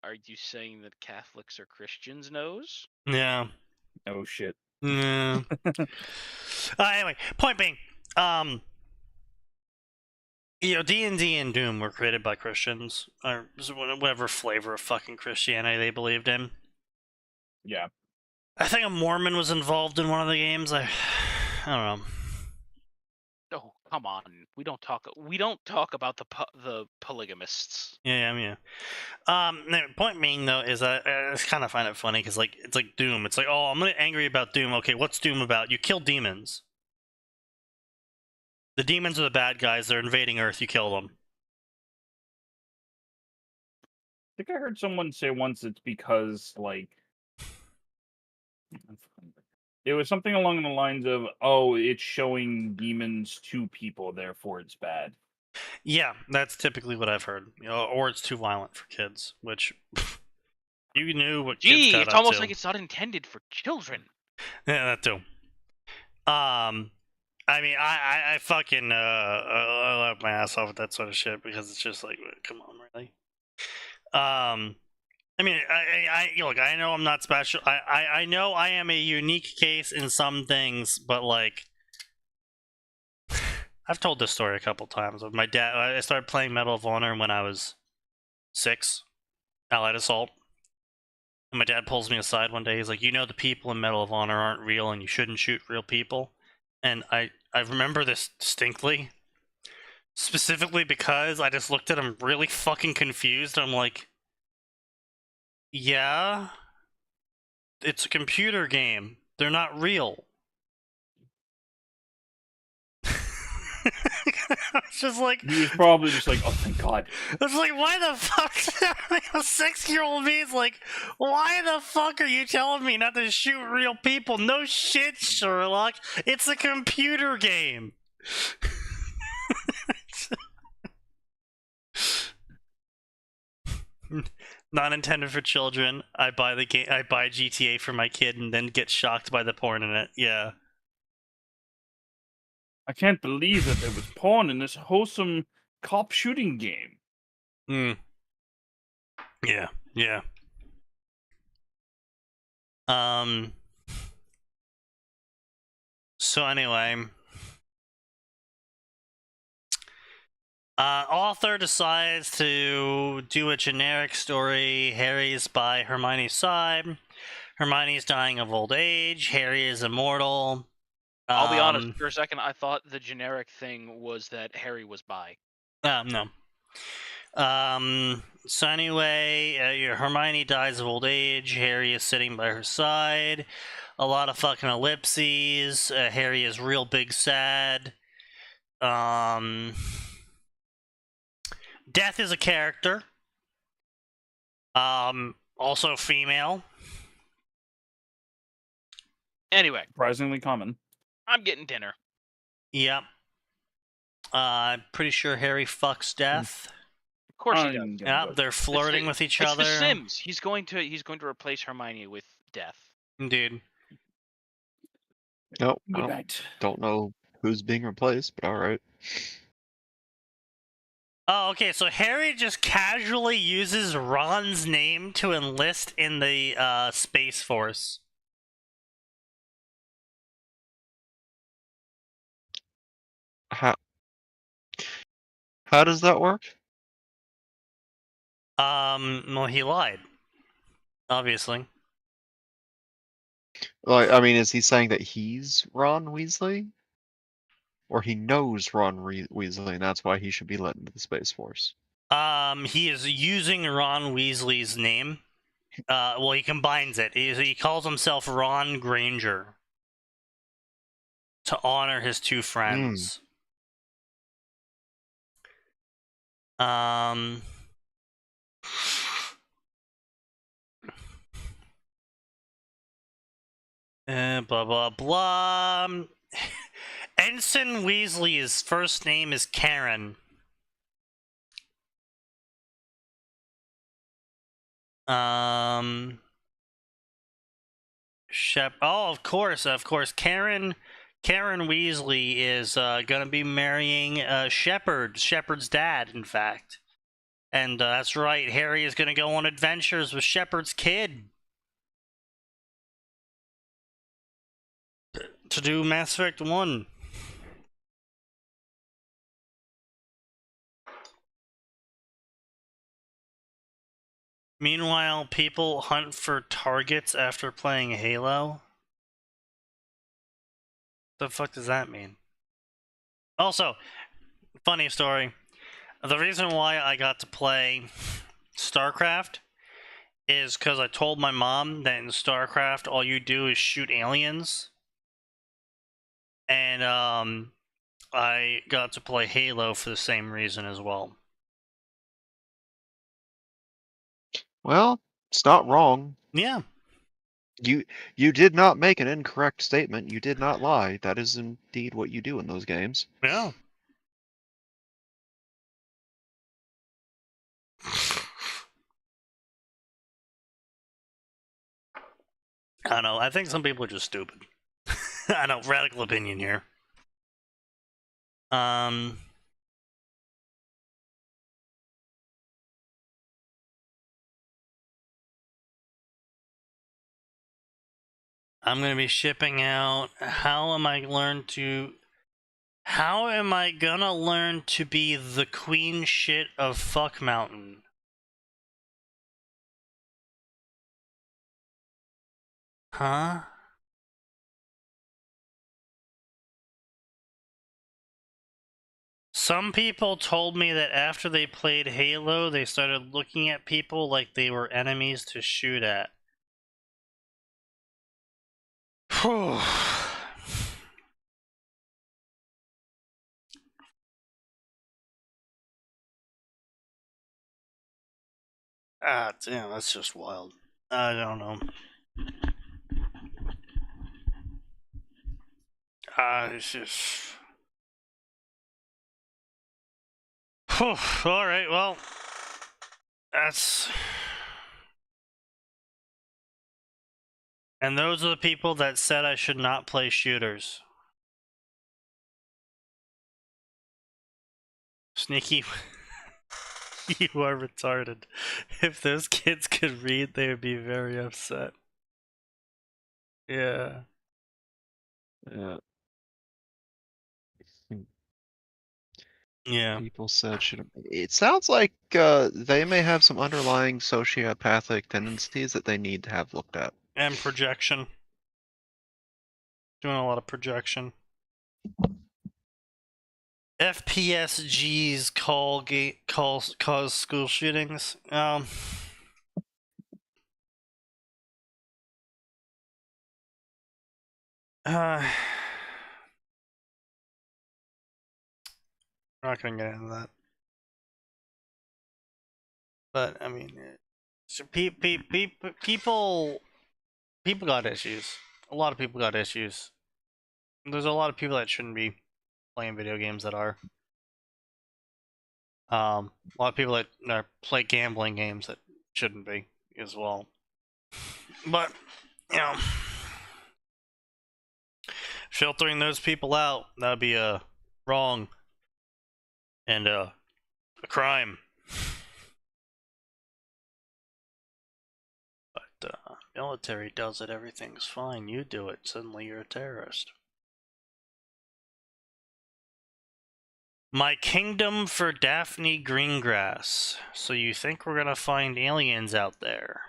Are you saying that Catholics are Christians' nose? Yeah. Oh, shit. Yeah. Anyway, point being, D&D and Doom were created by Christians, or whatever flavor of fucking Christianity they believed in. Yeah. I think a Mormon was involved in one of the games. I don't know. Oh, come on. We don't talk about the polygamists. Yeah. The point being though is that I just kind of find it funny because it's like Doom. It's like, oh, I'm really angry about Doom. Okay, what's Doom about? You kill demons. The demons are the bad guys. They're invading Earth. You kill them. I think I heard someone say once it's because, like... It was something along the lines of, oh, it's showing demons to people, therefore it's bad. Yeah, that's typically what I've heard. Or it's too violent for kids, which... You knew what kids got up to. It's almost like it's not intended for children. Yeah, that too. I mean, I fucking I laugh my ass off at that sort of shit because it's just like, come on, really. I mean, look, I know I'm not special. I know I am a unique case in some things, but like, I've told this story a couple times. With my dad, I started playing Medal of Honor when I was 6, Allied Assault. And my dad pulls me aside one day. He's like, you know, the people in Medal of Honor aren't real and you shouldn't shoot real people. And I remember this distinctly. Specifically because I just looked at him really fucking confused. I'm like, yeah, it's a computer game. They're not real. It's just like... He was probably just like, oh, thank God. It's like, why the fuck? A 6-year-old me is like, why the fuck are you telling me not to shoot real people? No shit, Sherlock. It's a computer game. Not intended for children. I buy the game. I buy GTA for my kid and then get shocked by the porn in it. Yeah. I can't believe that there was porn in this wholesome cop shooting game. Yeah. So anyway, author decides to do a generic story. Harry's by Hermione's side. Hermione's dying of old age. Harry is immortal. I'll be honest, for a second, I thought the generic thing was that Harry was bi. No. So anyway, your Hermione dies of old age. Harry is sitting by her side. A lot of fucking ellipses. Harry is real big sad. Death is a character. Also female. Anyway, Surprisingly common. I'm getting dinner. Yep. I'm pretty sure Harry fucks Death. Of course he does. Yeah, they're flirting with each other. It's The Sims. He's going to replace Hermione with Death. Dude. Nope. Good night. Don't know who's being replaced, but all right. Oh, okay. So Harry just casually uses Ron's name to enlist in the Space Force. How does that work? Well, he lied. Obviously. Like, I mean, is he saying that he's Ron Weasley? Or he knows Ron Weasley, and that's why he should be let into the Space Force? He is using Ron Weasley's name. Well, he combines it. He calls himself Ron Granger to honor his two friends. Blah blah blah. Ensign Weasley's first name is Karen. Oh, of course. Karen Weasley is gonna be marrying Shepard's dad, in fact. And that's right, Harry is gonna go on adventures with Shepard's kid to do Mass Effect 1. Meanwhile, people hunt for targets after playing Halo. The fuck does that mean? Also, funny story. The reason why I got to play StarCraft is because I told my mom that in StarCraft all you do is shoot aliens. And I got to play Halo for the same reason as well. Well, it's not wrong. Yeah. You did not make an incorrect statement. You did not lie. That is indeed what you do in those games. Yeah. I don't know. I think some people are just stupid. I know, radical opinion here. I'm gonna be shipping out. How am I gonna learn to be the queen shit of Fuck Mountain? Huh? Some people told me that after they played Halo, they started looking at people like they were enemies to shoot at. Whew. Ah, damn, that's just wild. I don't know. It's just... Whew. Alright, well... That's... And those are the people that said I should not play shooters. Sneaky... You are retarded. If those kids could read, they would be very upset. Yeah. Yeah. Yeah. People said it sounds like they may have some underlying sociopathic tendencies that they need to have looked at. And projection. Doing a lot of projection. FPSGs cause school shootings. I'm not gonna get into that. But I mean, so people got issues. A lot of people got issues. There's a lot of people that shouldn't be playing video games that are. A lot of people that play gambling games that shouldn't be as well. But you know, filtering those people out, that'd be wrong and a crime. But military does it, everything's fine. You do it, suddenly you're a terrorist. My kingdom for Daphne Greengrass. So you think we're gonna find aliens out there?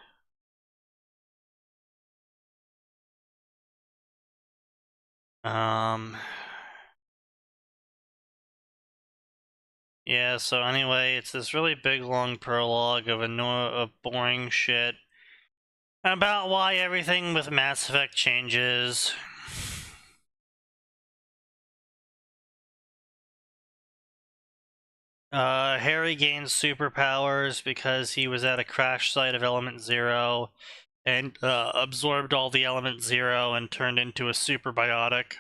Yeah, so anyway, it's this really big long prologue of boring shit about why everything with Mass Effect changes. Harry gains superpowers because he was at a crash site of Element Zero and absorbed all the Element Zero and turned into a superbiotic.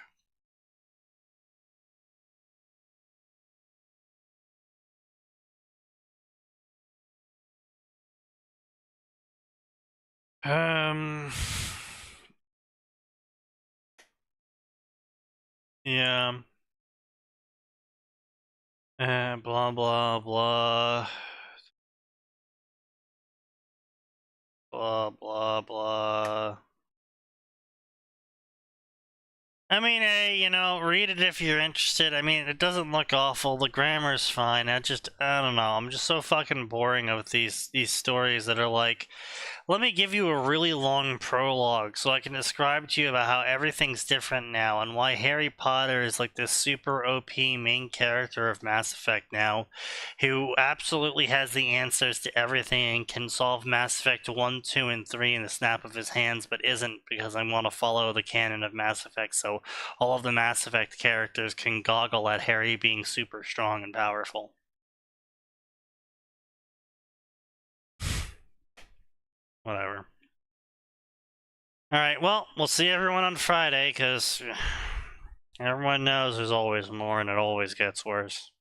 Yeah. Blah, blah, blah. Blah, blah, blah. I mean, hey, you know, read it if you're interested. I mean, it doesn't look awful. The grammar's fine. I don't know. I'm just so fucking boring with these stories that are like, let me give you a really long prologue so I can describe to you about how everything's different now and why Harry Potter is like this super OP main character of Mass Effect now, who absolutely has the answers to everything and can solve Mass Effect 1, 2, and 3 in the snap of his hands, but isn't because I want to follow the canon of Mass Effect, so all of the Mass Effect characters can goggle at Harry being super strong and powerful. Whatever. Alright, well, we'll see everyone on Friday, because everyone knows there's always more and it always gets worse.